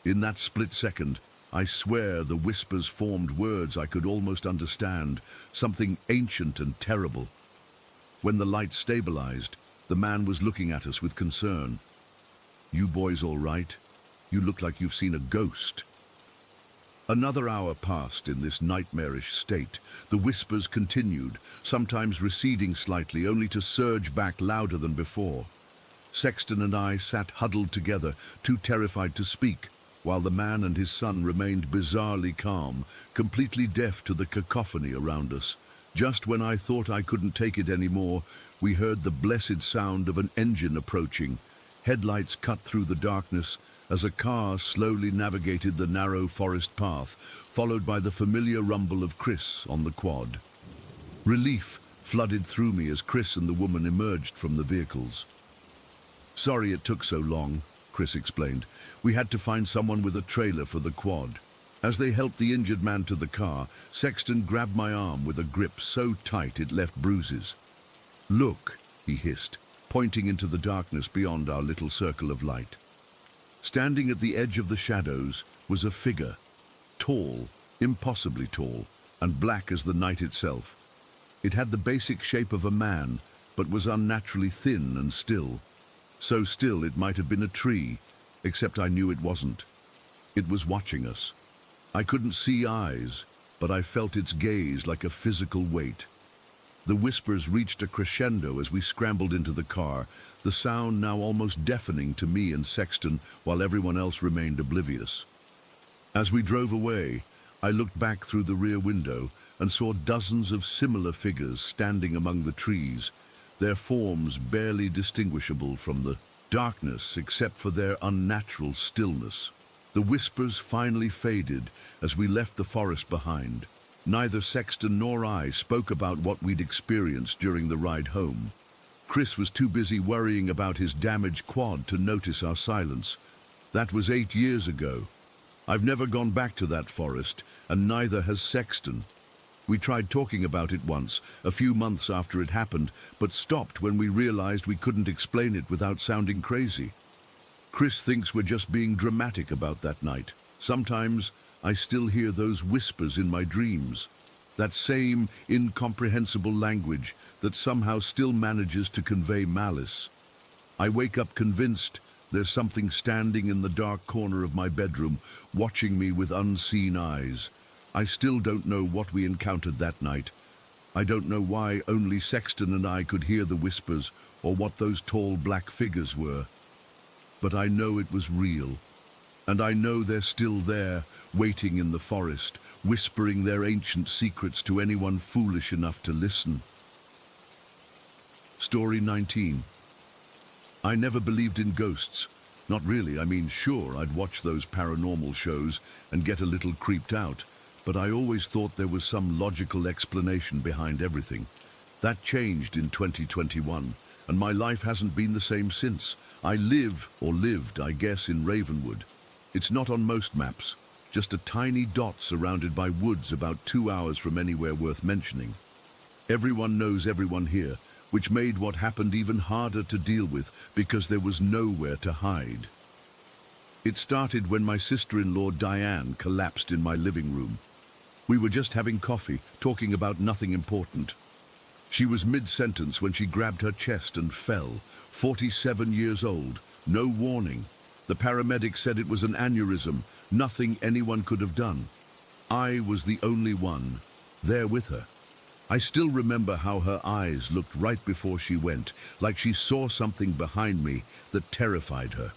Speaker 1: In that split second, I swear the whispers formed words I could almost understand, something ancient and terrible. When the light stabilized, the man was looking at us with concern. "You boys all right? You look like you've seen a ghost." Another hour passed in this nightmarish state. The whispers continued, sometimes receding slightly, only to surge back louder than before. Sexton and I sat huddled together, too terrified to speak, while the man and his son remained bizarrely calm, completely deaf to the cacophony around us. Just when I thought I couldn't take it anymore, we heard the blessed sound of an engine approaching. Headlights cut through the darkness as a car slowly navigated the narrow forest path, followed by the familiar rumble of Chris on the quad. Relief flooded through me as Chris and the woman emerged from the vehicles. "Sorry it took so long," Chris explained. "We had to find someone with a trailer for the quad." As they helped the injured man to the car, Sexton grabbed my arm with a grip so tight it left bruises. "Look," he hissed, pointing into the darkness beyond our little circle of light. Standing at the edge of the shadows was a figure, tall, impossibly tall, and black as the night itself. It had the basic shape of a man, but was unnaturally thin and still. So still it might have been a tree, except I knew it wasn't. It was watching us. I couldn't see eyes, but I felt its gaze like a physical weight. The whispers reached a crescendo as we scrambled into the car, the sound now almost deafening to me and Sexton while everyone else remained oblivious. As we drove away, I looked back through the rear window and saw dozens of similar figures standing among the trees, their forms barely distinguishable from the darkness except for their unnatural stillness. The whispers finally faded as we left the forest behind. Neither Sexton nor I spoke about what we'd experienced during the ride home. Chris was too busy worrying about his damaged quad to notice our silence. That was 8 years ago. I've never gone back to that forest, and neither has Sexton. We tried talking about it once, a few months after it happened, but stopped when we realized we couldn't explain it without sounding crazy. Chris thinks we're just being dramatic about that night. Sometimes I still hear those whispers in my dreams. That same incomprehensible language that somehow still manages to convey malice. I wake up convinced there's something standing in the dark corner of my bedroom, watching me with unseen eyes. I still don't know what we encountered that night. I don't know why only Sexton and I could hear the whispers or what those tall black figures were. But I know it was real. And I know they're still there, waiting in the forest, whispering their ancient secrets to anyone foolish enough to listen. Story 19. I never believed in ghosts. Not really. I mean, sure, I'd watch those paranormal shows and get a little creeped out, but I always thought there was some logical explanation behind everything. That changed in 2021, and my life hasn't been the same since. I live, or lived, I guess, in Ravenwood. It's not on most maps, just a tiny dot surrounded by woods about 2 hours from anywhere worth mentioning. Everyone knows everyone here, which made what happened even harder to deal with because there was nowhere to hide. It started when my sister-in-law Diane collapsed in my living room. We were just having coffee, talking about nothing important. She was mid-sentence when she grabbed her chest and fell, 47 years old, no warning. The paramedic said it was an aneurysm, nothing anyone could have done. I was the only one there with her. I still remember how her eyes looked right before she went, like she saw something behind me that terrified her.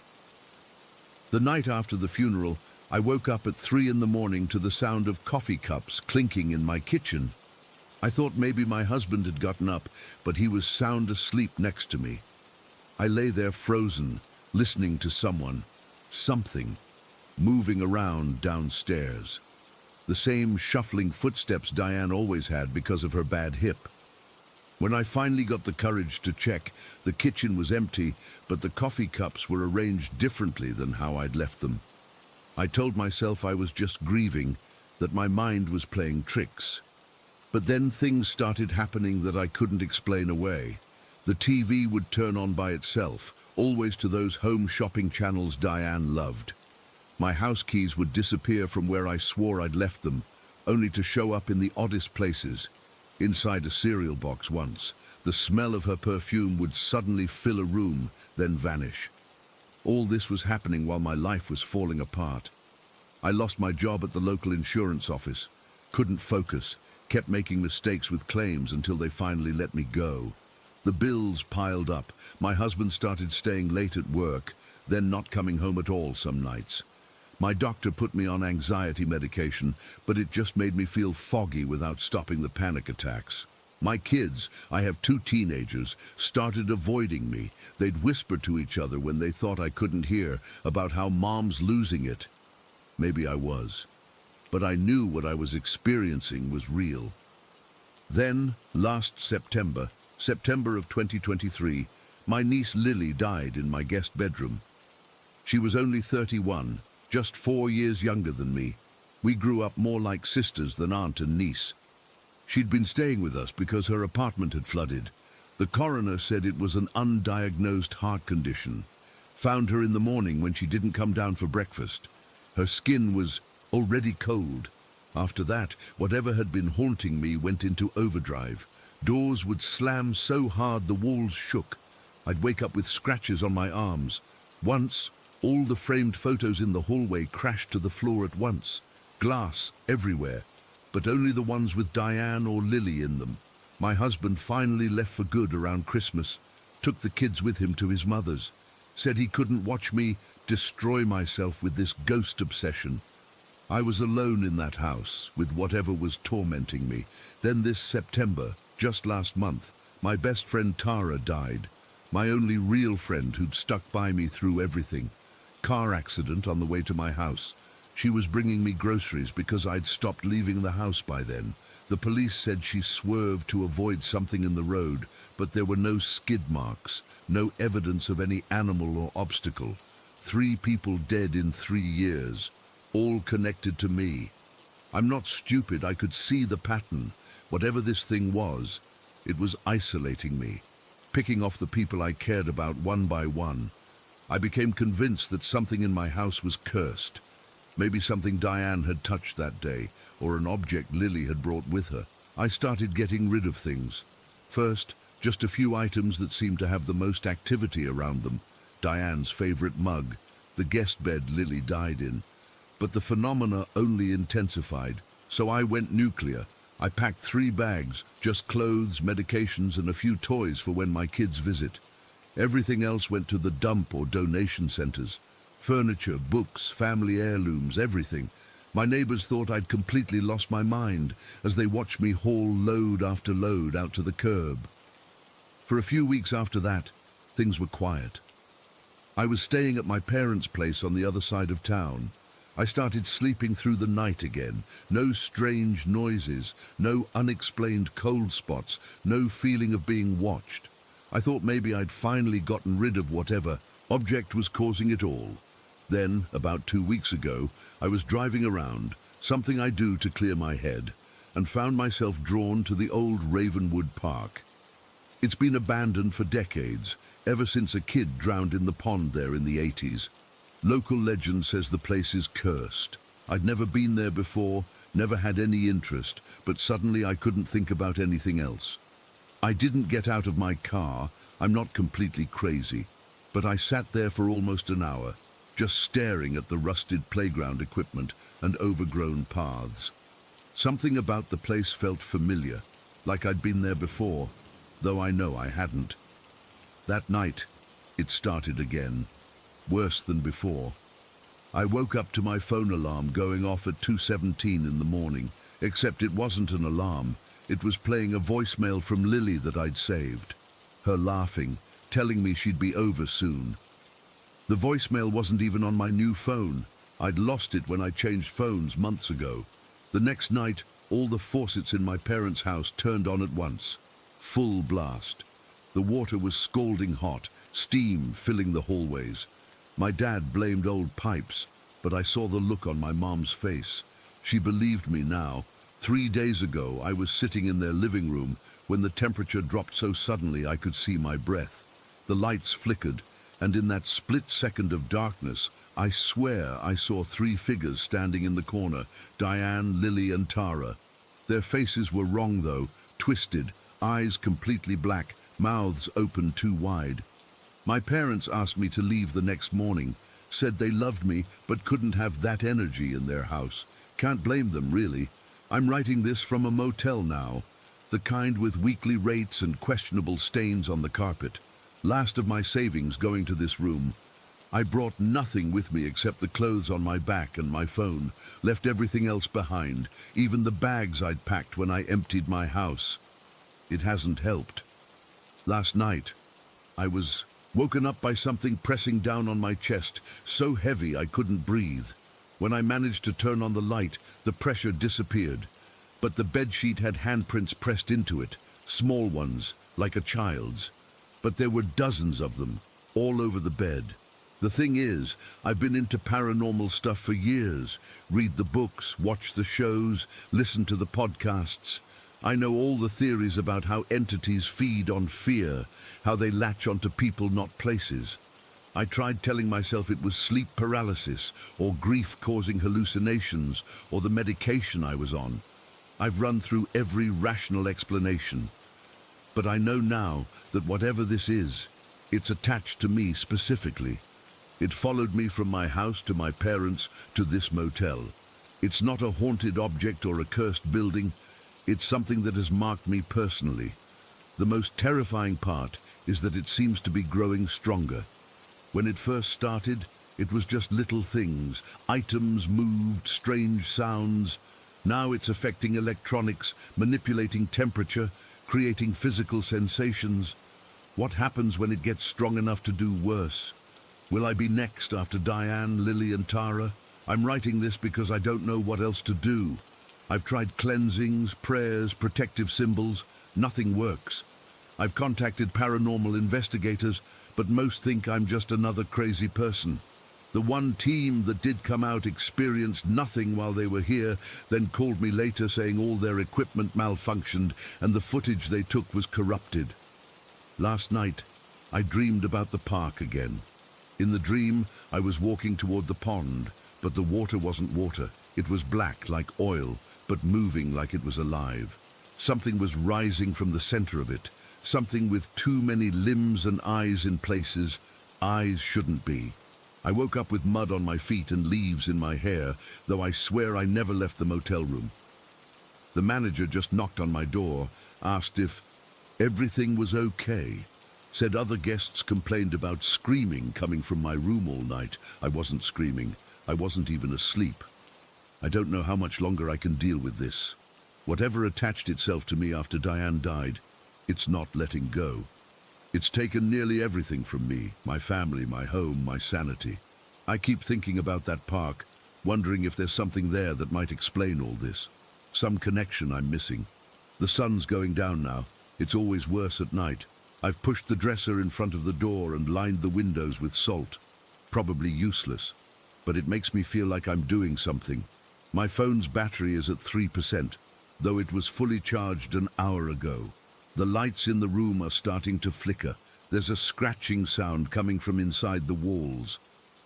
Speaker 1: The night after the funeral, I woke up at 3 in the morning to the sound of coffee cups clinking in my kitchen. I thought maybe my husband had gotten up, but he was sound asleep next to me. I lay there frozen, listening to something, moving around downstairs. The same shuffling footsteps Diane always had because of her bad hip. When I finally got the courage to check, the kitchen was empty, but the coffee cups were arranged differently than how I'd left them. I told myself I was just grieving, that my mind was playing tricks. But then things started happening that I couldn't explain away. The TV would turn on by itself, always to those home shopping channels Diane loved. My house keys would disappear from where I swore I'd left them, only to show up in the oddest places. Inside a cereal box once, the smell of her perfume would suddenly fill a room, then vanish. All this was happening while my life was falling apart. I lost my job at the local insurance office, couldn't focus, kept making mistakes with claims until they finally let me go. The bills piled up. My husband started staying late at work, then not coming home at all some nights. My doctor put me on anxiety medication, but it just made me feel foggy without stopping the panic attacks. My kids, I have 2 teenagers, started avoiding me. They'd whisper to each other when they thought I couldn't hear about how mom's losing it. Maybe I was, but I knew what I was experiencing was real. Then, last September of 2023, my niece Lily died in my guest bedroom. She was only 31, just 4 years younger than me. We grew up more like sisters than aunt and niece. She'd been staying with us because her apartment had flooded. The coroner said it was an undiagnosed heart condition. Found her in the morning when she didn't come down for breakfast. Her skin was already cold. After that, whatever had been haunting me went into overdrive. Doors would slam so hard the walls shook. I'd wake up with scratches on my arms. Once, all the framed photos in the hallway crashed to the floor at once. Glass everywhere, but only the ones with Diane or Lily in them. My husband finally left for good around Christmas, took the kids with him to his mother's, said he couldn't watch me destroy myself with this ghost obsession. I was alone in that house with whatever was tormenting me. Then this September, just last month, my best friend Tara died. My only real friend who'd stuck by me through everything. Car accident on the way to my house. She was bringing me groceries because I'd stopped leaving the house by then. The police said she swerved to avoid something in the road, but there were no skid marks, no evidence of any animal or obstacle. 3 people dead in 3 years, all connected to me. I'm not stupid, I could see the pattern. Whatever this thing was, it was isolating me, picking off the people I cared about one by one. I became convinced that something in my house was cursed. Maybe something Diane had touched that day, or an object Lily had brought with her. I started getting rid of things. First, just a few items that seemed to have the most activity around them. Diane's favorite mug, the guest bed Lily died in. But the phenomena only intensified, so I went nuclear. I packed 3 bags, just clothes, medications, and a few toys for when my kids visit. Everything else went to the dump or donation centers. Furniture, books, family heirlooms, everything. My neighbors thought I'd completely lost my mind as they watched me haul load after load out to the curb. For a few weeks after that, things were quiet. I was staying at my parents' place on the other side of town. I started sleeping through the night again. No strange noises, no unexplained cold spots, no feeling of being watched. I thought maybe I'd finally gotten rid of whatever object was causing it all. Then, about 2 weeks ago, I was driving around, something I do to clear my head, and found myself drawn to the old Ravenwood Park. It's been abandoned for decades, ever since a kid drowned in the pond there in the 80s. Local legend says the place is cursed. I'd never been there before, never had any interest, but suddenly I couldn't think about anything else. I didn't get out of my car. I'm not completely crazy, but I sat there for almost an hour, just staring at the rusted playground equipment and overgrown paths. Something about the place felt familiar, like I'd been there before, though I know I hadn't. That night, it started again, worse than before. I woke up to my phone alarm going off at 2:17 in the morning, except it wasn't an alarm. It was playing a voicemail from Lily that I'd saved. Her laughing, telling me she'd be over soon. The voicemail wasn't even on my new phone. I'd lost it when I changed phones months ago. The next night, all the faucets in my parents' house turned on at once. Full blast. The water was scalding hot, steam filling the hallways. My dad blamed old pipes, but I saw the look on my mom's face. She believed me now. 3 days ago, I was sitting in their living room when the temperature dropped so suddenly I could see my breath. The lights flickered, and in that split second of darkness, I swear I saw 3 figures standing in the corner, Diane, Lily, and Tara. Their faces were wrong though, twisted, eyes completely black, mouths open too wide. My parents asked me to leave the next morning, said they loved me but couldn't have that energy in their house. Can't blame them, really. I'm writing this from a motel now, the kind with weekly rates and questionable stains on the carpet. Last of my savings going to this room. I brought nothing with me except the clothes on my back and my phone, left everything else behind, even the bags I'd packed when I emptied my house. It hasn't helped. Last night, I was woken up by something pressing down on my chest, so heavy I couldn't breathe. When I managed to turn on the light, the pressure disappeared, but the bedsheet had handprints pressed into it, small ones, like a child's. But there were dozens of them, all over the bed. The thing is, I've been into paranormal stuff for years. Read the books, watch the shows, listen to the podcasts. I know all the theories about how entities feed on fear, how they latch onto people, not places. I tried telling myself it was sleep paralysis, or grief-causing hallucinations, or the medication I was on. I've run through every rational explanation. But I know now that whatever this is, it's attached to me specifically. It followed me from my house to my parents to this motel. It's not a haunted object or a cursed building. It's something that has marked me personally. The most terrifying part is that it seems to be growing stronger. When it first started, it was just little things. Items moved, strange sounds. Now it's affecting electronics, manipulating temperature, creating physical sensations. What happens when it gets strong enough to do worse? Will I be next after Diane, Lily, and Tara? I'm writing this because I don't know what else to do. I've tried cleansings, prayers, protective symbols. Nothing works. I've contacted paranormal investigators, but most think I'm just another crazy person. The one team that did come out experienced nothing while they were here, then called me later saying all their equipment malfunctioned and the footage they took was corrupted. Last night, I dreamed about the park again. In the dream, I was walking toward the pond, but the water wasn't water. It was black like oil, but moving like it was alive. Something was rising from the center of it, something with too many limbs and eyes in places eyes shouldn't be. I woke up with mud on my feet and leaves in my hair, though I swear I never left the motel room. The manager just knocked on my door, asked if everything was okay. Said other guests complained about screaming coming from my room all night. I wasn't screaming. I wasn't even asleep. I don't know how much longer I can deal with this. Whatever attached itself to me after Diane died, it's not letting go. It's taken nearly everything from me, my family, my home, my sanity. I keep thinking about that park, wondering if there's something there that might explain all this. Some connection I'm missing. The sun's going down now. It's always worse at night. I've pushed the dresser in front of the door and lined the windows with salt. Probably useless, but it makes me feel like I'm doing something. My phone's battery is at 3%, though it was fully charged an hour ago. The lights in the room are starting to flicker. There's a scratching sound coming from inside the walls.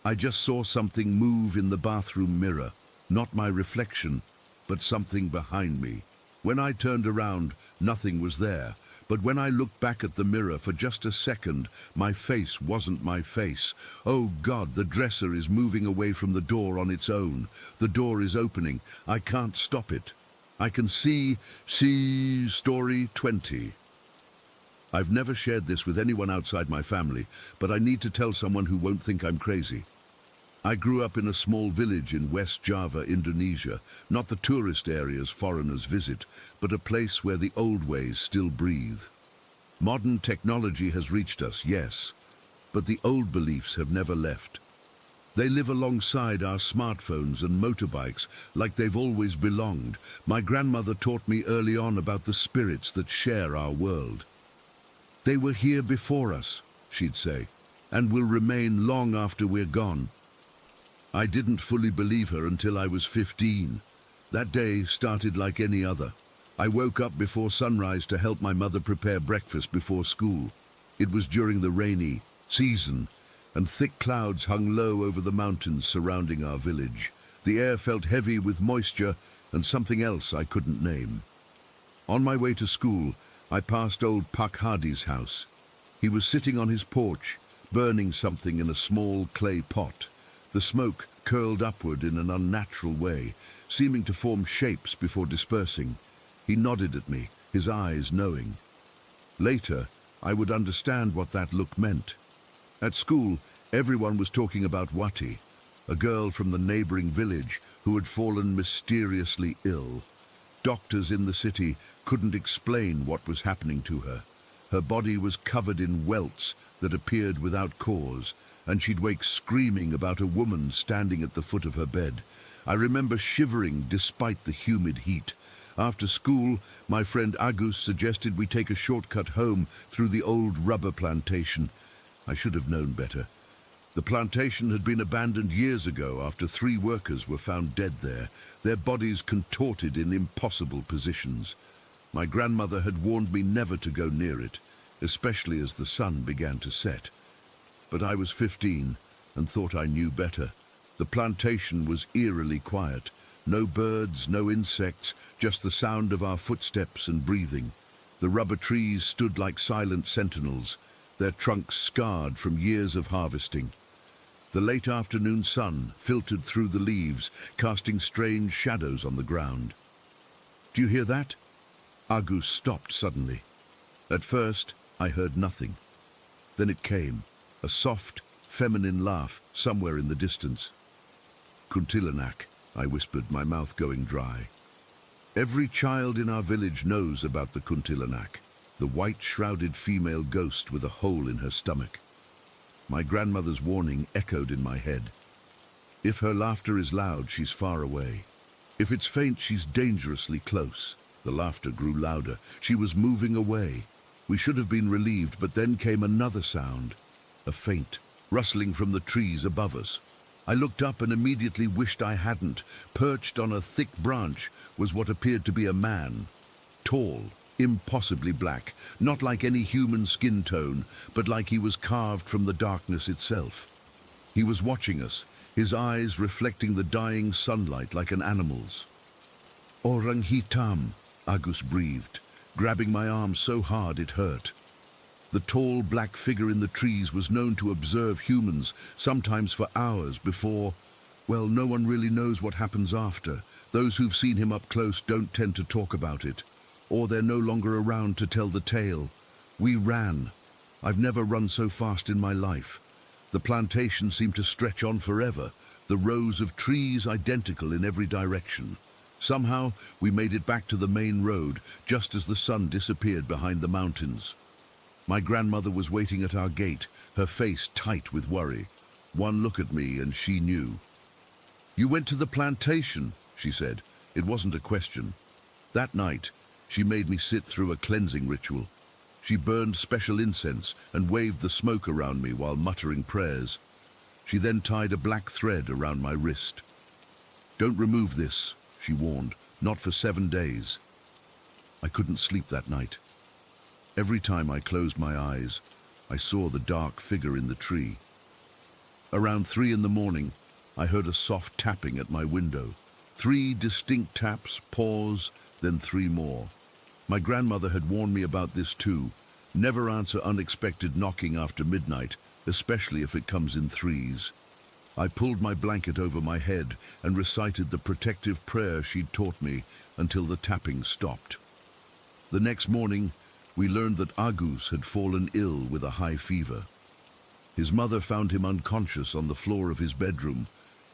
Speaker 1: I just saw something move in the bathroom mirror. Not my reflection, but something behind me. When I turned around, nothing was there. But when I looked back at the mirror for just a second, my face wasn't my face. Oh God, the dresser is moving away from the door on its own. The door is opening. I can't stop it. I can see story 20. I've never shared this with anyone outside my family, but I need to tell someone who won't think I'm crazy. I grew up in a small village in West Java, Indonesia, not the tourist areas foreigners visit, but a place where the old ways still breathe. Modern technology has reached us, yes, but the old beliefs have never left. They live alongside our smartphones and motorbikes like they've always belonged. My grandmother taught me early on about the spirits that share our world. They were here before us, she'd say, and will remain long after we're gone. I didn't fully believe her until I was 15. That day started like any other. I woke up before sunrise to help my mother prepare breakfast before school. It was during the rainy season, and thick clouds hung low over the mountains surrounding our village. The air felt heavy with moisture and something else I couldn't name. On my way to school, I passed old Pak Hardy's house. He was sitting on his porch, burning something in a small clay pot. The smoke curled upward in an unnatural way, seeming to form shapes before dispersing. He nodded at me, his eyes knowing. Later, I would understand what that look meant. At school, everyone was talking about Wati, a girl from the neighboring village who had fallen mysteriously ill. Doctors in the city couldn't explain what was happening to her. Her body was covered in welts that appeared without cause, and she'd wake screaming about a woman standing at the foot of her bed. I remember shivering despite the humid heat. After school, my friend Agus suggested we take a shortcut home through the old rubber plantation. I should have known better. The plantation had been abandoned years ago after 3 workers were found dead there, their bodies contorted in impossible positions. My grandmother had warned me never to go near it, especially as the sun began to set. But I was 15 and thought I knew better. The plantation was eerily quiet. No birds, no insects, just the sound of our footsteps and breathing. The rubber trees stood like silent sentinels, their trunks scarred from years of harvesting. The late afternoon sun filtered through the leaves, casting strange shadows on the ground. "Do you hear that?" Agus stopped suddenly. At first, I heard nothing. Then it came, a soft, feminine laugh somewhere in the distance. "Kuntilanak," I whispered, my mouth going dry. Every child in our village knows about the Kuntilanak, the white-shrouded female ghost with a hole in her stomach. My grandmother's warning echoed in my head. If her laughter is loud, she's far away. If it's faint, she's dangerously close. The laughter grew louder. She was moving away. We should have been relieved, but then came another sound, a faint rustling from the trees above us. I looked up and immediately wished I hadn't. Perched on a thick branch was what appeared to be a man. Tall, impossibly black, not like any human skin tone, but like he was carved from the darkness itself. He was watching us, his eyes reflecting the dying sunlight like an animal's. "Orang hitam," Agus breathed, grabbing my arm so hard it hurt. The tall black figure in the trees was known to observe humans, sometimes for hours before, well, no one really knows what happens after. Those who've seen him up close don't tend to talk about it, or they're no longer around to tell the tale. We ran. I've never run so fast in my life. The plantation seemed to stretch on forever, the rows of trees identical in every direction. Somehow, we made it back to the main road, just as the sun disappeared behind the mountains. My grandmother was waiting at our gate, her face tight with worry. One look at me and she knew. "You went to the plantation," she said. It wasn't a question. That night, she made me sit through a cleansing ritual. She burned special incense and waved the smoke around me while muttering prayers. She then tied a black thread around my wrist. "Don't remove this," she warned, "not for 7 days." I couldn't sleep that night. Every time I closed my eyes, I saw the dark figure in the tree. Around 3 in the morning, I heard a soft tapping at my window. 3 distinct taps, pause, then 3 more. My grandmother had warned me about this too. Never answer unexpected knocking after midnight, especially if it comes in 3s. I pulled my blanket over my head and recited the protective prayer she'd taught me until the tapping stopped. The next morning, we learned that Agus had fallen ill with a high fever. His mother found him unconscious on the floor of his bedroom,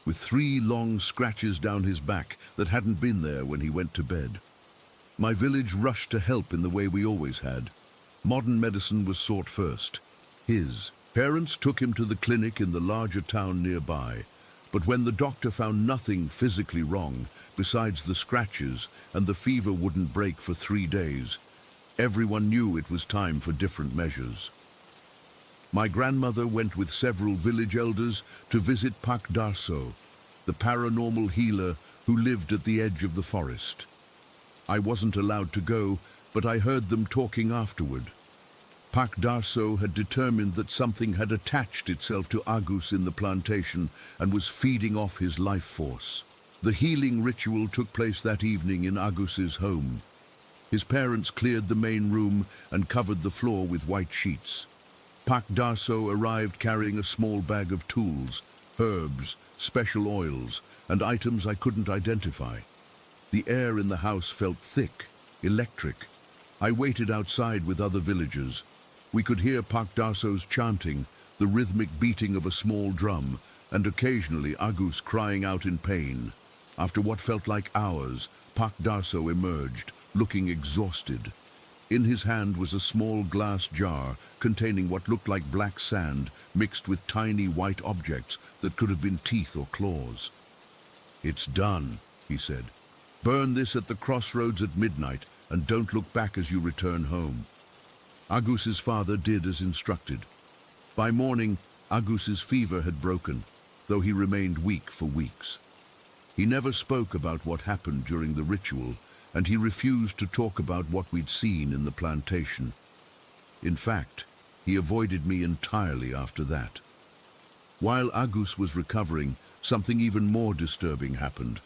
Speaker 1: with 3 long scratches down his back that hadn't been there when he went to bed. My village rushed to help in the way we always had. Modern medicine was sought first. His parents took him to the clinic in the larger town nearby, but when the doctor found nothing physically wrong, besides the scratches, and the fever wouldn't break for 3 days, everyone knew it was time for different measures. My grandmother went with several village elders to visit Pak Darso, the paranormal healer who lived at the edge of the forest. I wasn't allowed to go, but I heard them talking afterward. Pak Darso had determined that something had attached itself to Agus in the plantation and was feeding off his life force. The healing ritual took place that evening in Agus's home. His parents cleared the main room and covered the floor with white sheets. Pak Darso arrived carrying a small bag of tools, herbs, special oils, and items I couldn't identify. The air in the house felt thick, electric. I waited outside with other villagers. We could hear Pak Darso's chanting, the rhythmic beating of a small drum, and occasionally Agus crying out in pain. After what felt like hours, Pak Darso emerged, looking exhausted. In his hand was a small glass jar containing what looked like black sand mixed with tiny white objects that could have been teeth or claws. "It's done," he said. "Burn this at the crossroads at midnight and don't look back as you return home." Agus's father did as instructed. By morning, Agus's fever had broken, though he remained weak for weeks. He never spoke about what happened during the ritual, and he refused to talk about what we'd seen in the plantation. In fact, he avoided me entirely after that. While Agus was recovering, something even more disturbing happened.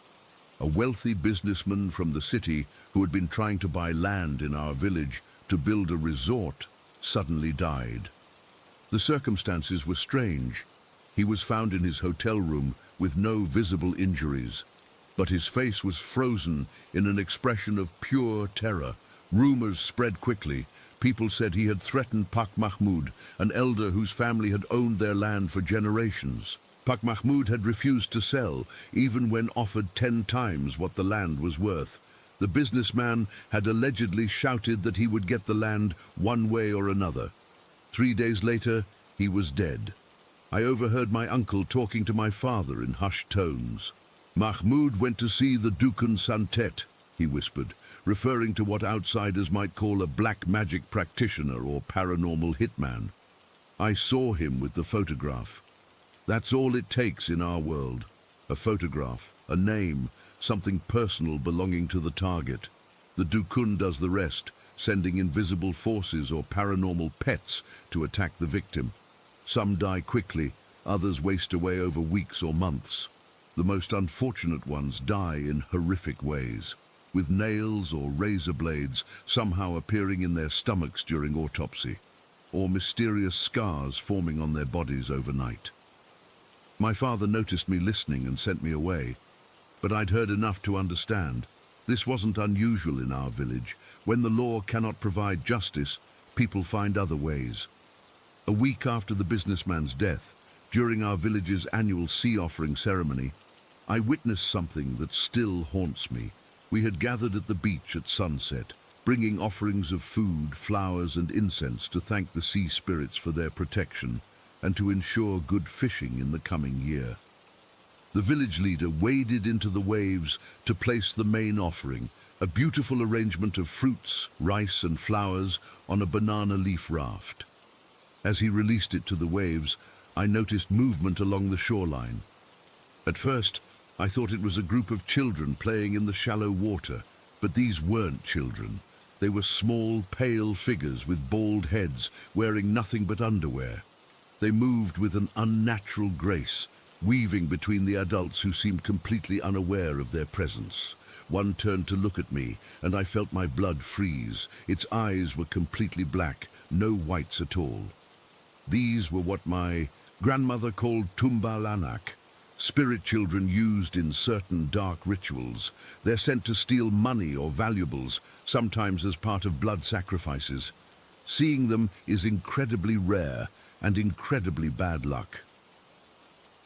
Speaker 1: A wealthy businessman from the city who had been trying to buy land in our village to build a resort suddenly died. The circumstances were strange. He was found in his hotel room with no visible injuries, but his face was frozen in an expression of pure terror. Rumors spread quickly. People said he had threatened Pak Mahmud, an elder whose family had owned their land for generations. Pak Mahmud had refused to sell, even when offered 10 times what the land was worth. The businessman had allegedly shouted that he would get the land one way or another. 3 days later, he was dead. I overheard my uncle talking to my father in hushed tones. "Mahmud went to see the Dukun Santet," he whispered, referring to what outsiders might call a black magic practitioner or paranormal hitman. "I saw him with the photograph. That's all it takes in our world. A photograph, a name, something personal belonging to the target. The Dukun does the rest, sending invisible forces or paranormal pets to attack the victim. Some die quickly, others waste away over weeks or months. The most unfortunate ones die in horrific ways, with nails or razor blades somehow appearing in their stomachs during autopsy, or mysterious scars forming on their bodies overnight. My father noticed me listening and sent me away, but I'd heard enough to understand. This wasn't unusual in our village. When the law cannot provide justice, people find other ways. A week after the businessman's death, during our village's annual sea offering ceremony, I witnessed something that still haunts me. We had gathered at the beach at sunset, bringing offerings of food, flowers and incense to thank the sea spirits for their protection and to ensure good fishing in the coming year. The village leader waded into the waves to place the main offering, a beautiful arrangement of fruits, rice and flowers on a banana leaf raft. As he released it to the waves, I noticed movement along the shoreline. At first, I thought it was a group of children playing in the shallow water, but these weren't children. They were small, pale figures with bald heads, wearing nothing but underwear. They moved with an unnatural grace, weaving between the adults who seemed completely unaware of their presence. One turned to look at me, and I felt my blood freeze. Its eyes were completely black, no whites at all. These were what my grandmother called tumbalanak, spirit children used in certain dark rituals. They're sent to steal money or valuables, sometimes as part of blood sacrifices. Seeing them is incredibly rare and incredibly bad luck.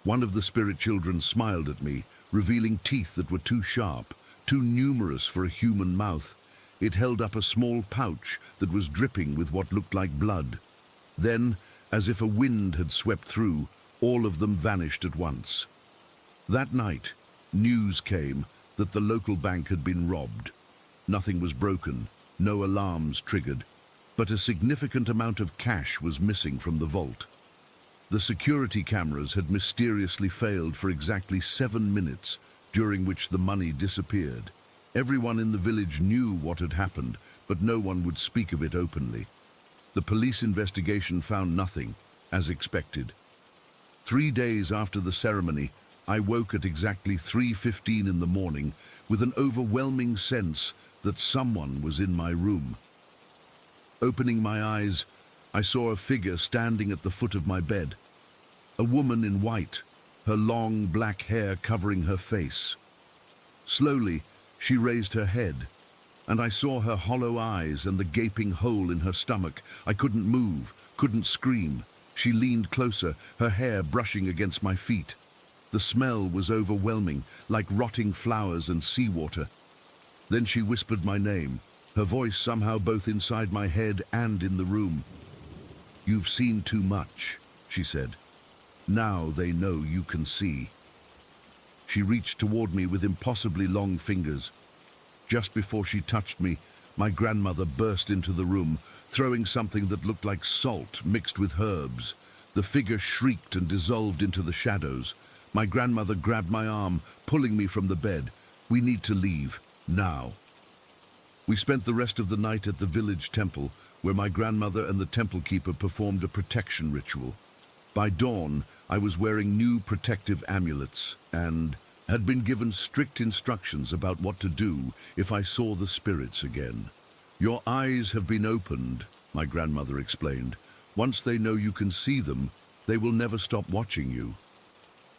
Speaker 1: One of the spirit children smiled at me, revealing teeth that were too sharp, too numerous for a human mouth. It held up a small pouch that was dripping with what looked like blood. Then, as if a wind had swept through, all of them vanished at once. That night, news came that the local bank had been robbed. Nothing was broken, no alarms triggered, but a significant amount of cash was missing from the vault. The security cameras had mysteriously failed for exactly 7 minutes, during which the money disappeared. Everyone in the village knew what had happened, but no one would speak of it openly. The police investigation found nothing, as expected. 3 days after the ceremony, I woke at exactly 3:15 in the morning with an overwhelming sense that someone was in my room. Opening my eyes, I saw a figure standing at the foot of my bed. A woman in white, her long black hair covering her face. Slowly, she raised her head, and I saw her hollow eyes and the gaping hole in her stomach. I couldn't move, couldn't scream. She leaned closer, her hair brushing against my feet. The smell was overwhelming, like rotting flowers and seawater. Then she whispered my name, her voice somehow both inside my head and in the room. "You've seen too much," she said. "Now they know you can see." She reached toward me with impossibly long fingers. Just before she touched me, my grandmother burst into the room, throwing something that looked like salt mixed with herbs. The figure shrieked and dissolved into the shadows. My grandmother grabbed my arm, pulling me from the bed. "We need to leave, now." We spent the rest of the night at the village temple, where my grandmother and the temple keeper performed a protection ritual. By dawn, I was wearing new protective amulets and had been given strict instructions about what to do if I saw the spirits again. "Your eyes have been opened," my grandmother explained. "Once they know you can see them, they will never stop watching you."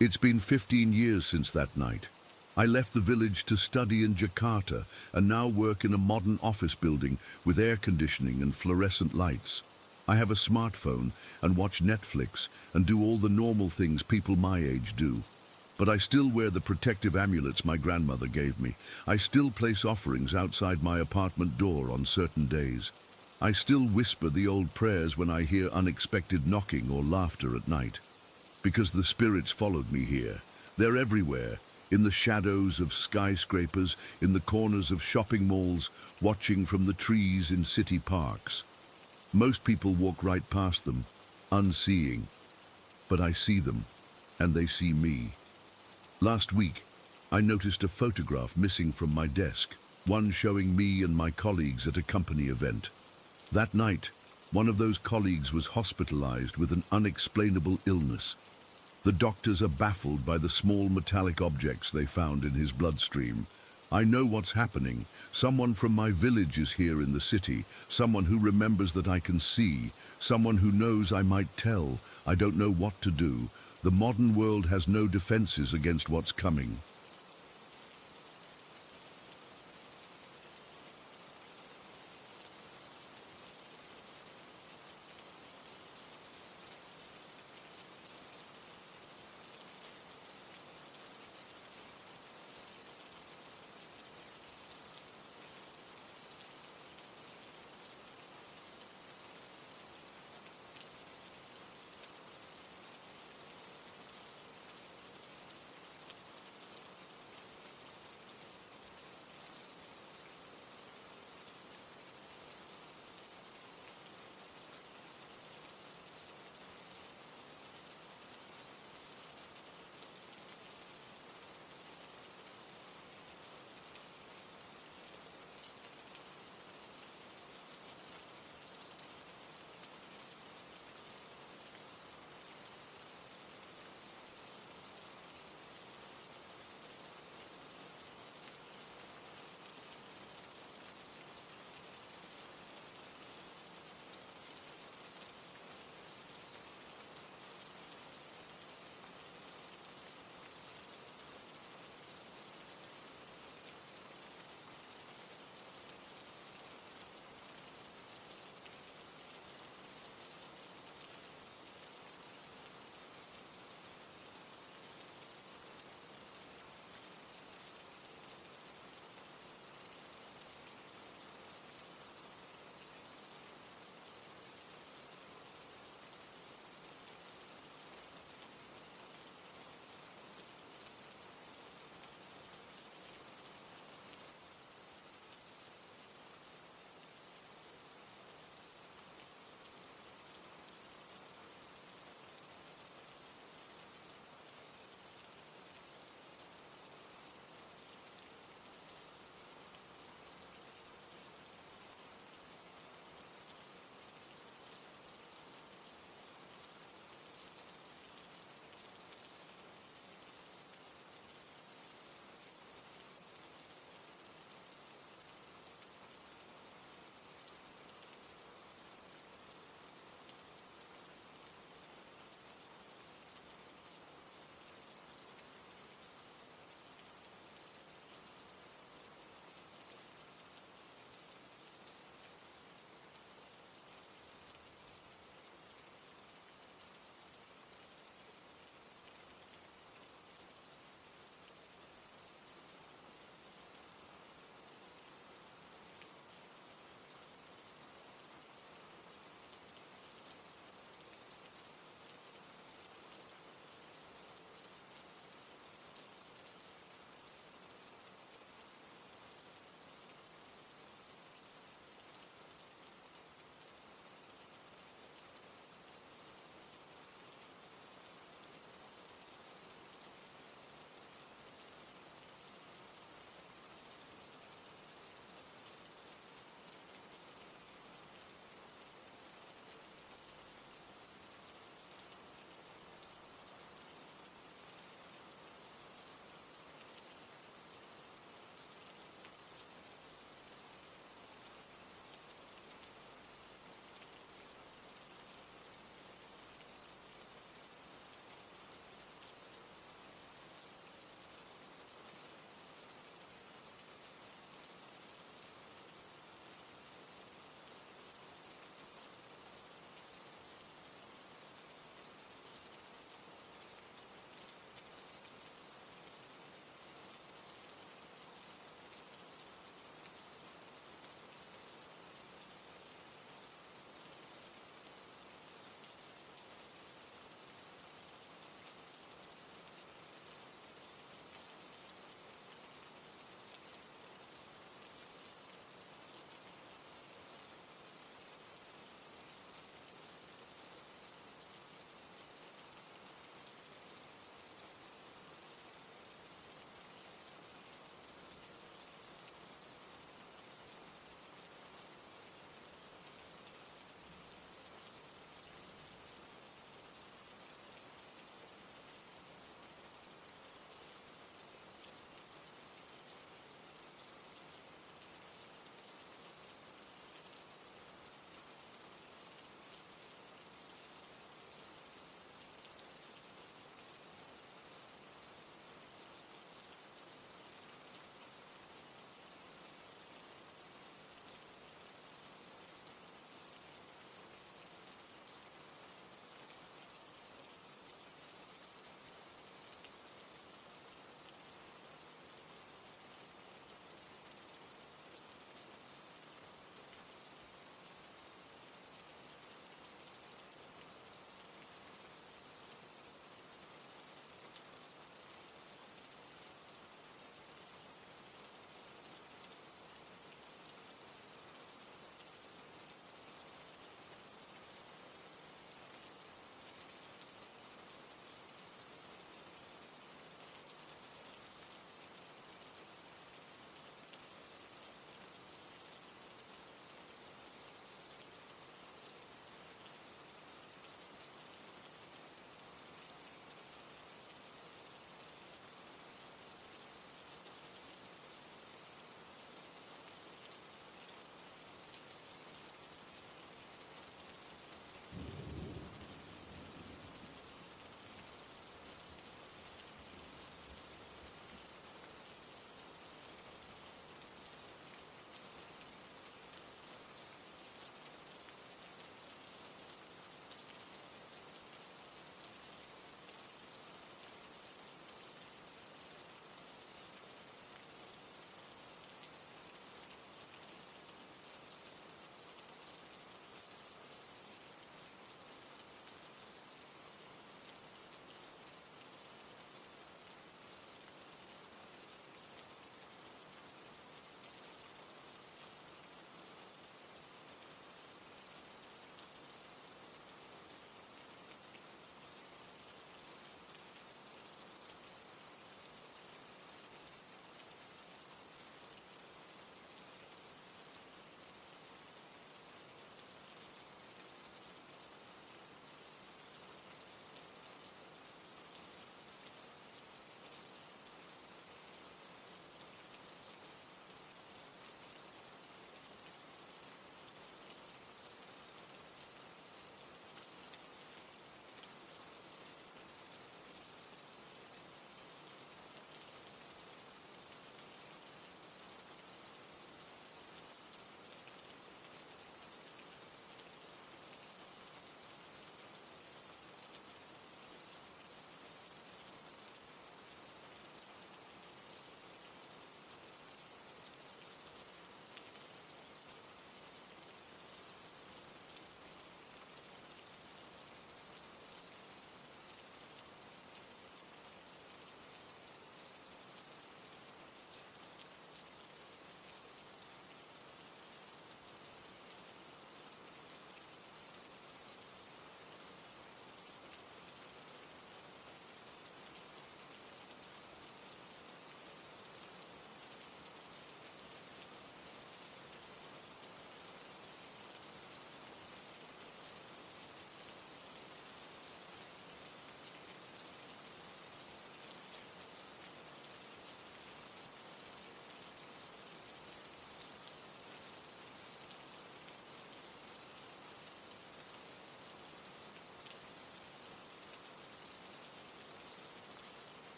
Speaker 1: It's been 15 years since that night. I left the village to study in Jakarta and now work in a modern office building with air conditioning and fluorescent lights. I have a smartphone and watch Netflix and do all the normal things people my age do. But I still wear the protective amulets my grandmother gave me. I still place offerings outside my apartment door on certain days. I still whisper the old prayers when I hear unexpected knocking or laughter at night. Because the spirits followed me here. They're everywhere, in the shadows of skyscrapers, in the corners of shopping malls, watching from the trees in city parks. Most people walk right past them, unseeing. But I see them. and they see me. Last week, I noticed a photograph missing from my desk, one showing me and my colleagues at a company event. That night, one of those colleagues was hospitalized with an unexplainable illness. The doctors are baffled by the small metallic objects they found in his bloodstream. I know what's happening. Someone from my village is here in the city, someone who remembers that I can see, someone who knows I might tell. I don't know what to do. The modern world has no defenses against what's coming.